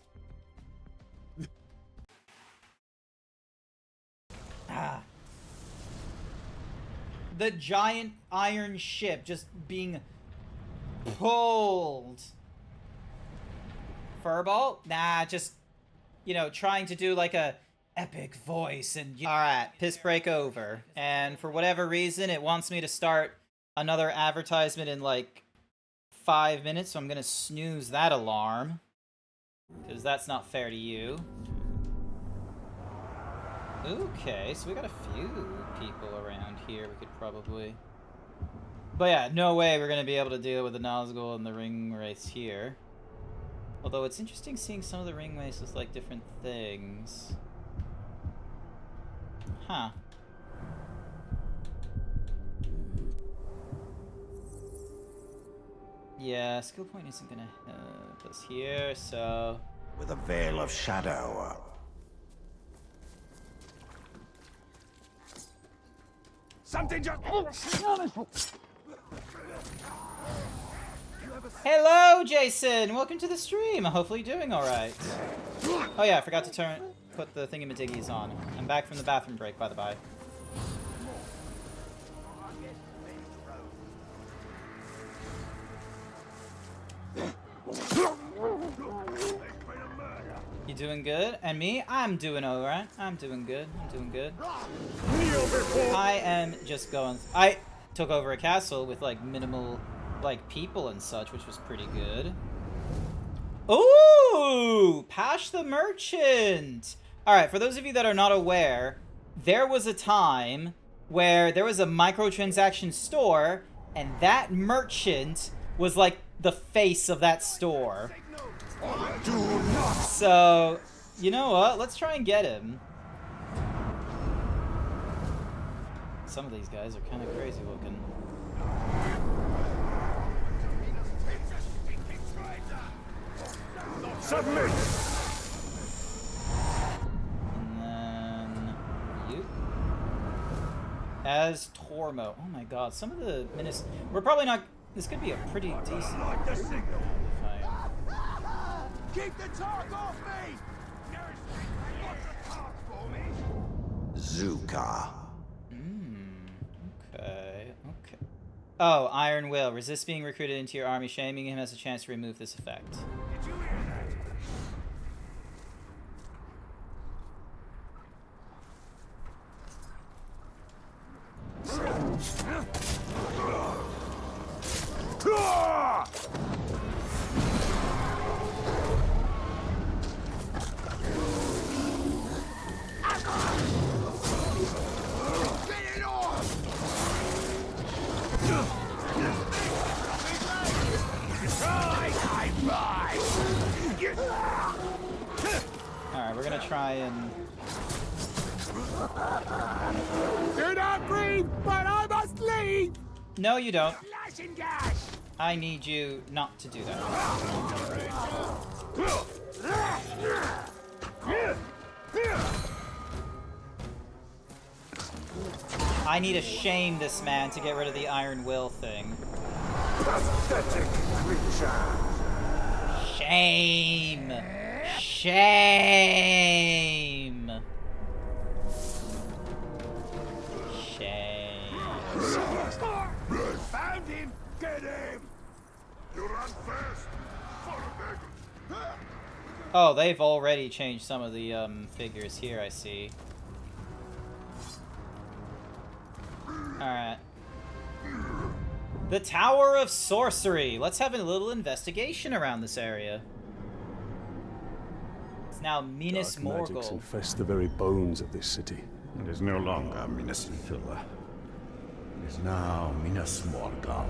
The giant iron ship just being pulled. Furball? Nah, just, trying to do like a epic voice and... Alright, piss break over. And for whatever reason, it wants me to start another advertisement in like 5 minutes, so I'm gonna snooze that alarm. Because that's not fair to you. Okay, so we got a few people around here we could probably... But yeah, no way we're gonna be able to deal with the Nazgul and the ring wraiths here. Although it's interesting seeing some of the ring wraiths with like different things. Huh. Yeah, skill point isn't gonna help us here, so... With a veil of shadow. Something just... Hello, Jason! Welcome to the stream! Hopefully you're doing alright. Oh yeah, I forgot to put the thingamadiggies on. I'm back from the bathroom break, by the by. You doing good? And me? I'm doing alright. I'm doing good. I'm doing good. I am just going... I took over a castle with, like, minimal, like, people and such, which was pretty good. Ooh! Pash the Merchant! Alright, for those of you that are not aware, there was a time where there was a microtransaction store, and that merchant was, like, the face of that store. So, you know what? Let's try and get him. Some of these guys are kind of crazy looking. Submit! And then... you. As Tormo. Oh my god, some of the minis... We're probably not... This could be a pretty decent... Keep the talk off me! Zuka. Okay, okay. Oh, Iron Will. Resist being recruited into your army. Shaming him has a chance to remove this effect. Did you hear Alright, we're gonna try and... Do not grieve, but I must leave! No, you don't. Lash and gash! I need you not to do that. I need to shame this man to get rid of the Iron Will thing. Pathetic creature! Shame! Shame! Shame. Found him! Get him! You run fast! Oh, they've already changed some of the figures here, I see. Alright. The Tower of Sorcery. Let's have a little investigation around this area. It's now Minas Dark magics Morgul. infest the very bones of this city. It is no longer Minas Ithil. It is now Minas Morgul.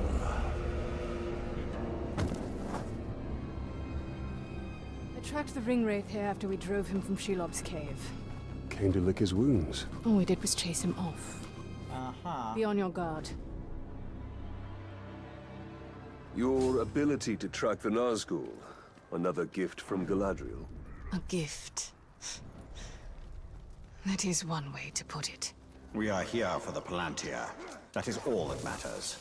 I tracked the ringwraith here after we drove him from Shelob's cave. Came to lick his wounds. All we did was chase him off. Uh-huh. Be on your guard. Your ability to track the Nazgul. Another gift from Galadriel. A gift. That is one way to put it. We are here for the Palantir. That is all that matters.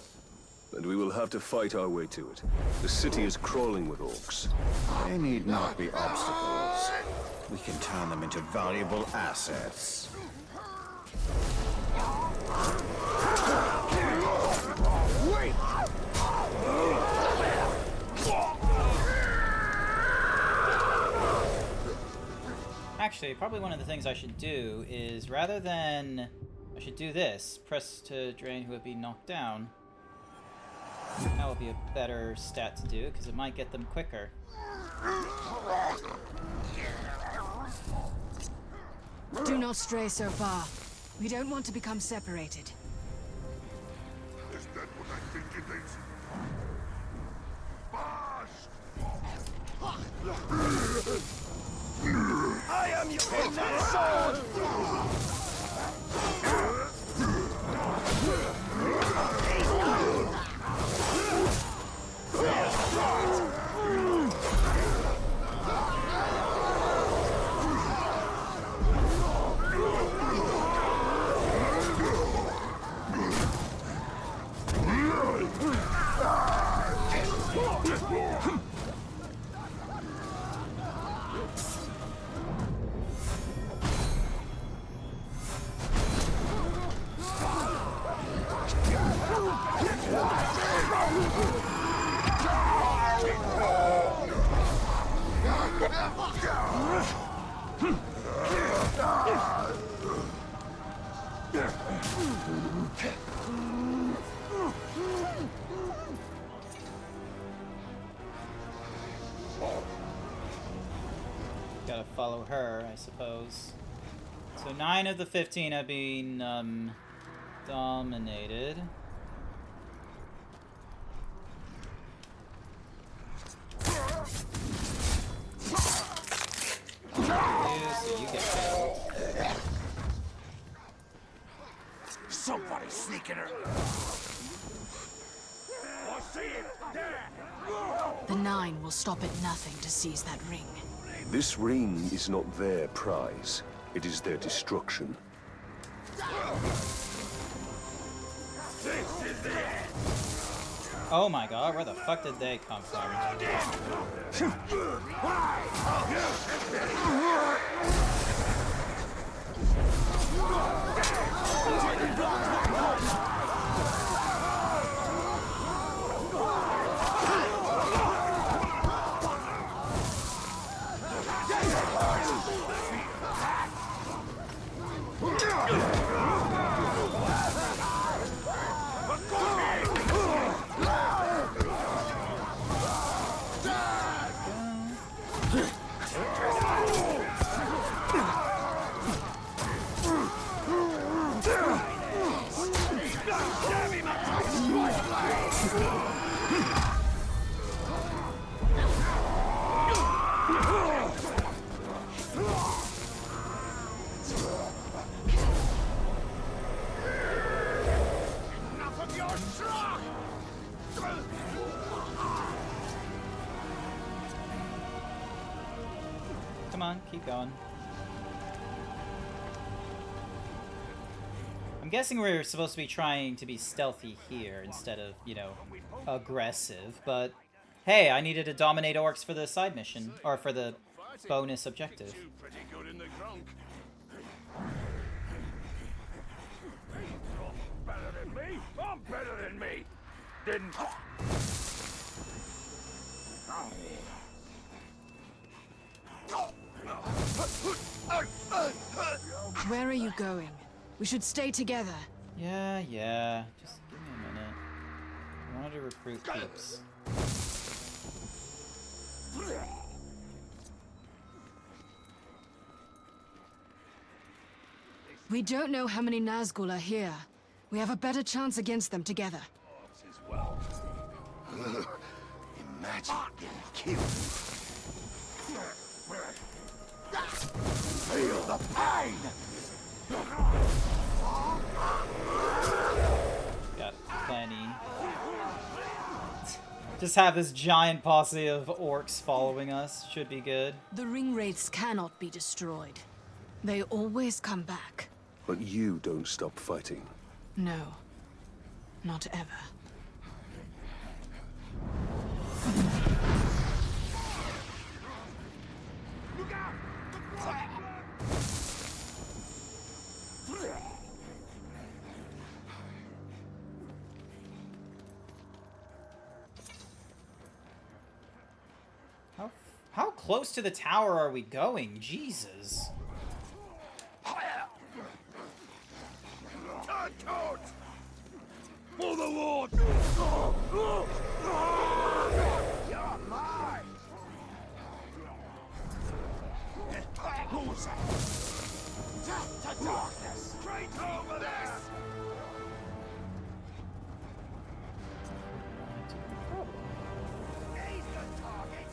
And we will have to fight our way to it. The city is crawling with orcs. They need not be obstacles. We can turn them into valuable assets. Wait! Actually, probably one of the things I should do is, rather than... I should do this. Press to drain who would be knocked down. That would be a better stat to do, because it might get them quicker. Do not stray so far. We don't want to become separated. Is that what I think it is? I am your midnight sword! Gotta follow her, I suppose. So 9 of the 15 have been dominated. So you get killed. Somebody sneaking her. I see it. There. The 9 will stop at nothing to seize that ring. This ring is not their prize. It is their destruction. This is it. Oh my god, where the fuck did they come from? Come on, keep going. I'm guessing we're supposed to be trying to be stealthy here instead of, you know, aggressive, but hey, I needed to dominate orcs for the side mission, or for the bonus objective. Pretty good in the drunk. Better than me? I'm better than me. Didn't. Where are you going? We should stay together. Yeah. Just give me a minute. I wanted to recruit peeps. We don't know how many Nazgul are here. We have a better chance against them together. As well. Imagine getting killed. Feel the pain. Got plenty. Just have this giant posse of orcs following us. Should be good. The ring wraiths cannot be destroyed. They always come back. But you don't stop fighting. No. Not ever. How close to the tower are we going? Jesus. For the Lord! You're mine! Who's that? Death to darkness! Straight over this! He's the target!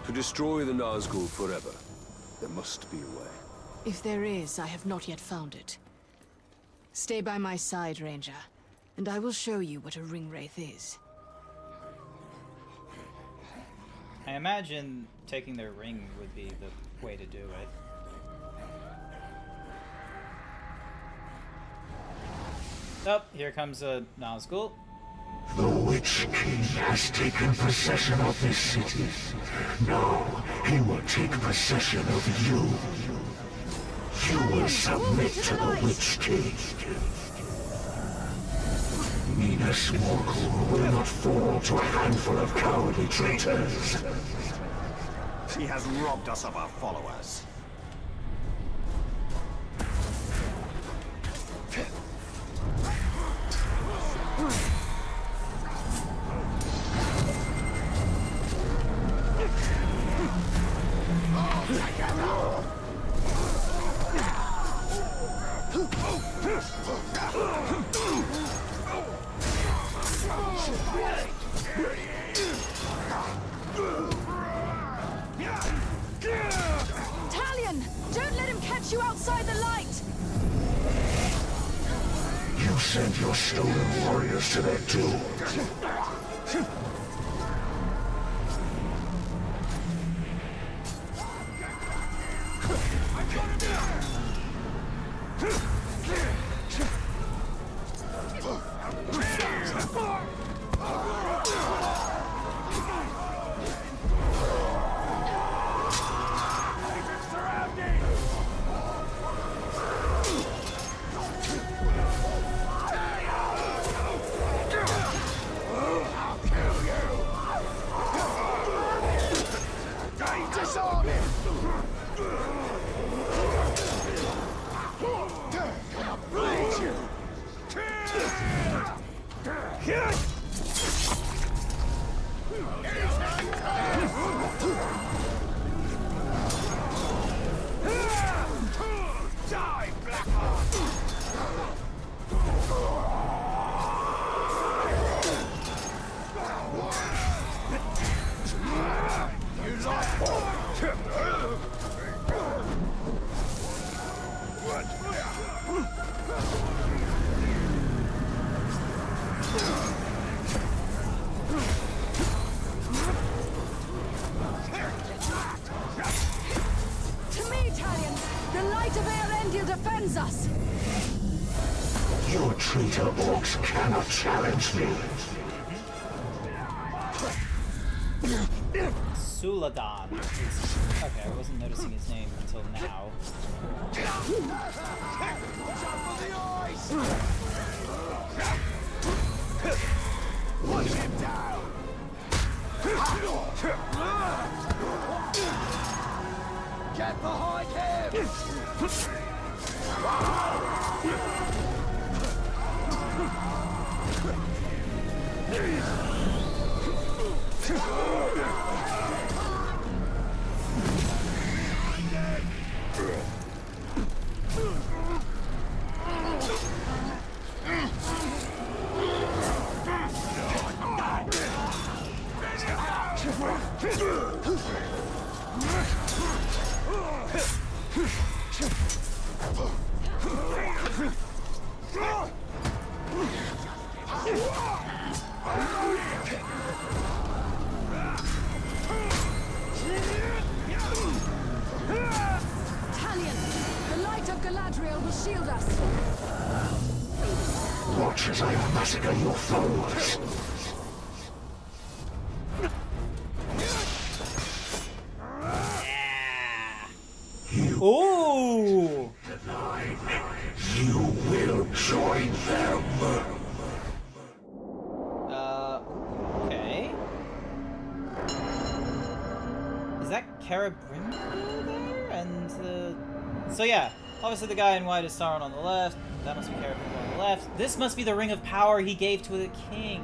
To destroy the Nazgul forever, there must be a way. If there is, I have not yet found it. Stay by my side, Ranger, and I will show you what a ring wraith is. I imagine taking their ring would be the way to do it. Oh, here comes a Nazgul. The Witch King has taken possession of this city. Now, he will take possession of you. You will submit to the Witch King. Minas Morgul will not fall to a handful of cowardly traitors. He has robbed us of our followers. Talion! Don't let him catch you outside the light! You sent your stolen warriors to their doom. To me, Talion! The light of Earendil defends us! Your traitor orcs cannot challenge me. Suladan. Okay, I wasn't noticing his name until now. Put him down! Get behind him! Talion! The light of Galadriel will shield us! Watch as I massacre your foes. Ooh! You will join them. Okay. Is that Carabrimbo there? And so yeah, obviously the guy in white is Sauron on the left. That must be Carabrimbo on the left. This must be the ring of power he gave to the king.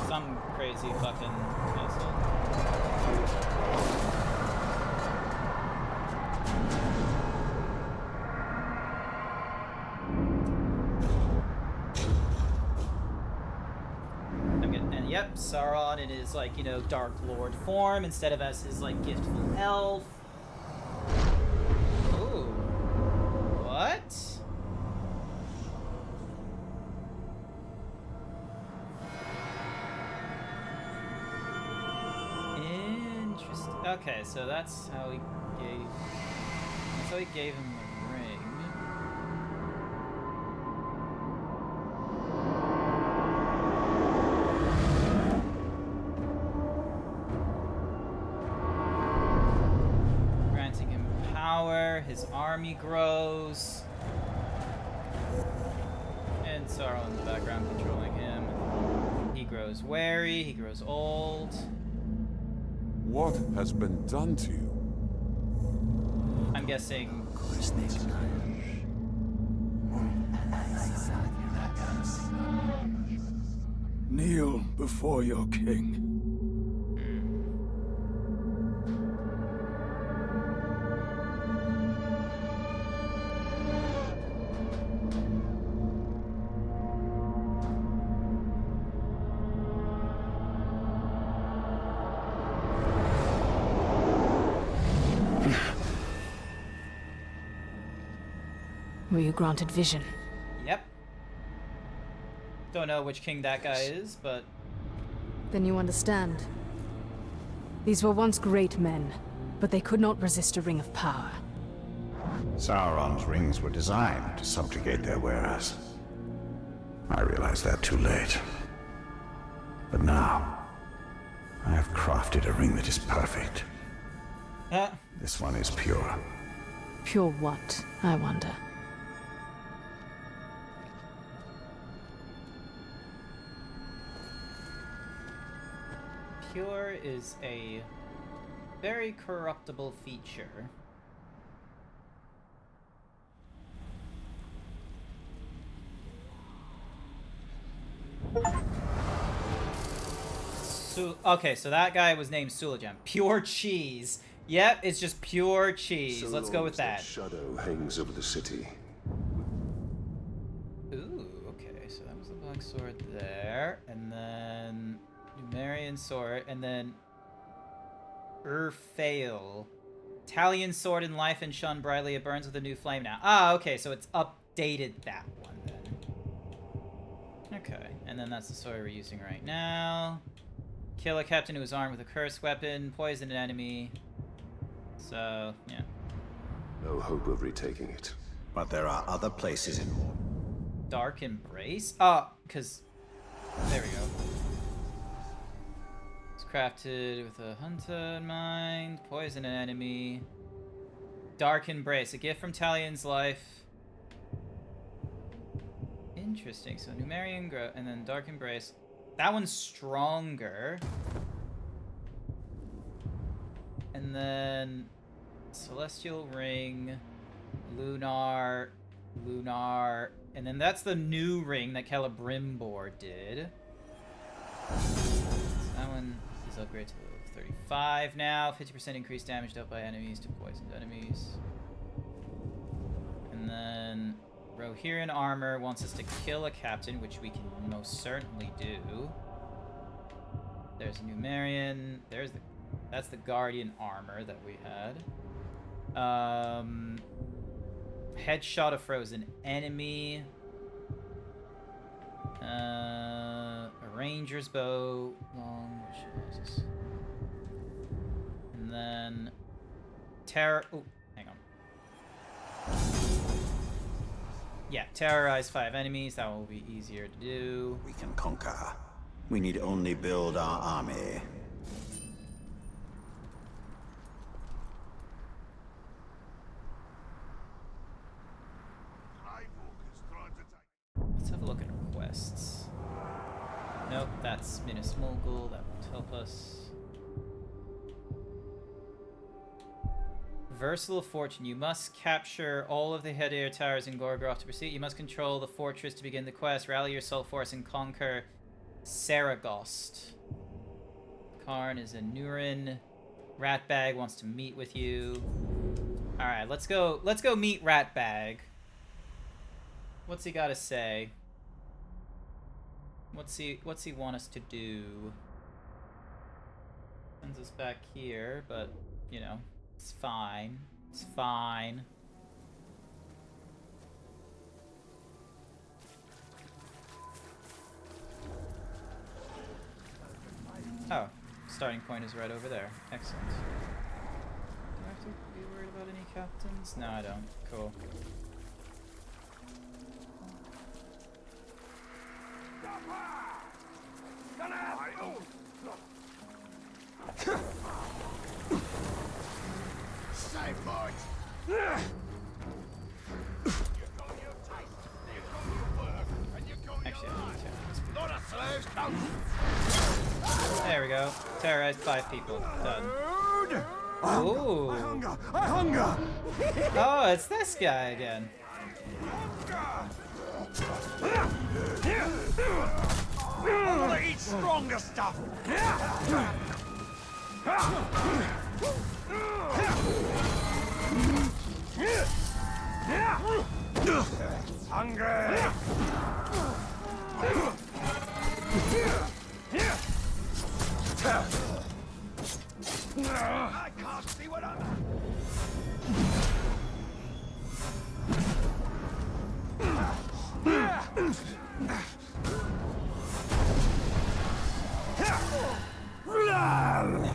Some crazy fucking asshole. And yep, Sauron in his, like, you know, Dark Lord form instead of as his, like, giftful elf. Ooh. What? Interesting. Okay, so that's how he gave him the ring. his army grows. And Sauron in the background controlling him. He grows wary, he grows old. What has been done to you? I'm guessing... Kneel before your king. Were you granted vision? Yep. Don't know which king that guy is, but... Then you understand. These were once great men, but they could not resist a ring of power. Sauron's rings were designed to subjugate their wearers. I realized that too late. But now, I have crafted a ring that is perfect. This one is pure. Pure what, I wonder? Pure is a very corruptible feature. Okay, so that guy was named Sulajam. Pure cheese. Yep, it's just pure cheese. So Let's go with that. Shadow hangs over the city. Ooh, okay, so that was the black sword there, and then Numerian sword, and then Urfail. Talion sword in life and shone brightly, it burns with a new flame now. Ah, okay, so it's updated that one then. Okay, and then that's the sword we're using right now. Kill a captain who is armed with a cursed weapon, poison an enemy. So, yeah. No hope of retaking it. But there are other places in war. Dark Embrace? Oh, because... There we go. It's crafted with a hunter in mind. Poison an enemy. Dark Embrace. A gift from Talion's life. Interesting. So Numerian Grow and then Dark Embrace. That one's stronger. And then Celestial Ring, Lunar, and then that's the new ring that Celebrimbor did. So that one is upgraded to level 35 now. 50% increased damage dealt by enemies to poisoned enemies. And then Rohirrim Armor wants us to kill a captain, which we can most certainly do. There's Numerian. That's the Guardian Armor that we had. Headshot a frozen enemy. A Ranger's Bow. Long. What is this? And then Terror. Oh, hang on. Yeah, terrorize 5 enemies. That will be easier to do. We can conquer. We need only build our army. Let's have a look at quests. Nope, that's Minas Mogul. That won't help us. Reversal of Fortune. You must capture all of the Hedair towers in Gorgoroth to proceed. You must control the fortress to begin the quest. Rally your soul force and conquer Saragost. Karn is a Nurin. Ratbag wants to meet with you. Alright, let's go meet Ratbag. What's he gotta say? What's he want us to do? Sends us back here, but you know, it's fine. It's fine. Oh, starting point is right over there. Excellent. Do I have to be worried about any captains? No, I don't. Cool. Stay put! There we go. Terrorized 5 people. Done. Ooh. I hunger! I hunger! Oh, it's this guy again. I want to eat stronger stuff! Hungry! I can't see what I'm...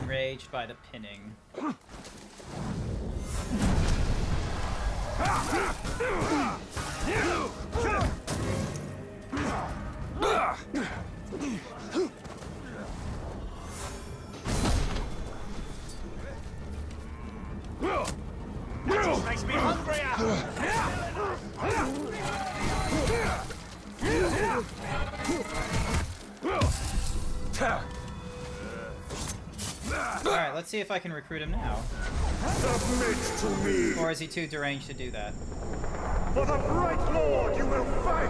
Enraged by the pinning. Makes me hungrier! Alright, let's see if I can recruit him now. Submit to me! Or is he too deranged to do that? For the Bright Lord you will fight!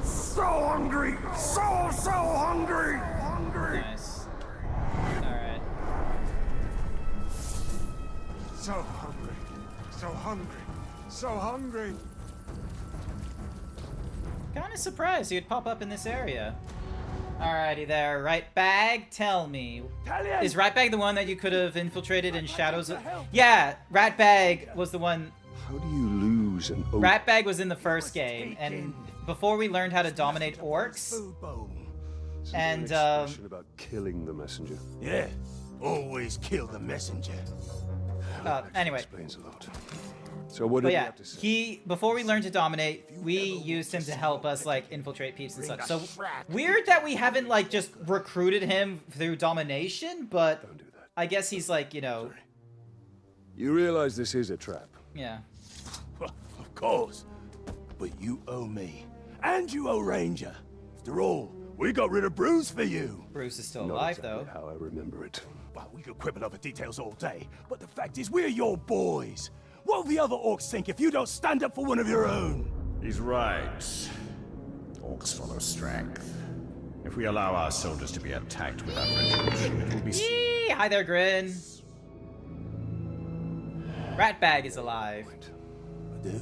So hungry! So hungry! Hungry! Nice. Alright. So hungry. So hungry. So hungry. Kinda surprised he'd pop up in this area. Alrighty there, Ratbag, tell me. Is Ratbag the one that you could have infiltrated in Shadows of... Yeah, Ratbag was the one... How do you lose an oath? Ratbag was in the first game, and before we learned how to dominate orcs, and Expression about killing the messenger. Yeah, always kill the messenger. anyway. Explains a lot. So what But did you yeah, have to say? before we learned to dominate, we used him to help us, like, infiltrate peeps and such. So, weird that we haven't, like, just recruited him through domination, but I guess he's, like, you know... You realize this is a trap. Yeah. Of course. But you owe me. And you owe Ranger. After all, we got rid of Bruce for you. Bruce is still Not alive, exactly though. how I remember it. Well, we could quibble over details all day, but the fact is we're your boys. What will the other orcs think if you don't stand up for one of your own? He's right. Orcs follow strength. If we allow our soldiers to be attacked without retribution, it will be... Yee! Hi there, Grin. Ratbag is alive. I do?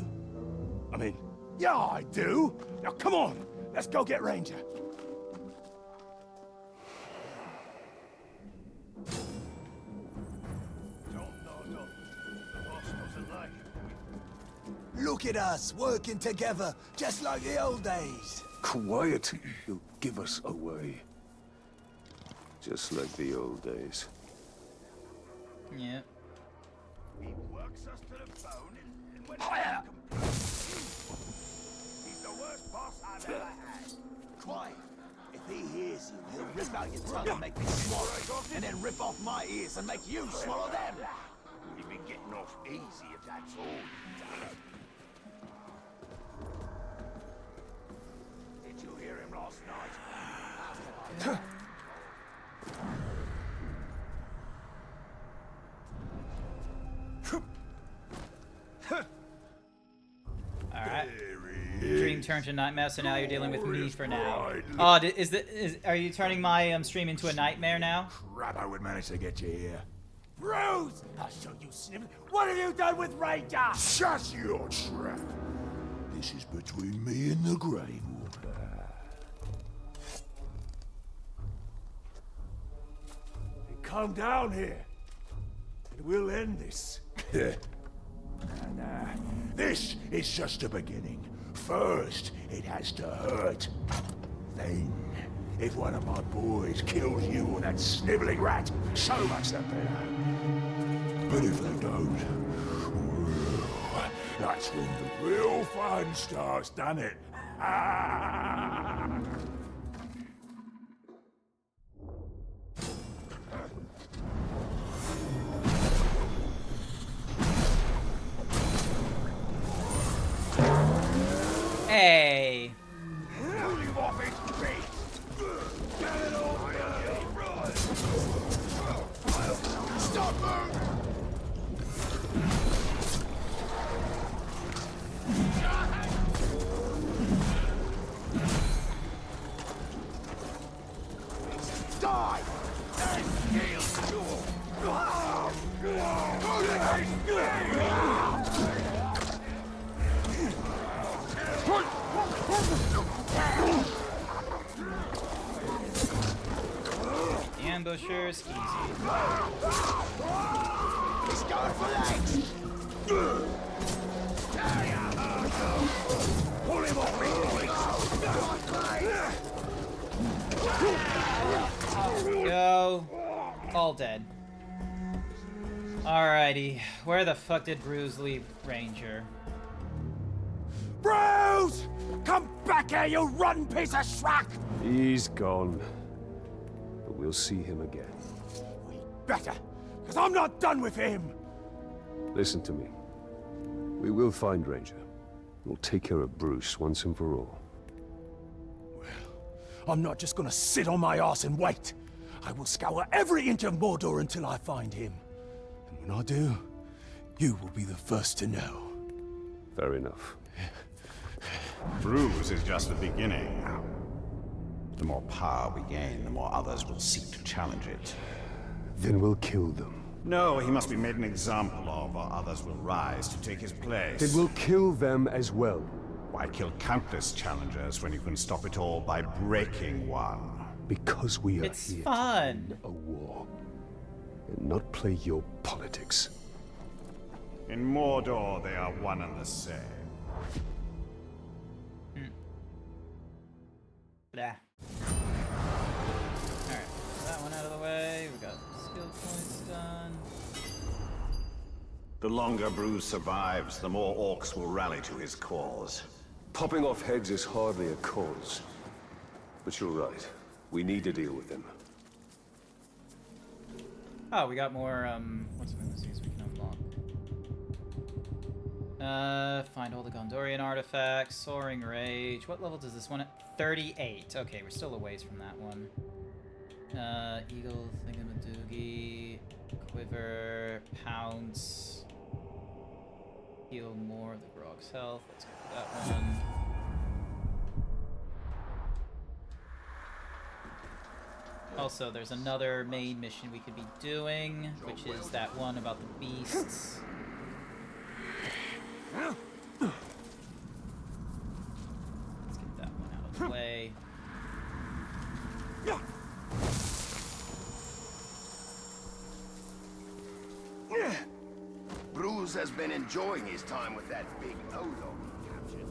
I mean, yeah, I do. Now, come on. Let's go get Ranger. Look at us, working together, just like the old days. Quiet. You'll give us away. Just like the old days. Yeah. He works us to the bone and when he's the worst boss I've ever had. Quiet. If he hears you, he'll rip out your tongue and make me swallow it, and then rip off my ears and make you swallow them. You've been getting off easy if that's all you've done. Did you hear him last night? Alright. Dream turned to nightmare, so now you're dealing with me for now. Oh, are you turning my stream into a nightmare now? Crap, I would manage to get you here. Bruce! I'll show you, snivel. What have you done with Ranger? Shut your trap! This is between me and the Grey Water. Come down here, and we'll end this. Nah. This is just a beginning. First, it has to hurt. Then, if one of my boys kills you or that sniveling rat, so much the better. But if they don't, well, that's when the real fun starts, doesn't it? Hey. Pull him off his feet. Die! The ambushers, easy. He's going for legs! Pull him off me! Go. All dead. Alrighty. Where the fuck did Bruce leave Ranger? Bruce! Come back here, you rotten piece of schmuck! He's gone. But we'll see him again. Better, because I'm not done with him! Listen to me. We will find Ranger. We'll take care of Bruce once and for all. I'm not just gonna sit on my ass and wait. I will scour every inch of Mordor until I find him. And when I do, you will be the first to know. Fair enough. Bruise is just the beginning. The more power we gain, the more others will seek to challenge it. Then we'll kill them. No, he must be made an example of, or others will rise to take his place. Then we'll kill them as well. Why kill countless challengers when you can stop it all by breaking one? Because we are It's here fun. to win a war. And not play your politics. In Mordor, they are one and the same. Blah. Alright, that one out of the way. We got skill points done. The longer Bruce survives, the more orcs will rally to his cause. Popping off heads is hardly a cause. But you're right. We need to deal with him. Oh, we got more, what's the things we can unlock? Find all the Gondorian artifacts, Soaring Rage. What level does this one at? 38. Okay, we're still a ways from that one. Eagle, Thingamadoogie, Quiver, Pounce. Heal more of the Grog's health. Let's go for that one. Also, there's another main mission we could be doing, which is that one about the beasts. Let's get that one out of the way. Bruce has been enjoying his time with that big Odog he captured.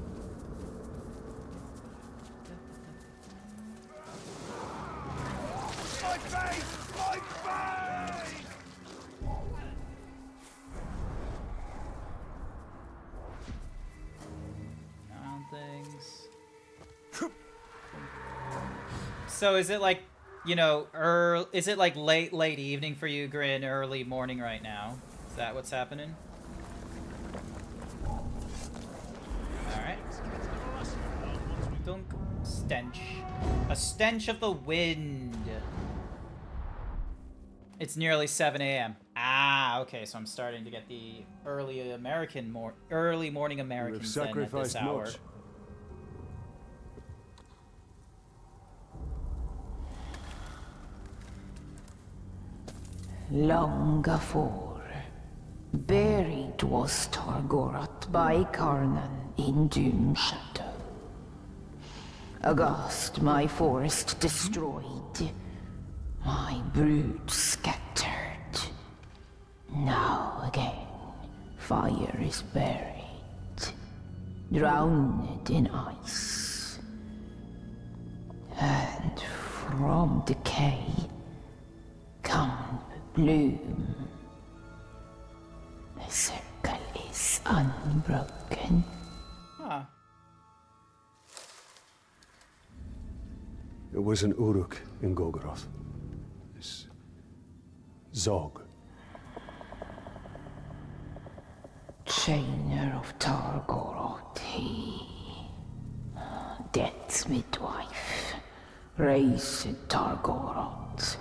My face! My face! On things. So is it like, you know, is it like late evening for you, Grin, early morning right now? Is that what's happening? Alright. Dunk. Stench. A stench of the wind. It's nearly 7 a.m. Ah, okay, so I'm starting to get the early morning Americans then at this hour. Much. Long afore, buried was Targoroth by Karnan in Doom Shadow. Aghast, my forest destroyed, my brood scattered. Now again, fire is buried, drowned in ice. And from decay come bloom. The circle is unbroken. Huh. There was an Uruk in Golgoroth. This Zog. Chainer of Targoroth, he. Death's midwife. Raised Targoroth.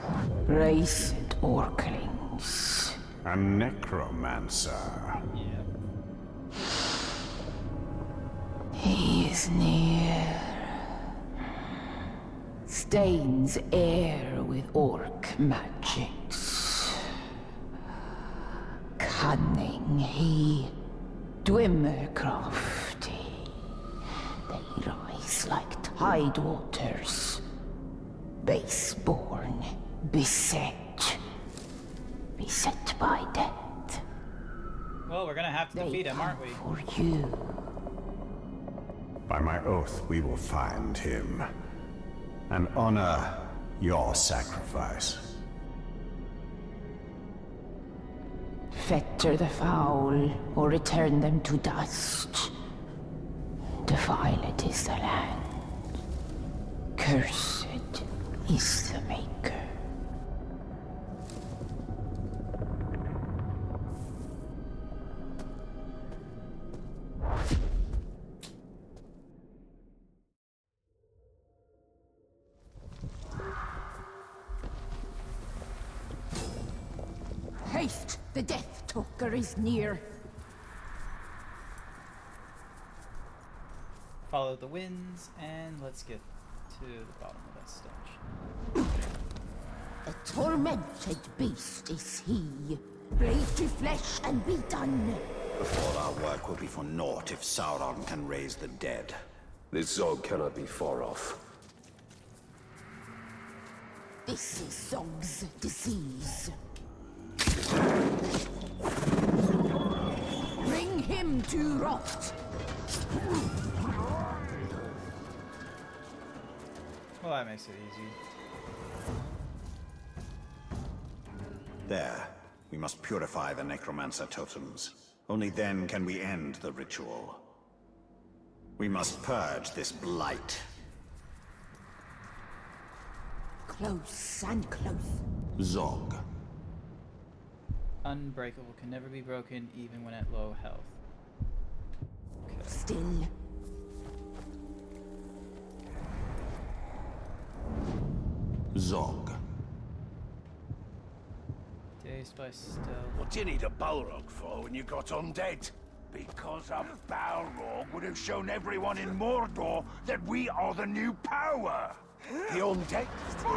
Raised Orklings. A necromancer. He is near. Stains air with orc magics. Cunning he, dwimmer crafty. They rise like tide waters. Baseborn, beset by death. Well, we're gonna have to defeat him, aren't we? For you. By my oath, we will find him and honor your sacrifice. Fetter the foul, or return them to dust. Defiled is the land. Cursed is the maker. Haste! The Death Talker is near. Follow the winds, and let's get to the bottom of that stench. A tormented beast is he. Blade to flesh and be done. All our work will be for naught if Sauron can raise the dead. This Zog cannot be far off. This is Zog's disease. Bring him to rot. Well, that makes it easy. There. We must purify the necromancer totems. Only then can we end the ritual. We must purge this blight. Close and close. Zog. Unbreakable, can never be broken even when at low health. Okay. Still. Zog. Dazed by stealth. What do you need a Balrog for when you got undead? Because a Balrog would have shown everyone in Mordor that we are the new power. The undead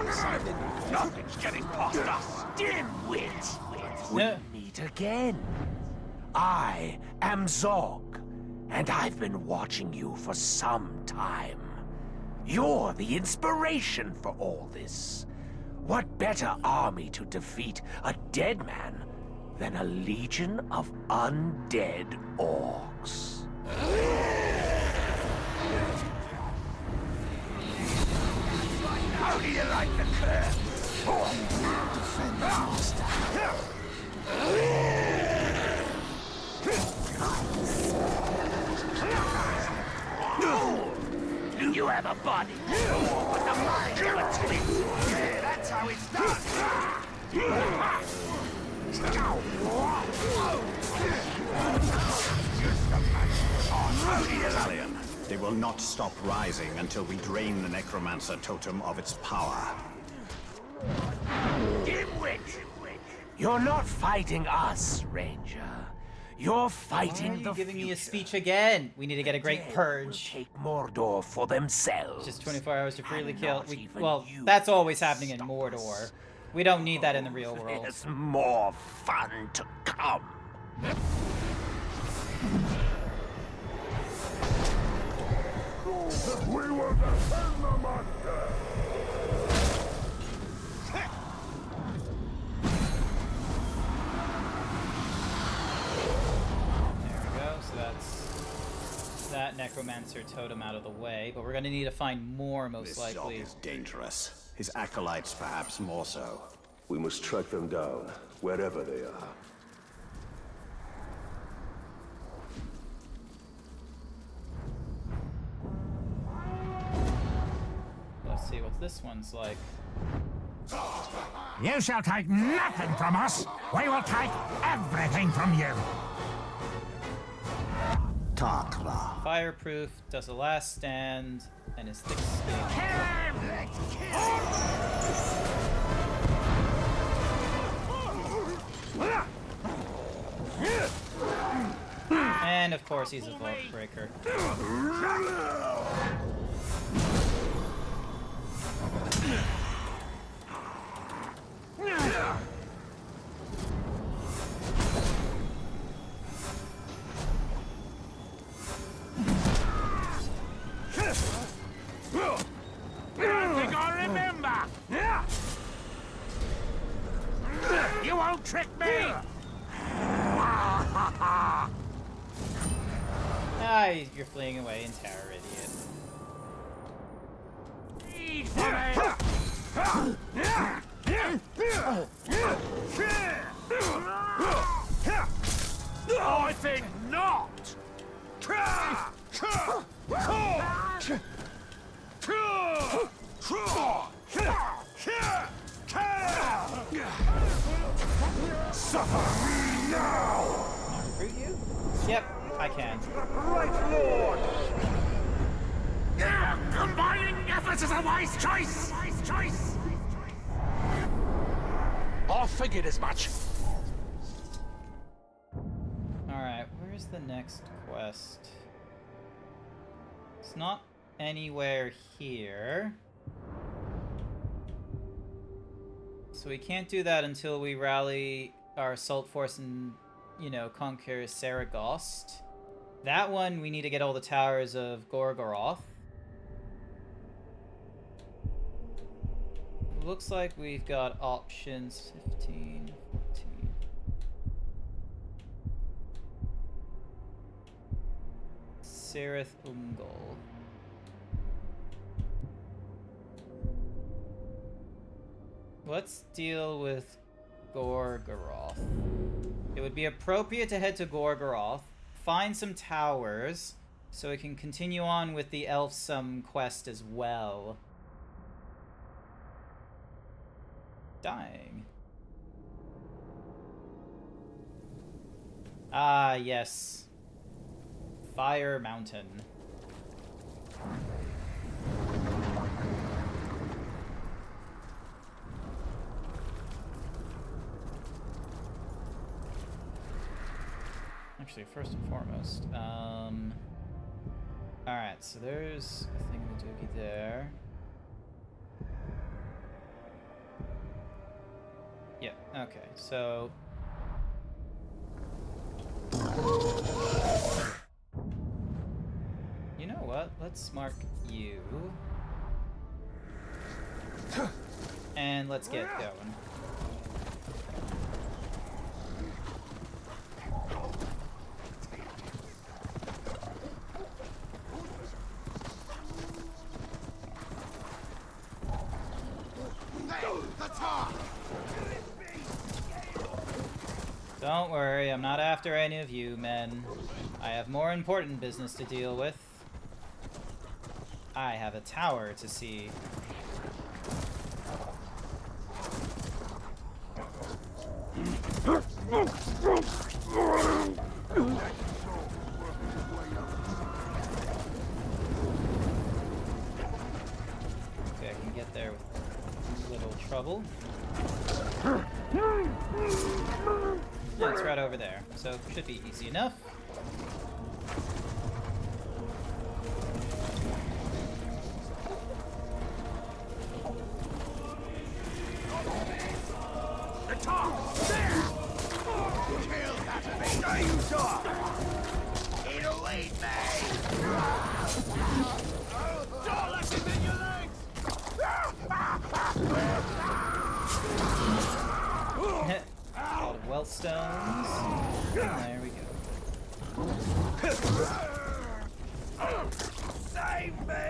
is something. Nothing's getting past us. Dimwit. We meet again. I am Zog, and I've been watching you for some time. You're the inspiration for all this. What better army to defeat a dead man than a legion of undead orcs? How do you like the curve? Defend the master. You have a body, but the mind of a twin. That's how it's done. Valiant. They will not stop rising until we drain the necromancer totem of its power. Dimwit! You're not fighting us, Ranger. You're fighting Why are you the giving future. me a speech again? We need to get a great purge. Take Mordor for themselves. Just 24 hours to freely kill. not even Well, you that's always happening in Mordor. We don't need that in the real world. There's more fun to come. We will defend the monster! There we go. So that's that necromancer totem out of the way. But we're going to need to find more, most likely. This Zog is dangerous. His acolytes perhaps more so. We must track them down, wherever they are. Let's see what this one's like. You shall take nothing from us. We will take everything from you. Takra. Fireproof, does a last stand, and is thick skin. And of course he's a vault breaker. I think I remember! You won't trick me! Ah, you're fleeing away in terror, idiot. I think not! Suffer me now! Recruit you? Yep, I can. Right, Lord! Combining efforts is a wise choice! Wise choice! I figured as much. Alright, where's the next quest? It's not anywhere here. So we can't do that until we rally our assault force and, you know, conquer Saragost. That one, we need to get all the towers of Gorgoroth. Looks like we've got options 15, 14. Sereth Ungol. Let's deal with Gorgoroth. It would be appropriate to head to Gorgoroth, find some towers, so we can continue on with the Elfsum quest as well. Dying. Ah, yes. Fire Mountain. Actually, first and foremost, alright, so there's a thingamajiggy there. Yeah, okay, so... You know what? Let's mark you. And let's get going. Don't worry, I'm not after any of you, men. I have more important business to deal with. I have a tower to see. Okay, I can get there with little trouble. Yeah, it's right over there, so should be easy enough. The top! There! Kill that of it! There you saw! It'll eat me! Don't let him in your legs! A lot of wealth stones. There we go. Save me!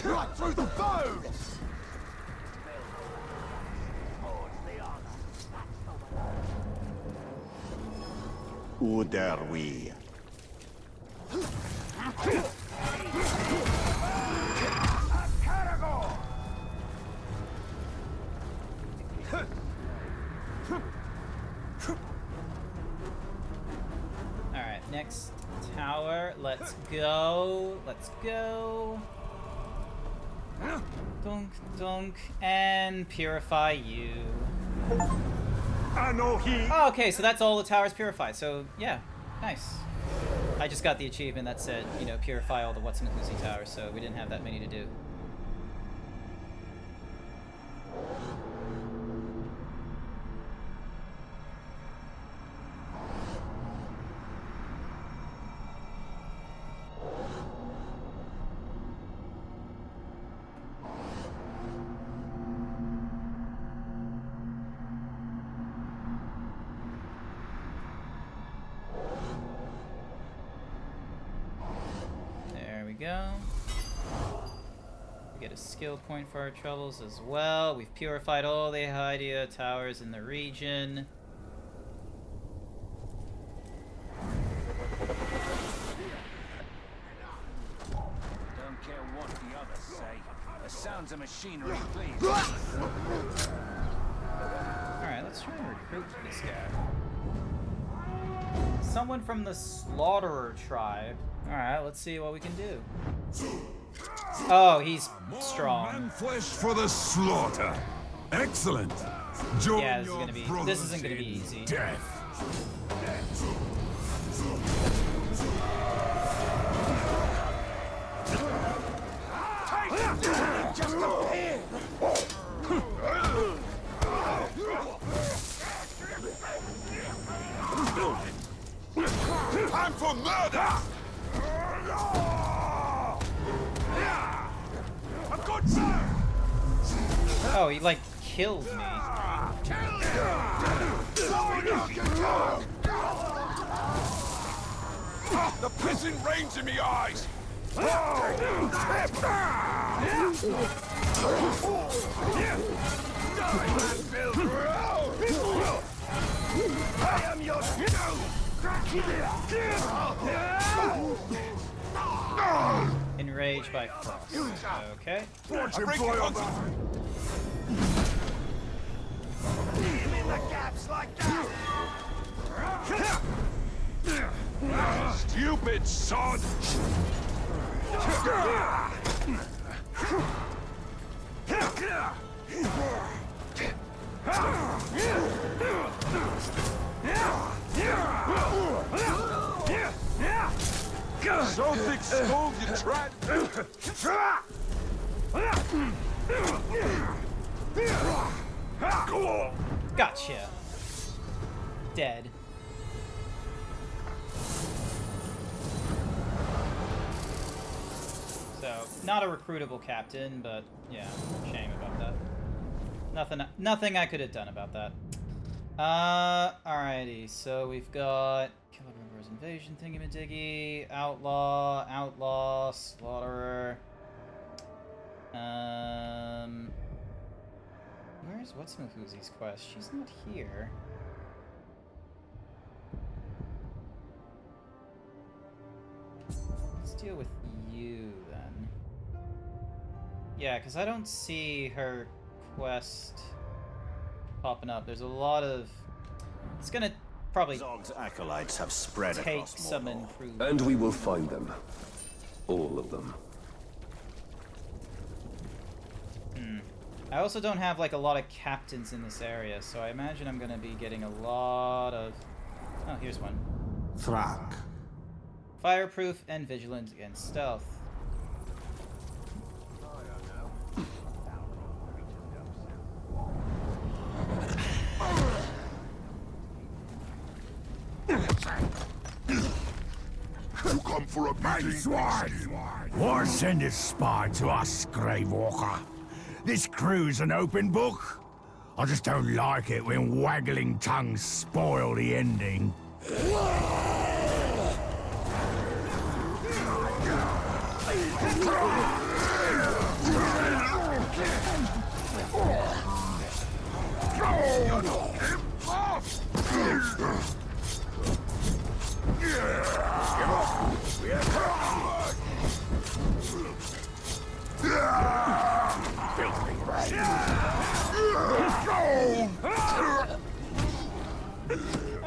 Right through the bones! Où der we? Alright, next tower. Let's go. Let's go. Dunk, dunk, and purify you. Oh, okay, so that's all the towers purified. So, yeah, nice. I just got the achievement that said, you know, purify all the What's-in-a-Whoosy towers, so we didn't have that many to do. Go. We get a skill point for our troubles as well. We've purified all the Hydia towers in the region. Don't care what the others say. The sounds of machinery, please. Alright, let's try and recruit this guy. Someone from the Slaughterer tribe. Alright, let's see what we can do. Oh, he's strong. Man flesh for the slaughter. Excellent. Join yeah, this isn't gonna be easy. Death. Just appeared. Time for murder! Oh, he like killed me. The pissing rains in me eyes! I am your Enraged by frost. Okay. Him in the gaps like that. Stupid sod! So thick skull you tried. Gotcha. Dead. So, not a recruitable captain, but yeah, shame about that. Nothing I could have done about that. Alrighty, so we've got Killer Reaper's Invasion Thingamadiggy, Outlaw, Slaughterer. Where's What's-in-a-Whoosy's quest? She's not here. Let's deal with you then. Yeah, because I don't see her quest popping up. There's a lot of... It's gonna probably Zog's acolytes have spread take across some Mordor. improvement. And we will find them. All of them. I also don't have like a lot of captains in this area, so I imagine I'm gonna be getting a lot of... Oh, here's one. Thrak. Fireproof and vigilant against stealth. You come for a meeting, Swine! Why send a spy to us, Gravewalker? This crew's an open book. I just don't like it when waggling tongues spoil the ending.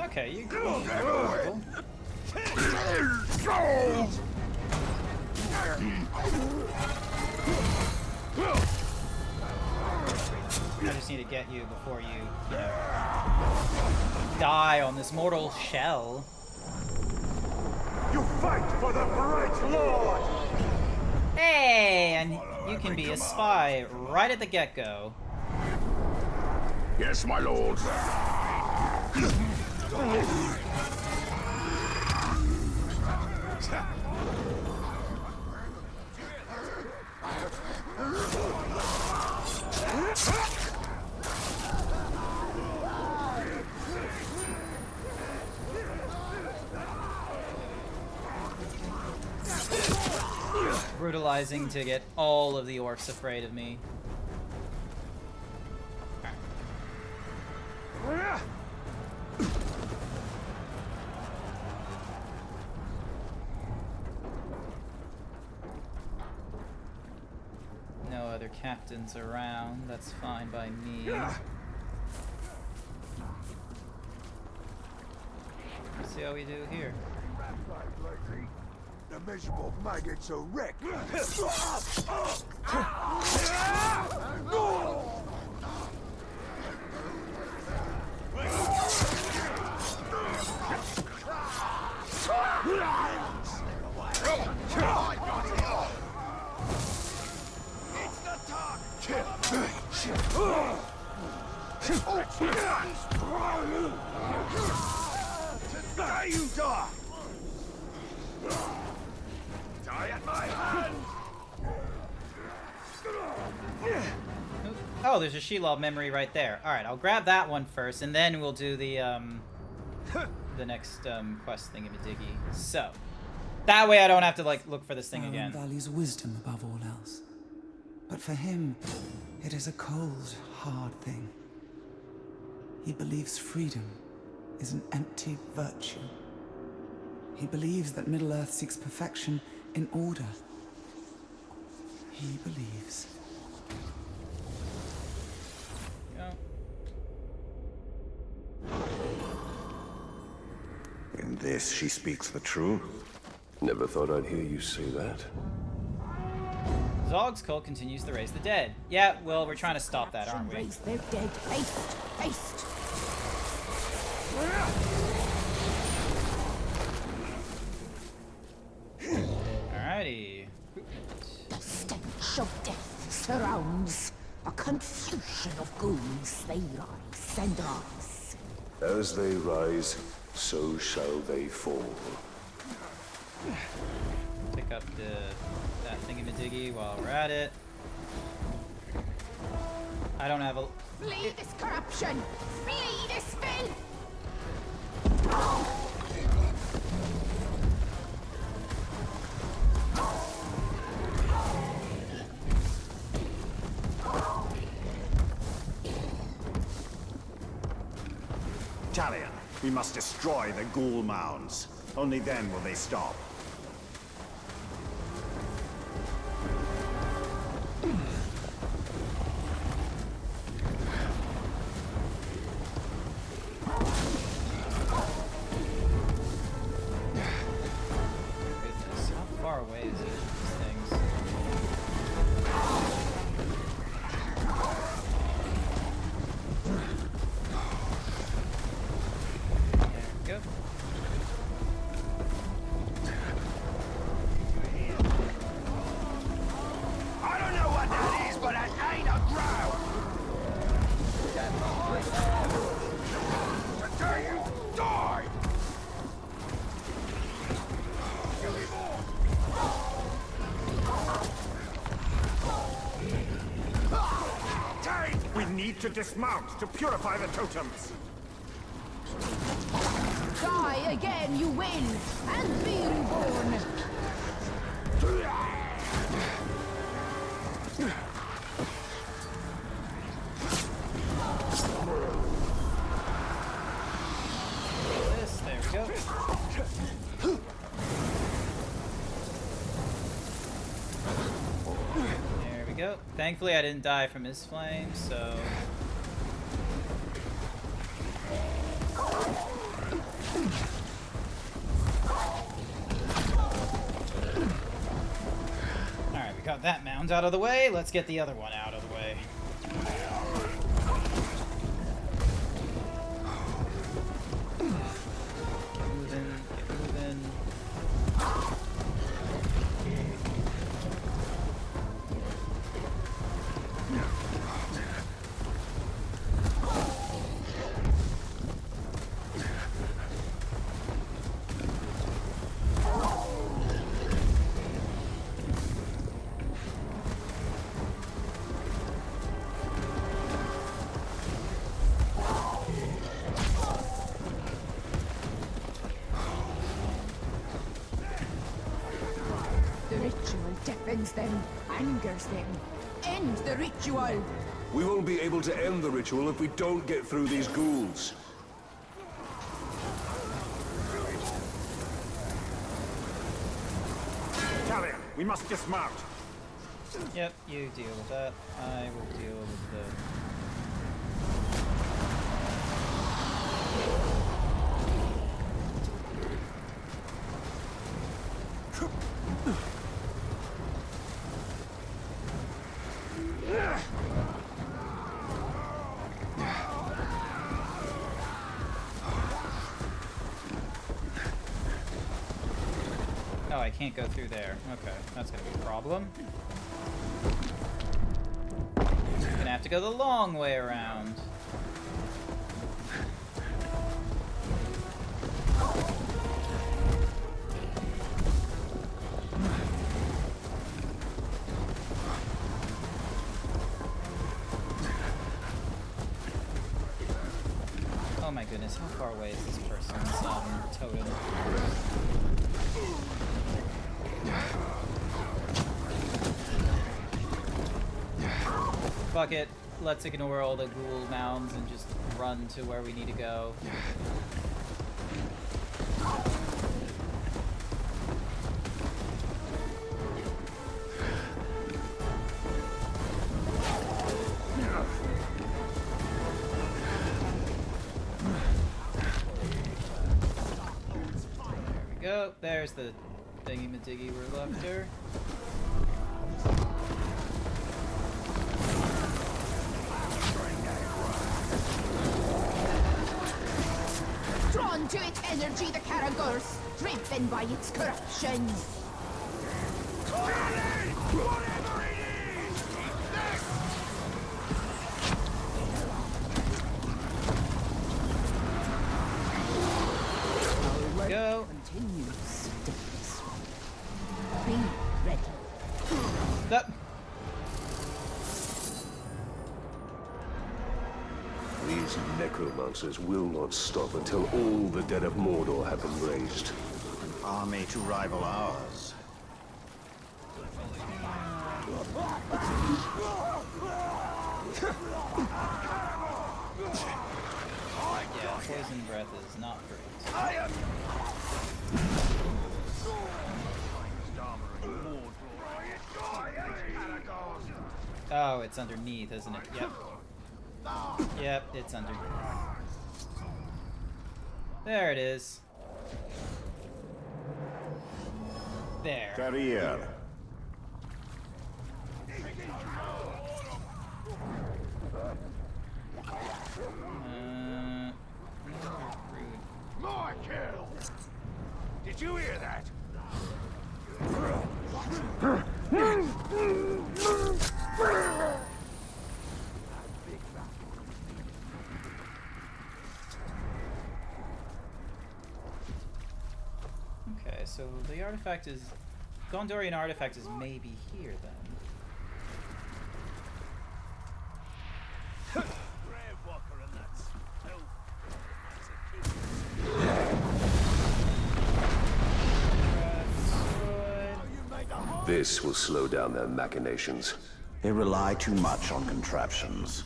Okay, you go. I just need to get you before you know, die on this mortal shell. You fight for the bright lord! Hey, and you can be a spy right at the get-go. Yes, my lord. Brutalizing to get all of the orcs afraid of me. No other captains around, that's fine by me. Let's see how we do here. The miserable maggots are wrecked. Today you die! Die at my hand! Oh, there's a Shelob memory right there. Alright, I'll grab that one first, and then we'll do the next quest thingy-majiggy. So, that way I don't have to, like, look for this thing again. Values wisdom above all else. But for him, it is a cold, hard thing. He believes freedom is an empty virtue. He believes that Middle-earth seeks perfection in order. He believes. Yeah. In this, she speaks the truth. Never thought I'd hear you say that. Zog's cult continues to raise the dead. Yeah, well, we're trying to stop that, aren't we? Raise their dead. Haste! Haste! Alrighty. The stench of death surrounds. A confusion of ghouls. They rise and rise. As they rise, so shall they fall. Pick up that thingy-majiggy while we're at it. I don't have a... Flee this corruption! Flee this filth! Talion, we must destroy the ghoul mounds. Only then will they stop. Goodness, how far away is each of these things? There we go. I don't know what that is, but it ain't a drow! Today you die! Give me more! Take! We need to dismount to purify the totems. Die again, you win! And be reborn! This, there we go. There we go. Thankfully I didn't die from his flame, so... Alright, we got that mound out of the way. Let's get the other one out of the way. frightens them, angers them. End the ritual! We won't be able to end the ritual if we don't get through these ghouls. Talia, we must dismount. Yep, you deal with that. I will deal with the... Oh, I can't go through there. Okay, that's gonna be a problem. Gonna have to go the long way around. Oh my goodness, how far away is this person's totem? Fuck it. Let's ignore all the ghoul mounds and just run to where we need to go. There we go. There's the thingy-majiggy we're after. Drawn to its energy, the Karagors, driven by its corruption. Go. Continues this way. Be ready. That. These necromancers will not stop until all the dead of Mordor have been raised. An army to rival ours. Yeah, poison breath is not great. Oh, it's underneath, isn't it? Yep. Yep, it's underneath. There it is. There. Carrier. My kill! Did you hear that? Okay, so the artifact is... Gondorian artifact is maybe here, then. This will slow down their machinations. They rely too much on contraptions.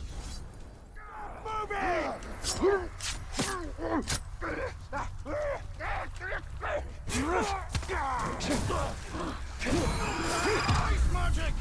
Ice magic!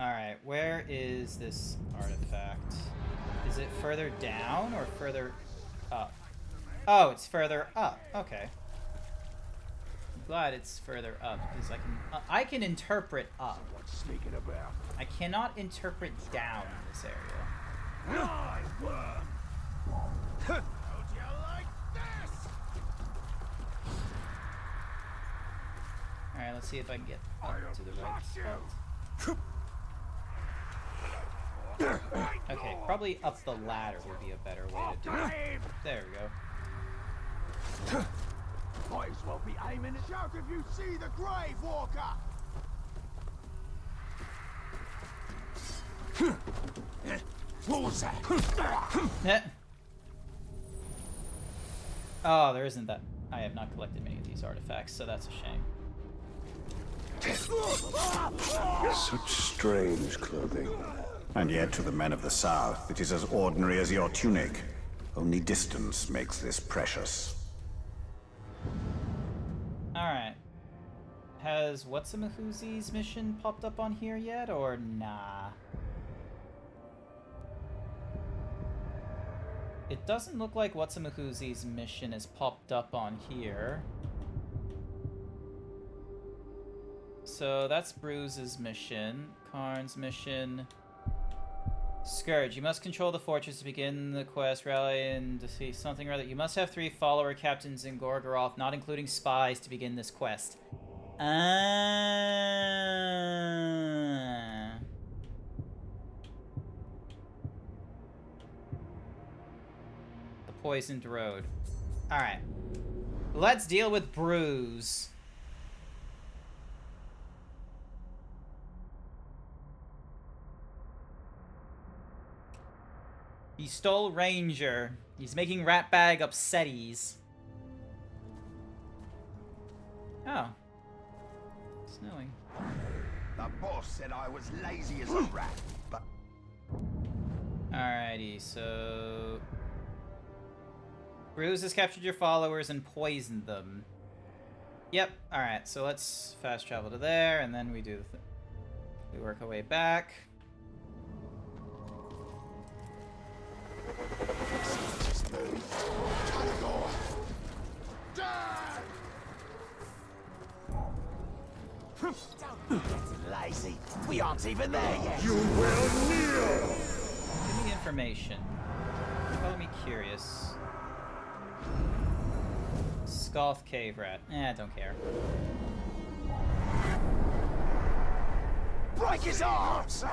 Alright, where is this artifact? Is it further down or further up? Oh, it's further up. Okay. I'm glad it's further up because I can interpret up. What's sneaking about? I cannot interpret down in this area. How'd you like this? Alright, let's see if I can get up to the right spot. Okay, probably up the ladder would be a better way to do it. There we go. Might as well be aiming at... Shout if you see the Grave Walker! What was that? Oh, there isn't that. I have not collected many of these artifacts, so that's a shame. Such strange clothing. And yet, to the men of the South, it is as ordinary as your tunic. Only distance makes this precious. Alright. Has What's-a-Mahoozy's mission popped up on here yet, or nah? It doesn't look like What's-a-Mahoozy's mission is popped up on here. So that's Bruce's mission. Karn's mission. Scourge, you must control the fortress to begin the quest. Rally and defeat something or other. You must have 3 follower captains in Gorgoroth, not including spies, to begin this quest. The poisoned road. Alright. Let's deal with Bruce. He stole Ranger. He's making Ratbag upsetties. Oh. Snowing. The boss said I was lazy as a rat, but... Alrighty, so... Bruce has captured your followers and poisoned them. Yep, alright, so let's fast travel to there, and then we do the we work our way back. Don't get lazy. We aren't even there yet. You will kneel! Give me information. Color me curious. Scoth Cave Rat. Don't care. Break his arms!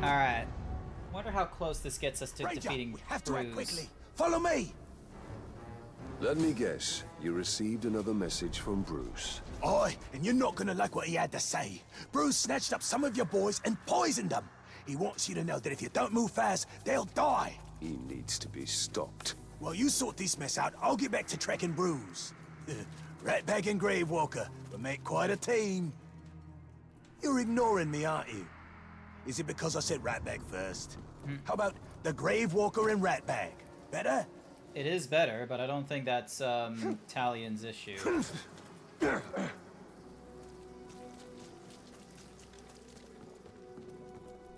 Alright. Wonder how close this gets us to defeating we have to act Bruce. quickly. Follow me! Let me guess. You received another message from Bruce. Aye, and you're not gonna like what he had to say. Bruce snatched up some of your boys and poisoned them. He wants you to know that if you don't move fast, they'll die. He needs to be stopped. While you sort this mess out, I'll get back to tracking Bruce. Ratbag and Gravewalker will make quite a team. You're ignoring me, aren't you? Is it because I said Ratbag first? How about the Gravewalker and Ratbag? Better? It is better, but I don't think that's Talion's issue.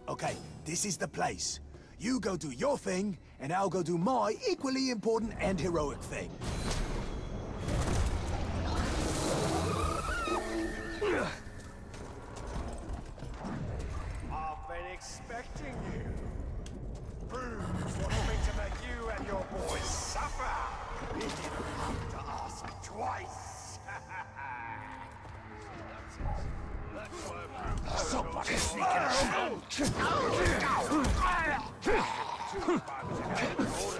Okay, this is the place. You go do your thing, and I'll go do my equally important and heroic thing. I've been expecting you. Bruce wants me to make you and your boys suffer. He didn't have to ask twice. Somebody's sneaking around!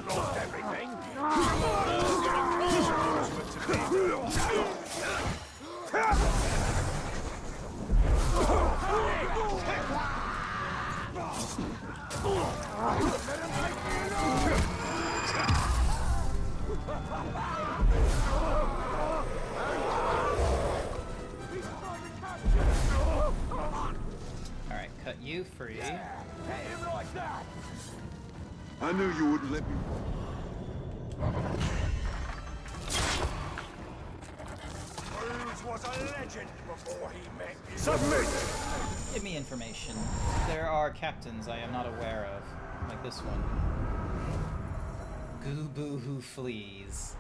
Lost everything. Alright, cut you free. I knew you wouldn't let me. Bruce was a legend before he met you. Submit! Give me information. There are captains I am not aware of, like this one. Goobu who flees.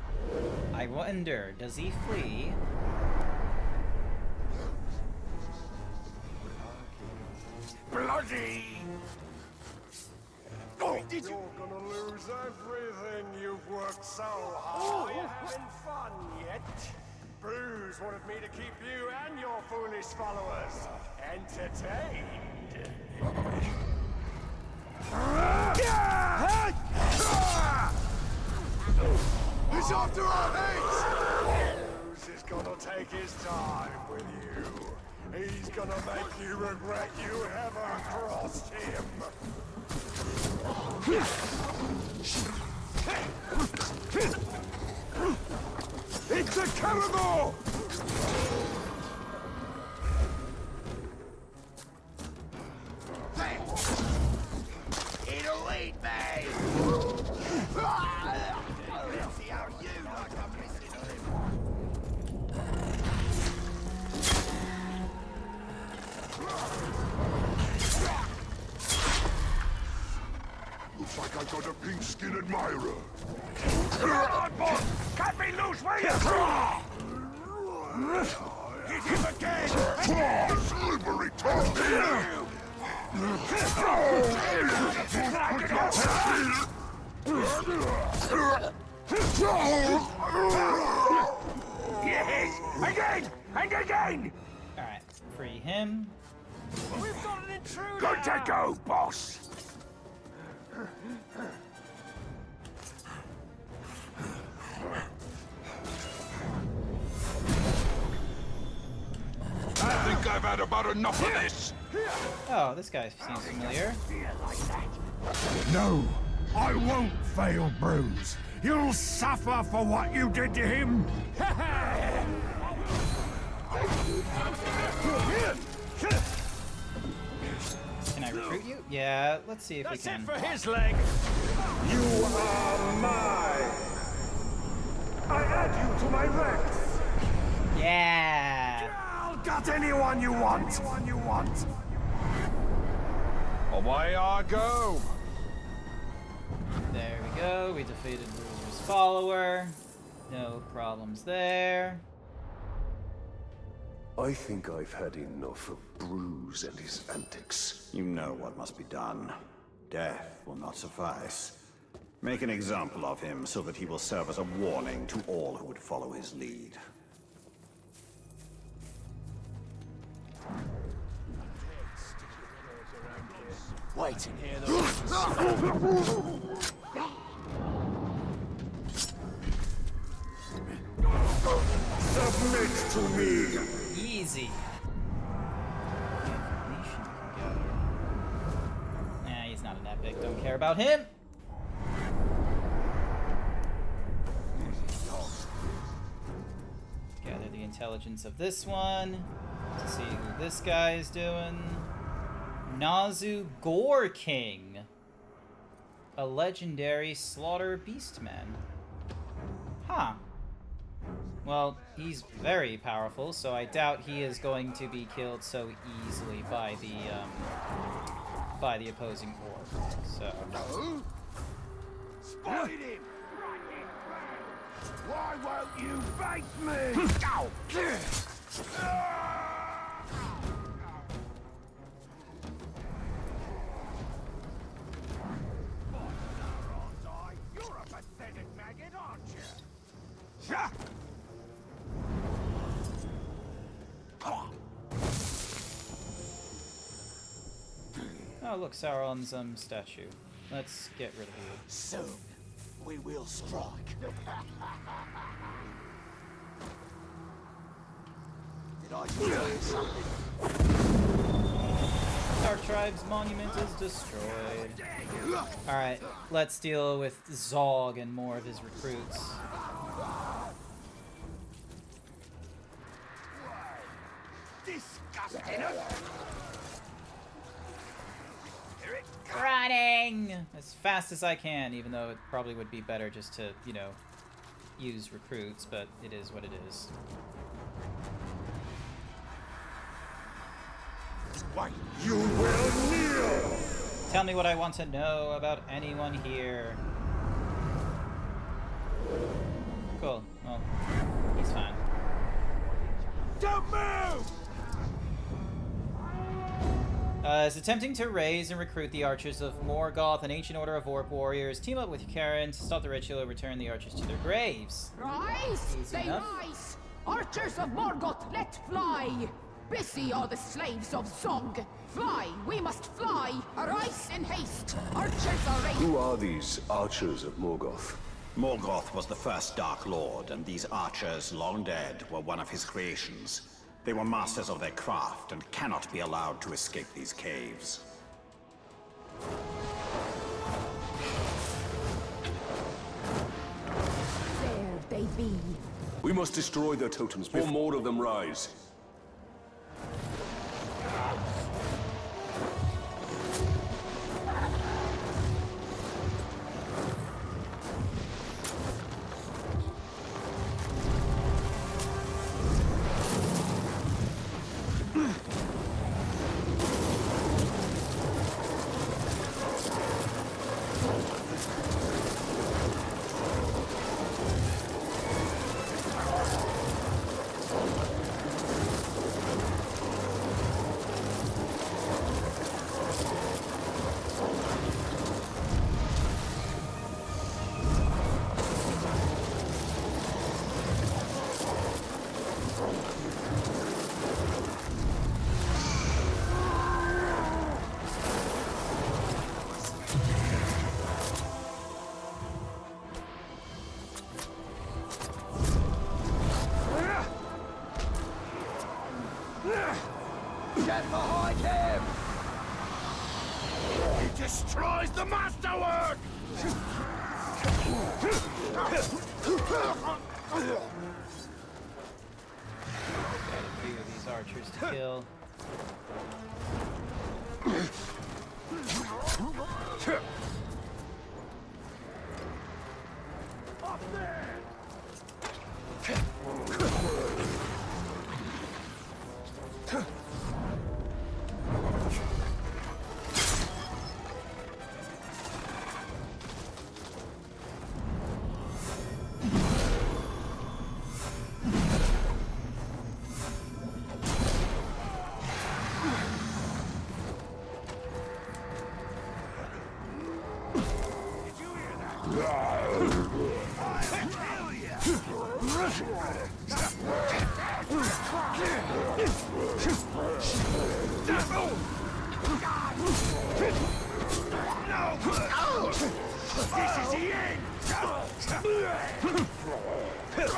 I wonder, does he flee? Bloody! Oh, did you? You're gonna lose everything you've worked so hard. Are you having fun yet? Bruce wanted me to keep you and your foolish followers entertained. He's after our heads! Bruce is gonna take his time with you. He's gonna make you regret you ever crossed him. It's a caribou! It'll eat me! Let's see how you like a missing limb. Looks like I got a pink-skin admirer. Cut me loose, will you? Hit him again! Slippery tongue! Yes! Again! And again! Alright, free him. We've got an intruder! Good to go, boss! I think I've had about enough of this! Oh, this guy seems familiar. No, I won't fail, Bruce. You'll suffer for what you did to him. Can I recruit you? Yeah, let's see if we can. That's it for his leg. You are mine. I add you to my ranks. Yeah. Got anyone you want. Away I go! There we go. We defeated Bruiser's follower. No problems there. I think I've had enough of Bruce and his antics. You know what must be done. Death will not suffice. Make an example of him so that he will serve as a warning to all who would follow his lead. Wait and hear Submit to me! Easy. Nah, he's not an epic. Don't care about him. Gather the intelligence of this one to see who this guy is doing. Nazu Gore King, a legendary slaughter beastman. Huh. Well, he's very powerful, so I doubt he is going to be killed so easily by the opposing orc. So. Spotted him! Why won't you bait me? You're a pathetic maggot, aren't you? Oh, look, Sauron's statue. Let's get rid of you. Soon, we will strike. Did I say something? Our tribe's monument is destroyed. Alright, let's deal with Zog and more of his recruits. Disgusting! Running as fast as I can, even though it probably would be better just to, you know, use recruits, but it is what it is. Wait, You will kneel! Tell me what I want to know about anyone here. Cool. Well, he's fine. don't move! Is attempting to raise and recruit the archers of Morgoth, an ancient order of orc warriors. Team up with Karen to stop the ritual and return the archers to their graves. Rise! Easy They enough. rise! Archers of Morgoth, let fly! Busy are the slaves of Zog. Fly, we must fly! Arise in haste! Archers are ready! Who are these archers of Morgoth? Morgoth was the first Dark Lord, and these archers, long dead, were one of his creations. They were masters of their craft and cannot be allowed to escape these caves. There they be. We must destroy their totems before more of them rise. Get behind him! He destroys the masterwork! Got a few of these archers to kill. Up there!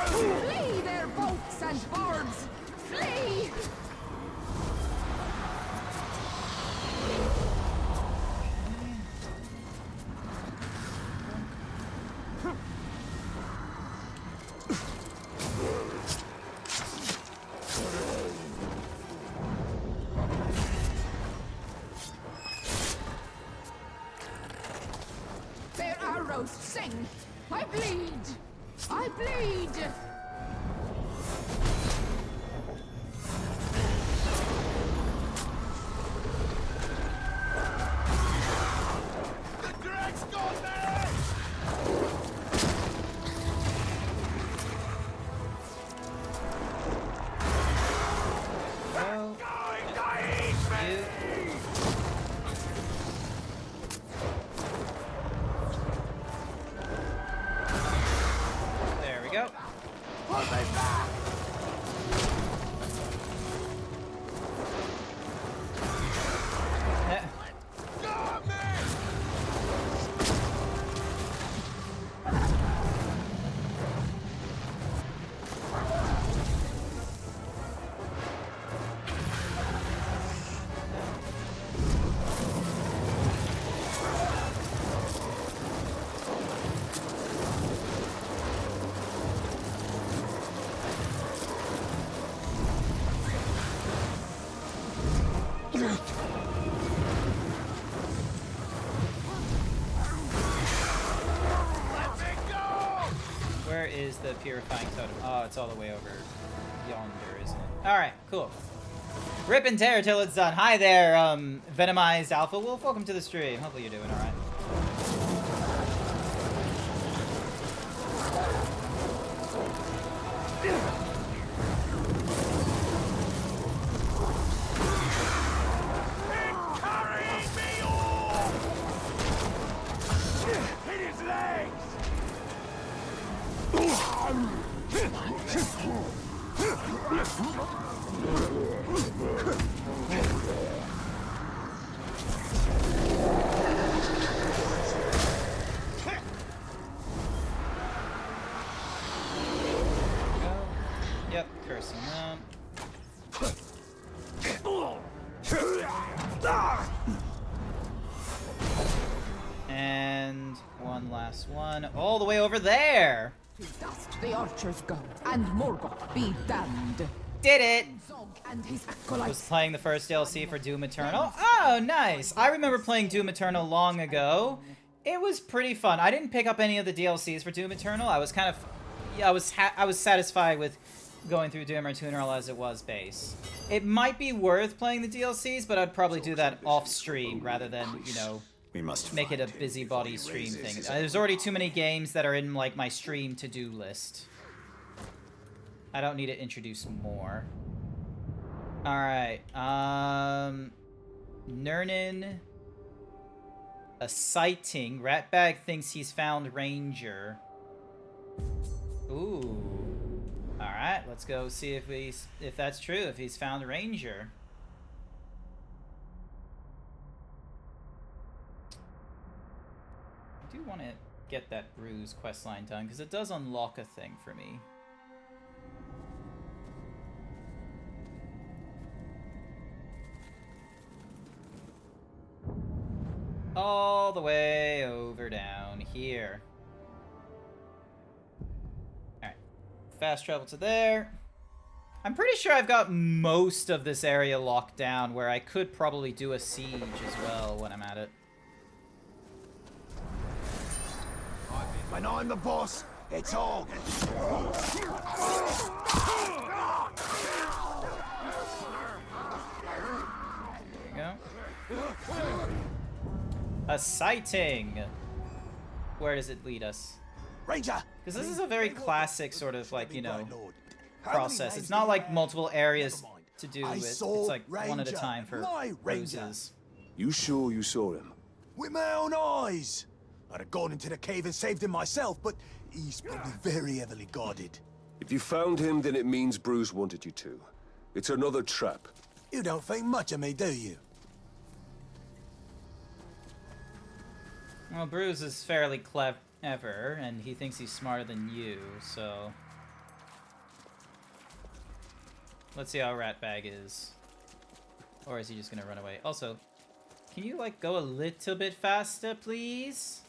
Flee their boats and bards! Flee! Their arrows sing! I bleed! I bleed! The drag's gone there! Well, there we go. Put me back! Eh. Got me! Where is the purifying totem? Oh, it's all the way over yonder, isn't it? Alright, cool. Rip and tear till it's done. Hi there, Venomized Alpha Wolf. Welcome to the stream. Hopefully you're doing alright. Carrying me all! Hit his legs! one all the way over there. To dust the archers go, and Morgoth be damned. Did it! Zog and his Was acolytes. playing the first DLC for Doom Eternal. Oh, nice! I remember playing Doom Eternal long ago. It was pretty fun. I didn't pick up any of the DLCs for Doom Eternal. I was kind of, yeah, I was satisfied with going through Doom Eternal as it was base. It might be worth playing the DLCs, but I'd probably do that off stream rather than, you know, We must make it a busybody stream thing. There's already too many games that are in like my stream to-do list. I don't need to introduce more. Alright, Nernin. A sighting. Ratbag thinks he's found Ranger. Ooh. Alright, let's go see if that's true, if he's found Ranger. I do want to get that Bruise questline done, because it does unlock a thing for me. All the way over down here. Alright. Fast travel to there. I'm pretty sure I've got most of this area locked down, where I could probably do a siege as well when I'm at it. When I'm the boss, it's all. There you go. A sighting. Where does it lead us? Ranger! Because this is a very classic sort of, like, you know, process. It's not like multiple areas to do it. It's like one at a time for bruises. You sure you saw him? With my own eyes! I'd have gone into the cave and saved him myself, but he's probably very heavily guarded. If you found him, then it means Bruce wanted you to. It's another trap. You don't think much of me, do you? Well, Bruce is fairly clever, and he thinks he's smarter than you, so... Let's see how Ratbag is. Or is he just gonna run away? Also, can you, like, go a little bit faster, please?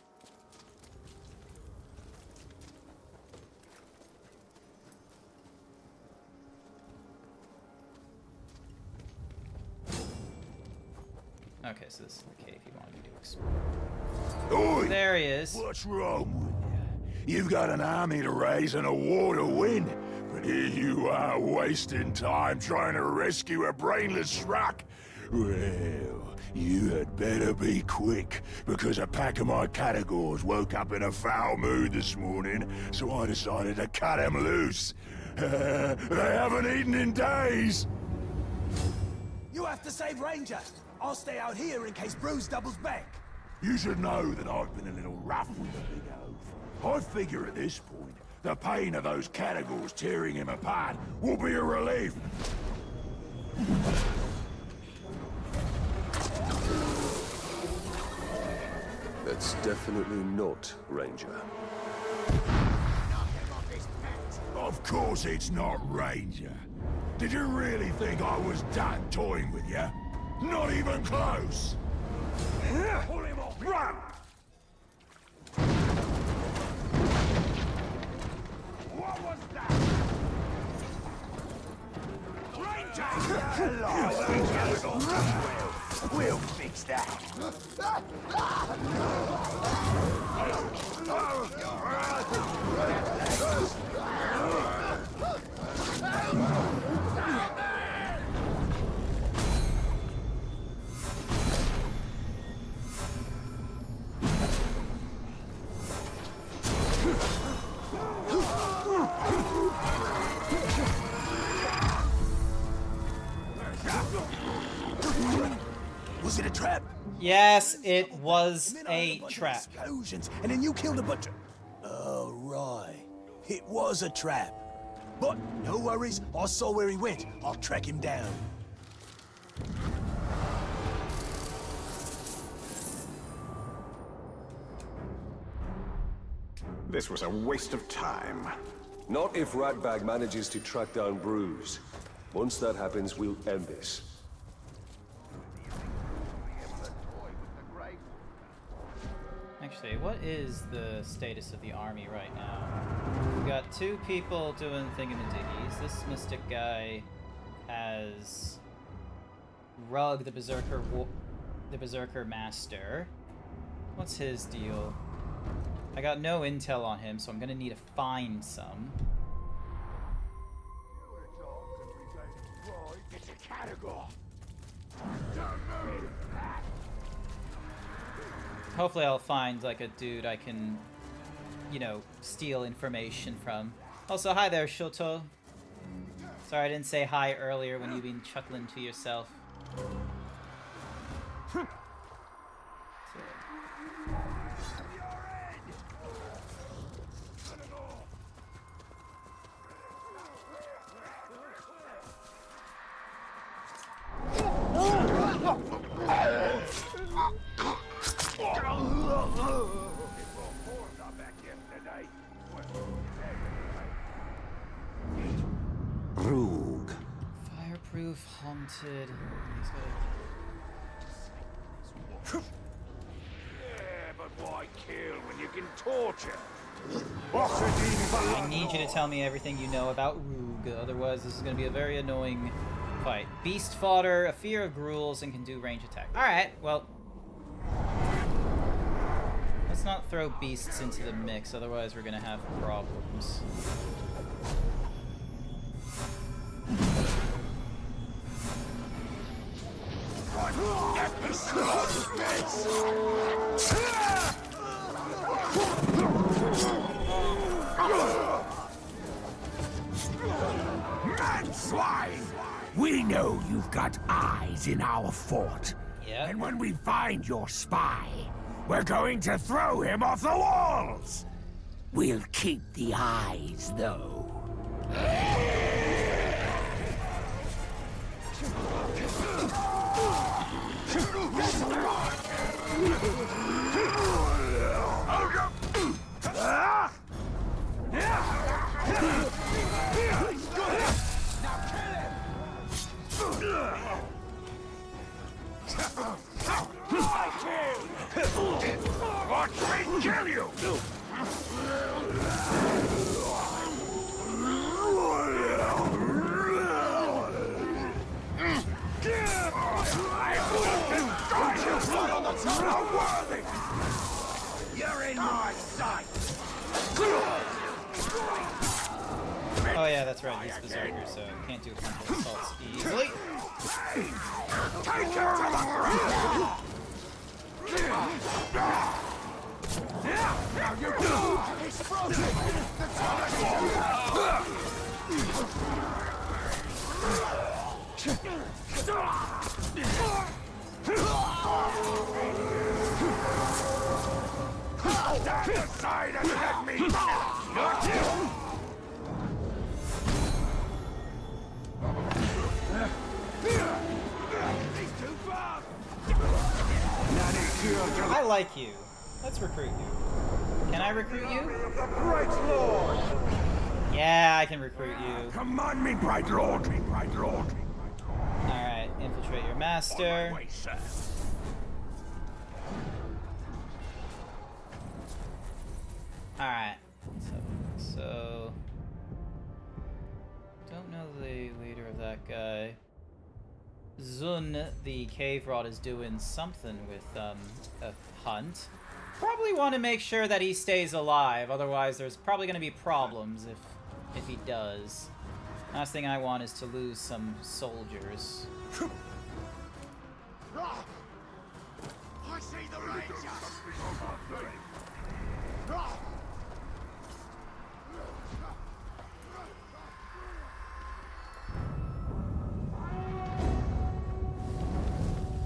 Okay, so this is the cave he wanted me to explore. Oi! There he is. What's wrong with you? You've got an army to raise and a war to win, but here you are wasting time trying to rescue a brainless schmuck. Well, you had better be quick, because a pack of my categories woke up in a foul mood this morning, so I decided to cut them loose. They haven't eaten in days. You have to save Ranger. I'll stay out here in case Bruce doubles back. You should know that I've been a little rough with the big oaf. I figure at this point, the pain of those categories tearing him apart will be a relief. That's definitely not Ranger. Of course it's not Ranger. Did you really think I was done toying with you? Not even close! Pull him off! Run! What was that? Ranger! We'll fix that. Was it a trap? Yes, it was a trap. Explosions, and then you killed a butcher. Oh, right. It was a trap. But no worries, I saw where he went. I'll track him down. This was a waste of time. Not if Ratbag manages to track down Bruce. Once that happens, we'll end this. Actually, what is the status of the army right now? We've got 2 people doing thingamadiggies. This mystic guy has Rug, the Berserker Master. What's his deal? I got no intel on him, so I'm gonna need to find some. Hopefully I'll find, like, a dude I can, you know, steal information from. Also, hi there, Shoto. Sorry I didn't say hi earlier when you've been chuckling to yourself. Rogue. Fireproof, haunted. Yeah, but why kill when you can torture? I need you to tell me everything you know about Rogue, otherwise this is going to be a very annoying fight. Beast fodder, a fear of gruels, and can do range attack. Alright, well... let's not throw beasts into the mix, otherwise we're going to have problems. Man swine! We know you've got eyes in our fort. Yeah. And when we find your spy, we're going to throw him off the walls! We'll keep the eyes, though. Watch me kill you! You're in my sight! Oh yeah, that's right, he's Berserker, so can't do frontal assaults easily. Take it to the ground! Now you go! He's frozen! Stand aside and let me not you! I like you. Let's recruit you. Can I recruit you? Great Lord! Yeah, I can recruit you. Command me, Bright Lord! Bright Lord! Alright, infiltrate your master. Alright. So... don't know the leader of that guy. Zun, the cave rod, is doing something with a hunt. Probably want to make sure that he stays alive, otherwise there's probably going to be problems if he does. Last thing I want is to lose some soldiers. I see the Rangers!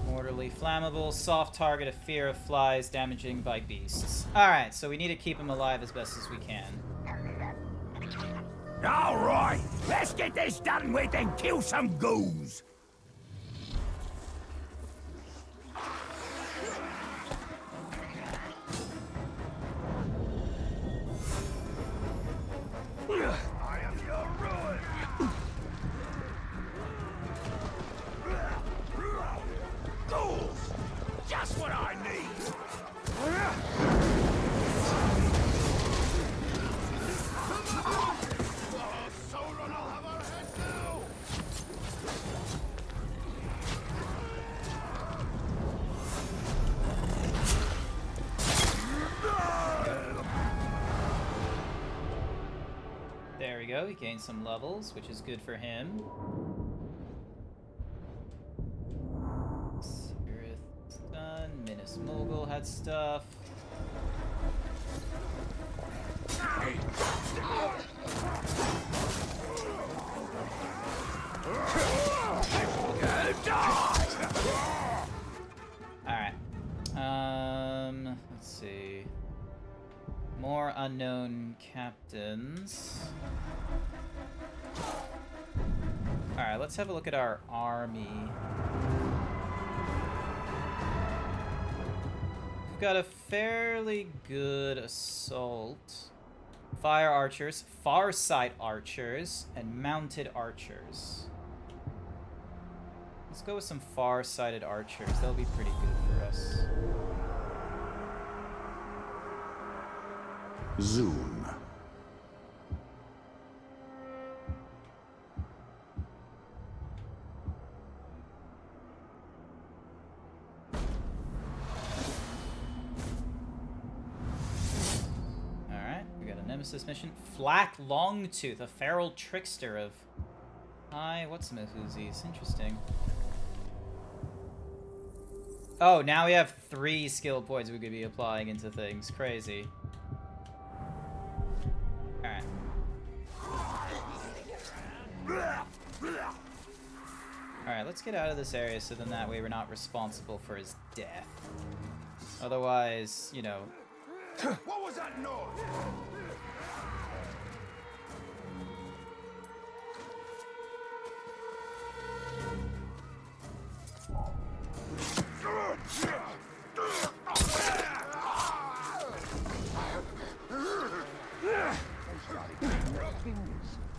Mortally flammable, soft target, a fear of flies, damaging by beasts. Alright, so we need to keep him alive as best as we can. All right, let's get this done with and kill some ghouls. I am your ruin! Ghouls! Just what I need! go. He gained some levels, which is good for him. Sirith's done. Minas Mogul had stuff. Alright. Let's see. More unknown captains. Alright, let's have a look at our army. We've got a fairly good assault. Fire archers, far sight archers, and mounted archers. Let's go with some far-sighted archers. They'll be pretty good for us. Zoom. Alright, we got a nemesis mission. Flack Longtooth, a feral trickster of high what's-a-whoosies. Interesting. Oh, now we have 3 skill points we could be applying into things. Crazy. Alright. Alright, let's get out of this area so then that way we're not responsible for his death. Otherwise, you know... What was that noise?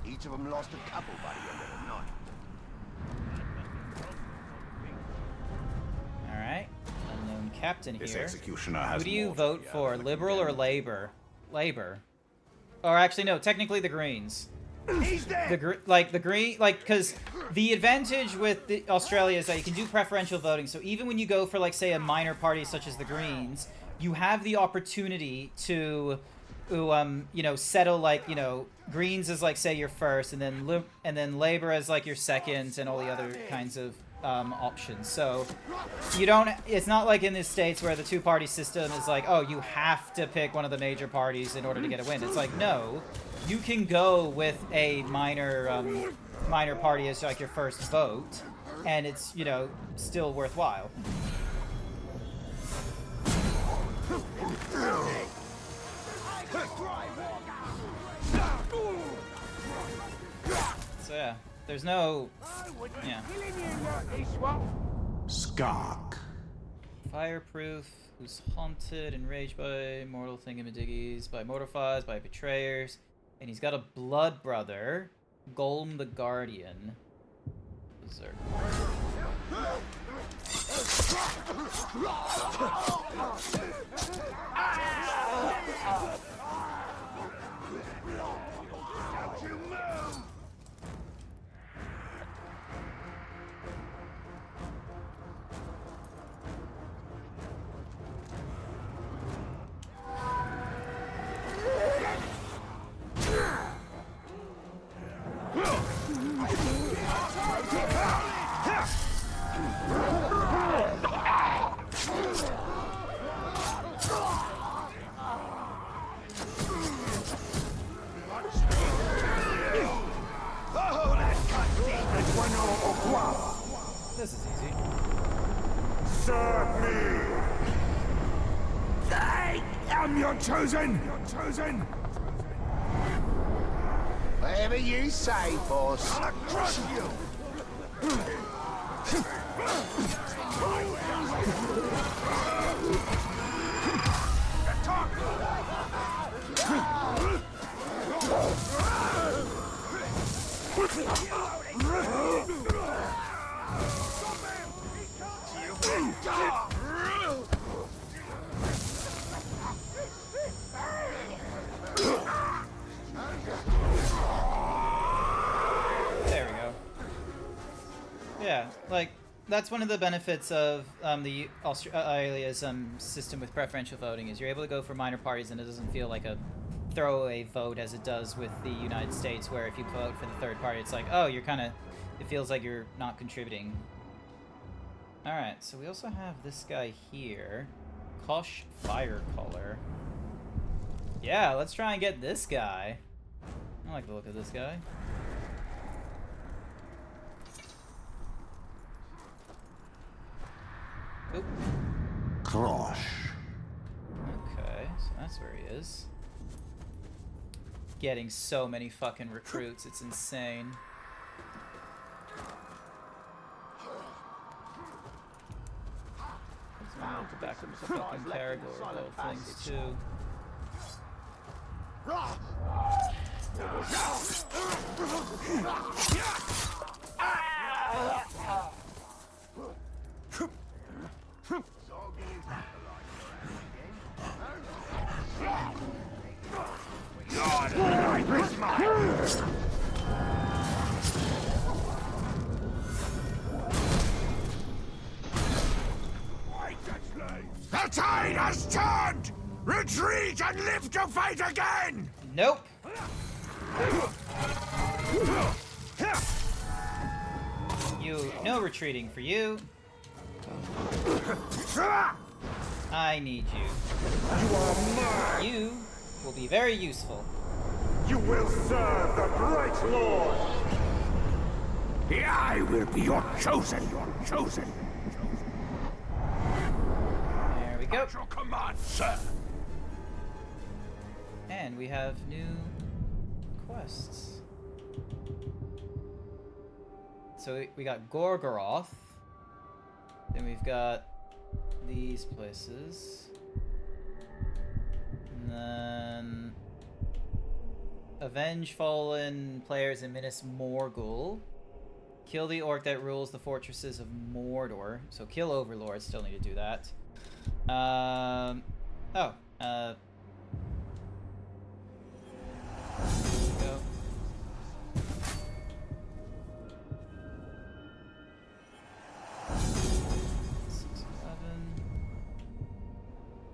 Each of them lost a couple by the end of the night. Alright. Unknown captain This here. executioner has Who do you more to vote fear for? than the Liberal or Labor? Labor. Or actually, no, technically the Greens. The green, because the advantage with Australia is that you can do preferential voting. So even when you go for, like, say, a minor party such as the Greens, you have the opportunity to, you know, settle, like, you know, Greens as, like, say, your first, and then Labor as, like, your second, and all the other kinds of options. So you don't. It's not like in the States where the two-party system is like, oh, you have to pick one of the major parties in order to get a win. It's like, no, you can go with a minor party as like your first vote, and it's, you know, still worthwhile. So yeah, there's no, yeah. Skark. Fireproof, who's haunted, enraged by mortal thingamadiggies, by mortifies, by betrayers, and he's got a blood brother, Golm the Guardian. Berserk. This is easy. Serve me! I am your chosen! Your chosen! Whatever you say, boss. I'll crush you! There we go. Yeah, like, that's one of the benefits of the Australia's system with preferential voting is you're able to go for minor parties and it doesn't feel like a throwaway vote as it does with the United States, where if you vote for the third party, it's like, oh, you're kind of, it feels like you're not contributing. Alright, so we also have this guy here. Kosh Firecaller. Yeah, let's try and get this guy. I like the look of this guy. Oop. Krosh. Okay, so that's where he is. Getting so many fucking recruits, it's insane. Let's go back to the fucking Caragor of all things too. The tide has turned! Retreat and live to fight again! Nope. You, no retreating for you. I need you. You are mine! You will be very useful. You will serve the Bright Lord! I will be your chosen, There we go. At your command, sir! And we have new quests. So we got Gorgoroth. Then we've got these places. And then avenge fallen players in Minas Morgul. Kill the orc that rules the fortresses of Mordor. So kill overlords, still need to do that. Go.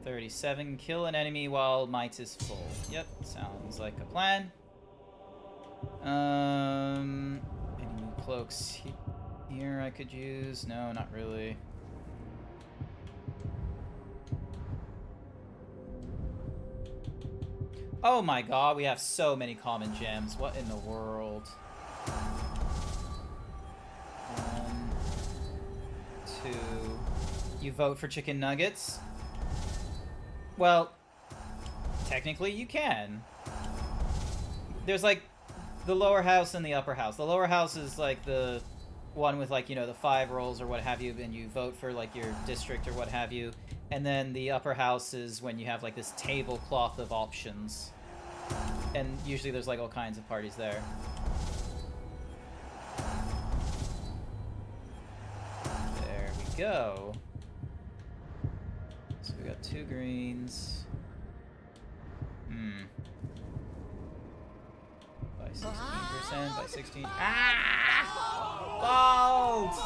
37. Kill an enemy while might is full. Yep, sounds like a plan. Any new cloaks here I could use? No, not really. Oh my god, we have so many common gems. What in the world? 1, 2. You vote for chicken nuggets? Well, technically you can. There's like the lower house and the upper house. The lower house is like the one with like, you know, the 5 rolls or what have you, and you vote for like your district or what have you. And then the upper house is when you have like this tablecloth of options. And usually there's like all kinds of parties there. There we go. So we got 2 greens. By 16%, by 16. Ah! Bolt!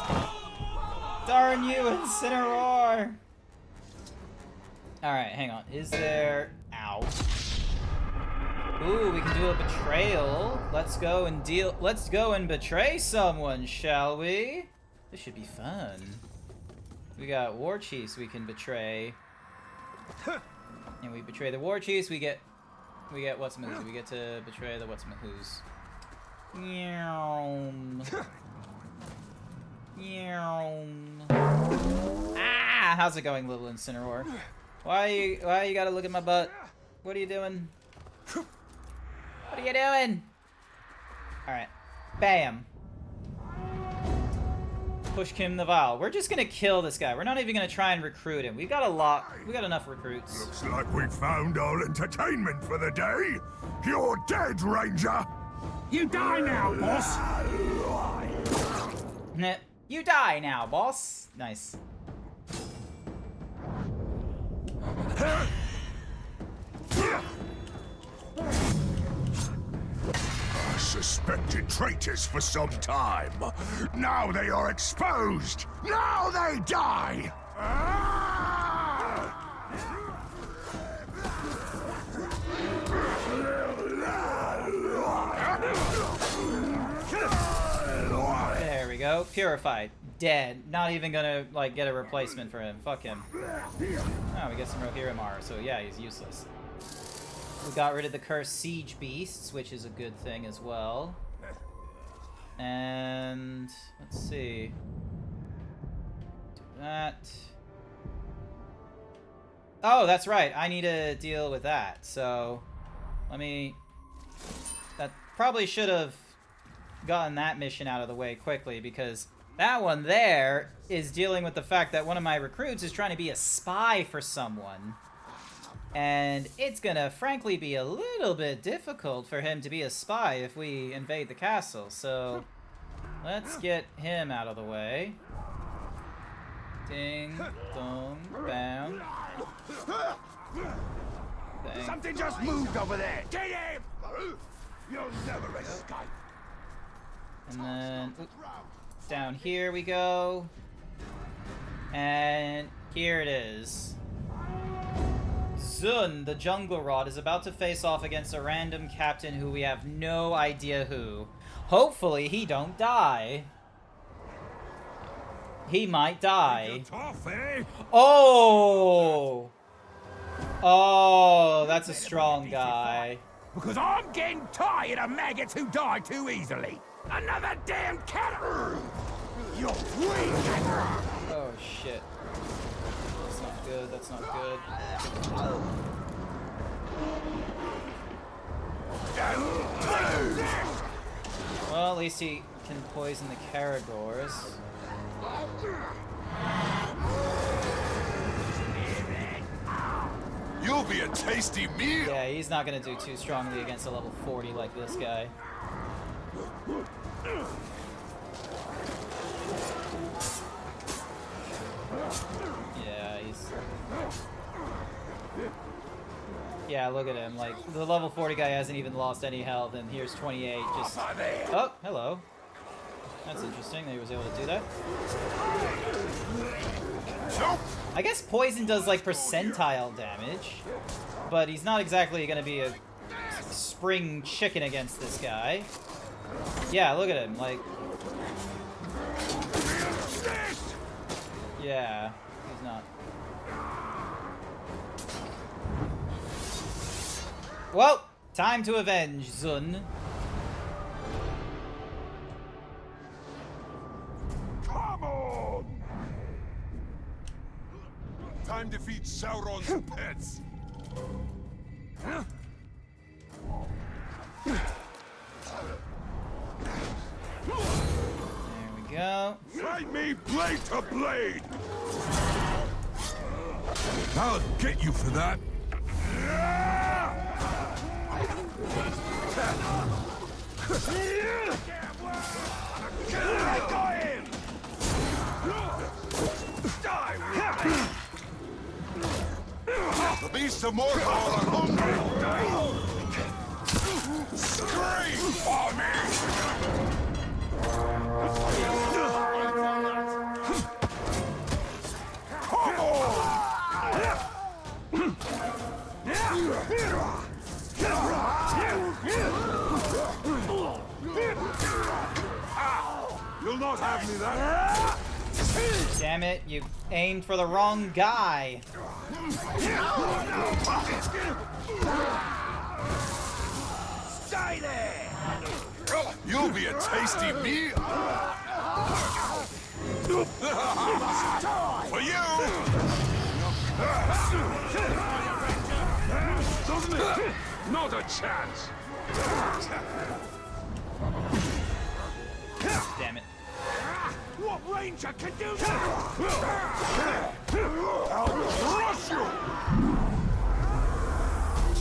Darn you, Incineroar! Alright, hang on. Is there... Ow. Ooh, we can do a betrayal. Let's go and betray someone, shall we? This should be fun. We got war chiefs we can betray. And we betray the war chiefs, we get what's mahoos. We get to betray the what's mahoos. Ah, how's it going, little Incineroar? Why you gotta look at my butt? What are you doing? What are you doing? Alright. Bam. Push Kim the Vile. We're just gonna kill this guy. We're not even gonna try and recruit him. We've got a lot. We got enough recruits. Looks like we've found all entertainment for the day. You're dead, Ranger. You die now, boss. You die now, boss. Nice. I suspected traitors for some time. Now they are exposed. Now they die. Nope, purified. Dead. Not even gonna, like, get a replacement for him. Fuck him. Oh, we get some Rohirrimar, so yeah, he's useless. We got rid of the cursed siege beasts, which is a good thing as well. And let's see. Do that. Oh, that's right. I need to deal with that. So let me... That probably should have gotten that mission out of the way quickly, because that one there is dealing with the fact that one of my recruits is trying to be a spy for someone. And it's gonna, frankly, be a little bit difficult for him to be a spy if we invade the castle. So let's get him out of the way. Ding, dong, bam. Bang. Something just moved over there. Get him! You'll never escape. And then down here we go. And here it is. Zun, the Jungle Rod, is about to face off against a random captain who we have no idea who. Hopefully he don't die. He might die. Oh! Oh, that's a strong guy. Because I'm getting tired of maggots who die too easily. Another damn cat! You're free! Oh, shit. That's not good, that's not good. Well, at least he can poison the Caragors. You'll be a tasty meal! Yeah, he's not gonna do too strongly against a level 40 like this guy. Yeah, he's... Yeah, look at him. Like, the level 40 guy hasn't even lost any health, and here's 28 just... Oh, hello. That's interesting that he was able to do that. I guess poison does, like, percentile damage, but he's not exactly going to be a spring chicken against this guy. Yeah, look at him, like... Yeah, he's not... Well, time to avenge Zun. Come on! Time to feed Sauron's pets. There we go. Fight me blade to blade! I'll get you for that. I got him! The beasts of Mordor are hungry! Scream for me! Come on! You'll not have me that. Damn it, you aimed for the wrong guy. Stay there! You'll be a tasty meal. For you! Doesn't it? Not a chance. Damn it. What ranger can do that? I'll crush you!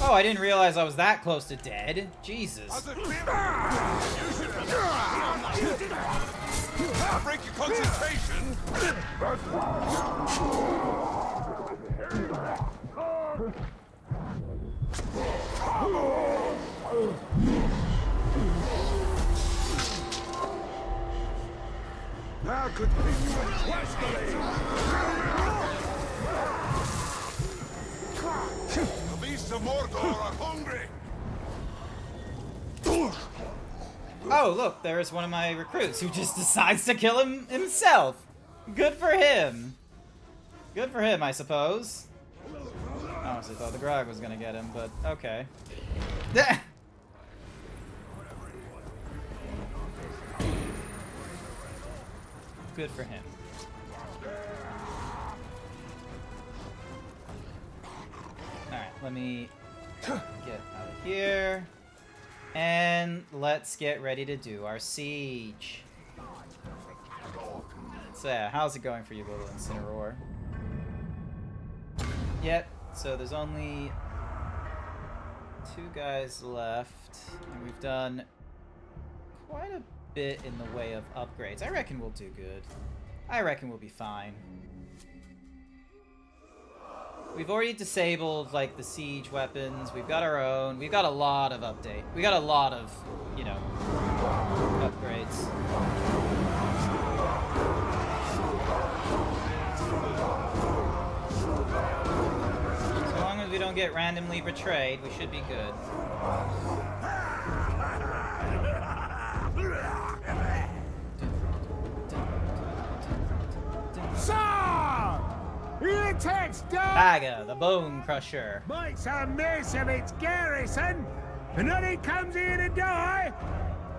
Oh, I didn't realize I was that close to dead. Jesus. I'll break your concentration. Now continue and quest The beasts of Mordor are hungry. Oh, look, there's one of my recruits who just decides to kill himself. Good for him. Good for him, I suppose. I honestly thought the Grog was gonna get him, but okay. Good for him. Alright, let me get out of here. And let's get ready to do our siege. So yeah, how's it going for you, little Incineroar? Yep, so there's only 2 guys left, and we've done quite a bit in the way of upgrades. I reckon we'll do good. I reckon we'll be fine. We've already disabled, like, the siege weapons. We've got our own. We've got a lot of update. We got a lot of, you know, upgrades. So long as we don't get randomly betrayed, we should be good. Sir! Here takes Baga, the Bone Crusher. Makes a mess of its garrison, and then he comes here to die.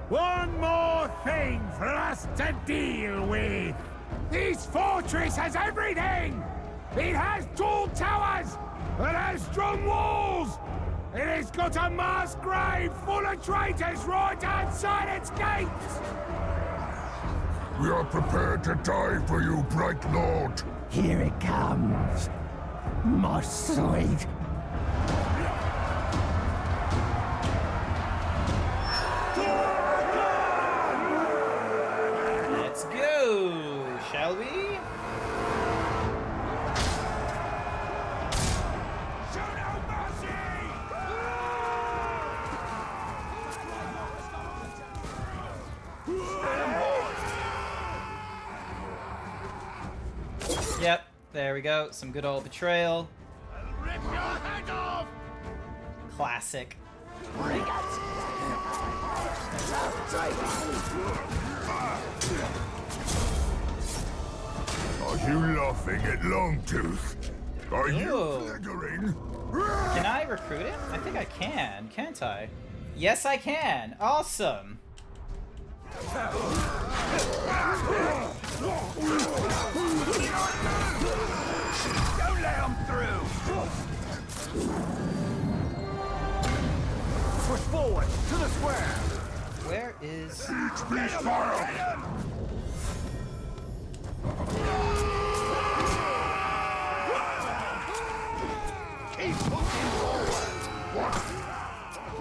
One more thing for us to deal with. This fortress has everything. It has tall towers. It has strong walls. It has got a mass grave full of traitors right outside its gates. We are prepared to die for you, Bright Lord. Here it comes, my sweet. Let's go, shall we? Yep, there we go. Some good old betrayal. Rip your head off! Classic. Are you laughing at Longtooth? Are you Ooh. flattering? Can I recruit him? I think I can, can't I? Yes, I can. Awesome. Don't let him through! Push forward, to the square! Where is... Keep pushing forward!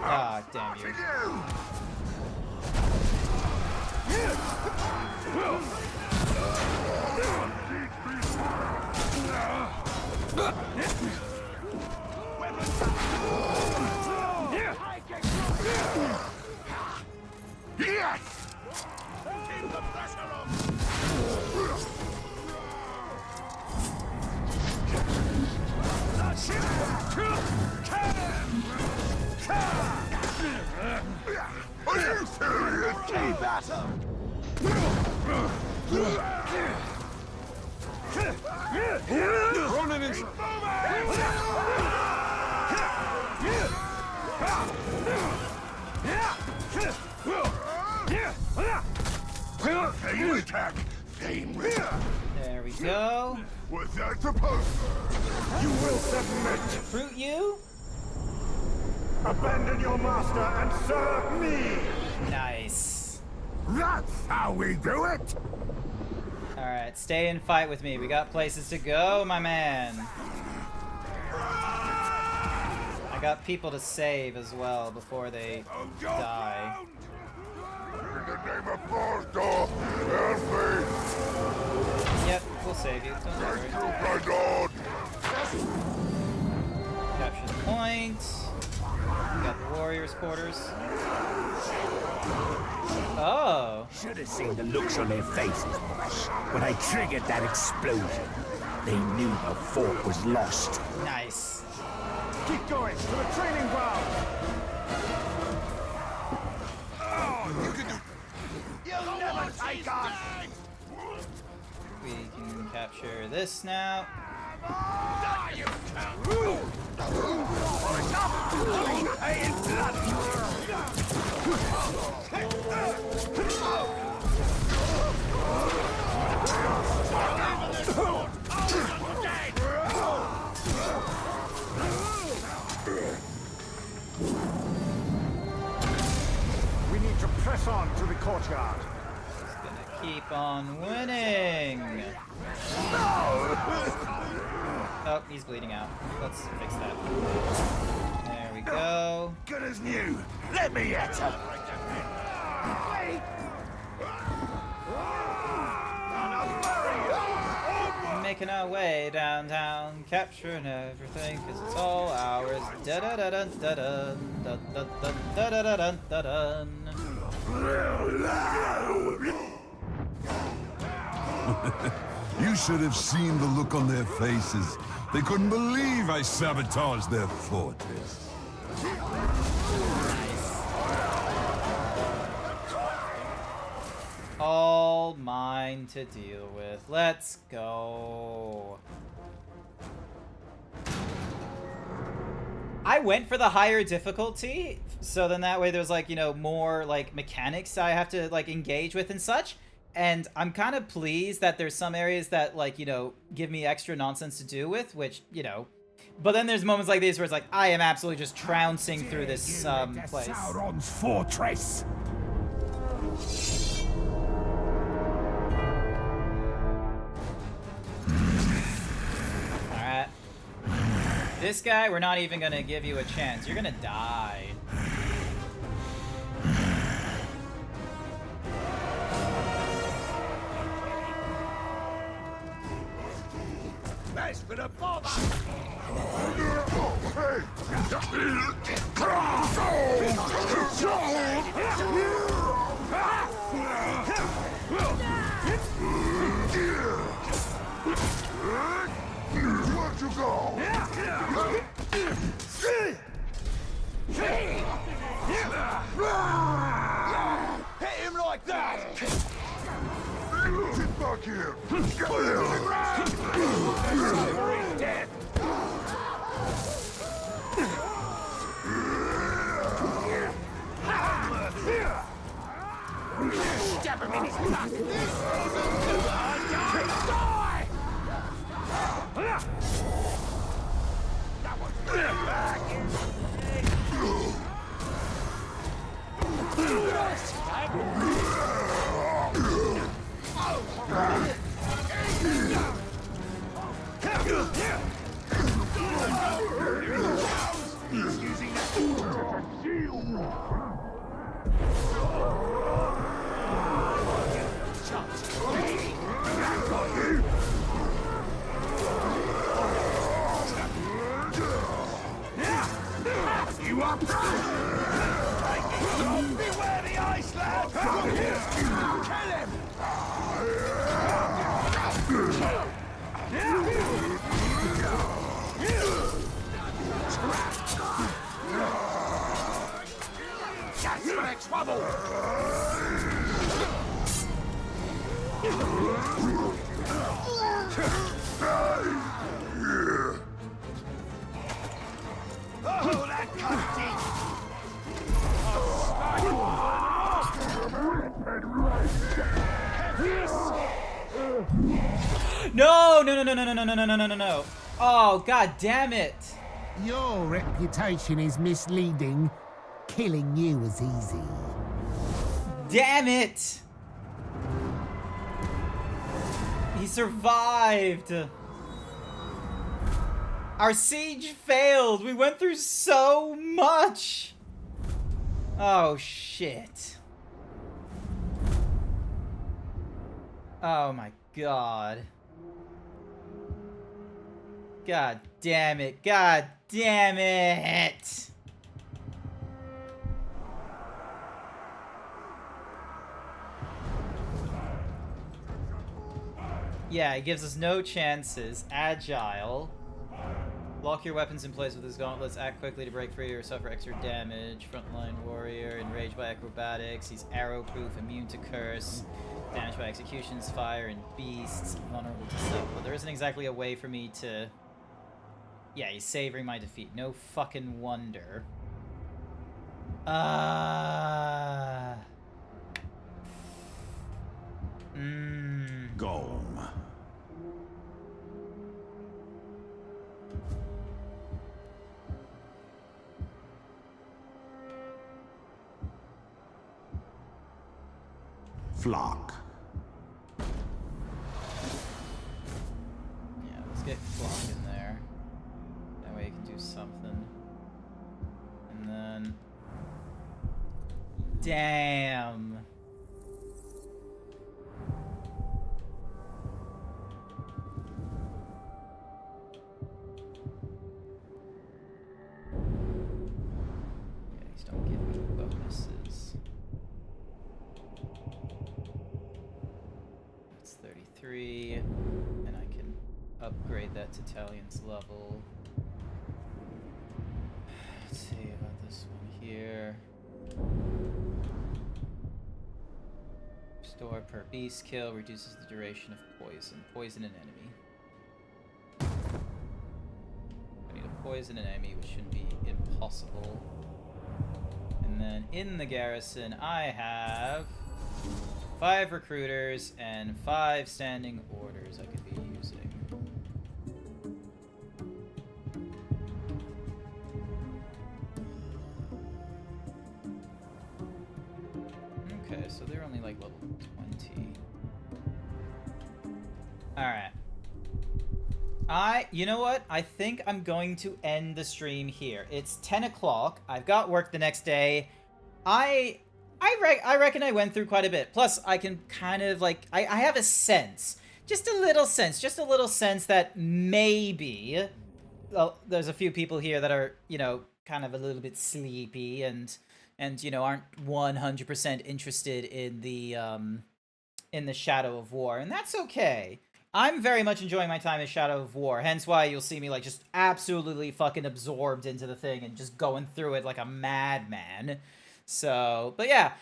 Ah, damn you. Yes! Keep the pressure on! Are you serious? Keep at him! Running in... You attack! There we go. Was that supposed? You will submit! Fruit you? Abandon your master and serve me! Nice. That's how we do it! Alright, stay and fight with me. We got places to go, my man. I got people to save as well before they die. In the name of Mordor, help me! Yep, we'll save you. Don't worry. My lord! Capture the point. We got the warriors' quarters. Oh. Should have seen the looks on their faces, boss. When I triggered that explosion, they knew the fort was lost. Nice. Keep going to the training ground! Oh, you can do We can capture this now. We need to press on to the courtyard. Just gonna keep on winning. Oh, he's bleeding out. Let's fix that. There we go. Good as new. Let me at her. Making our way downtown, capturing everything, cause it's all ours. Da da da da da da da da da da da da da. You should have seen the look on their faces. They couldn't believe I sabotaged their fortress. All mine to deal with. Let's go. I went for the higher difficulty, so then that way there's like, you know, more like mechanics I have to like engage with and such. And I'm kind of pleased that there's some areas that like, you know, give me extra nonsense to do with, which, you know. But then there's moments like these where it's like, I am absolutely just trouncing through this place. Sauron's fortress. Alright. This guy, we're not even gonna give you a chance. You're gonna die. Thanks for the bother. Where'd you go? Hit him like that! Get back here! Suffering death! Stab him in his back. Die! That was back! He's using that as a shield! You up? Beware the ice lad! Kill him! That's my trouble! Oh, that cut deep! No, no, no, no, no, no, no, no, no, no, no, no. Oh, god damn it. Your reputation is misleading. Killing you is easy. Damn it. He survived. Our siege failed. We went through so much. Oh, shit. Oh, my God. God damn it. God damn it. Yeah, it gives us no chances. Agile. Lock your weapons in place with his gauntlets. Act quickly to break free or suffer extra damage. Frontline warrior, enraged by acrobatics. He's arrow-proof, immune to curse. Damaged by executions, fire, and beasts. Vulnerable to stuff. But there isn't exactly a way for me to... Yeah, he's savoring my defeat. No fucking wonder. Golem. Flock. Yeah, let's get Flock in there. That way you can do something. And then... Damn. Yeah, these don't give me bonuses. That's 33, and I can upgrade that to Talion's level. Let's see about this one here. Restore per beast kill, reduces the duration of poison. Poison an enemy. I need to poison an enemy, which shouldn't be impossible. And then in the garrison, I have 5 recruiters and 5 standing orders I could be using. Okay, so they're only like level 20. Alright. You know what? I think I'm going to end the stream here. It's 10 o'clock. I've got work the next day. I reckon I went through quite a bit. Plus, I can kind of like... I have a sense. Just a little sense that maybe... Well, there's a few people here that are, you know, kind of a little bit sleepy and you know, aren't 100% interested in the Shadow of War. And that's okay. I'm very much enjoying my time as Shadow of War, hence why you'll see me, like, just absolutely fucking absorbed into the thing and just going through it like a madman. So, but yeah,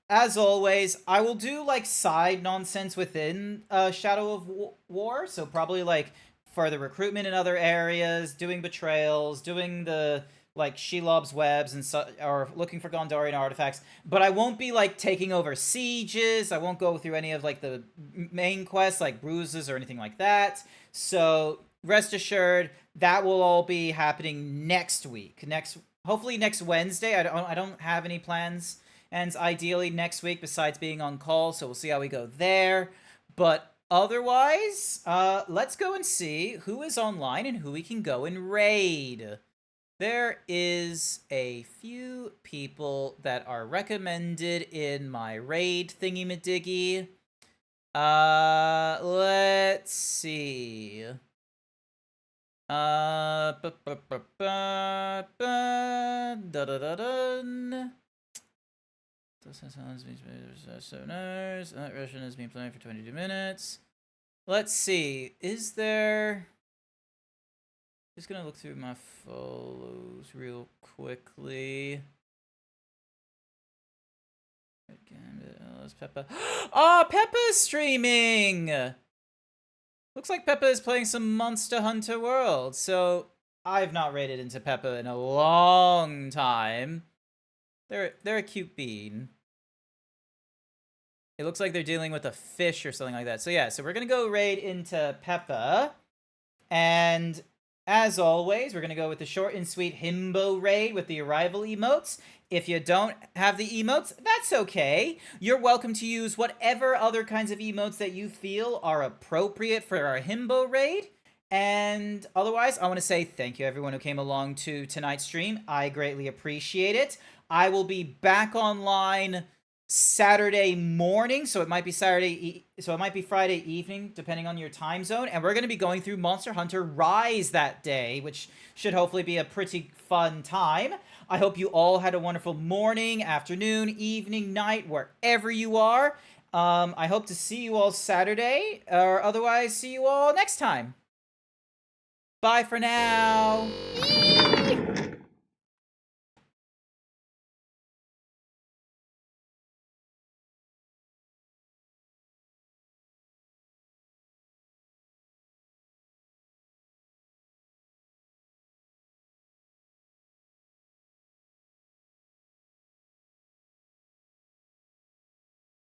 as always, I will do, like, side nonsense within Shadow of War, so probably, like, further recruitment in other areas, doing betrayals, doing the... like Shelob's webs and or looking for Gondorian artifacts, but I won't be like taking over sieges. I won't go through any of like the main quests like bruises or anything like that. So rest assured that will all be happening next week. Hopefully next Wednesday. I don't have any plans, and ideally next week besides being on call. So we'll see how we go there. But otherwise, let's go and see who is online and who we can go and raid. There is a few people that are recommended in my raid thingy-madiggy. Let's see. That Russian has been playing for 22 minutes. Let's see. Is there... Just gonna look through my follows real quickly. Gambit, Peppa. Oh, Peppa's streaming! Looks like Peppa is playing some Monster Hunter World. So I've not raided into Peppa in a long time. They're a cute bean. It looks like they're dealing with a fish or something like that. So yeah, so we're gonna go raid into Peppa. And as always, we're going to go with the short and sweet himbo raid with the arrival emotes. If you don't have the emotes, that's okay. You're welcome to use whatever other kinds of emotes that you feel are appropriate for our himbo raid. And otherwise, I want to say thank you everyone who came along to tonight's stream. I greatly appreciate it. I will be back online Saturday morning, so it might be Friday evening, depending on your time zone, and we're going to be going through Monster Hunter Rise that day, which should hopefully be a pretty fun time. I hope you all had a wonderful morning, afternoon, evening, night, wherever you are. I hope to see you all Saturday, or otherwise see you all next time. Bye for now.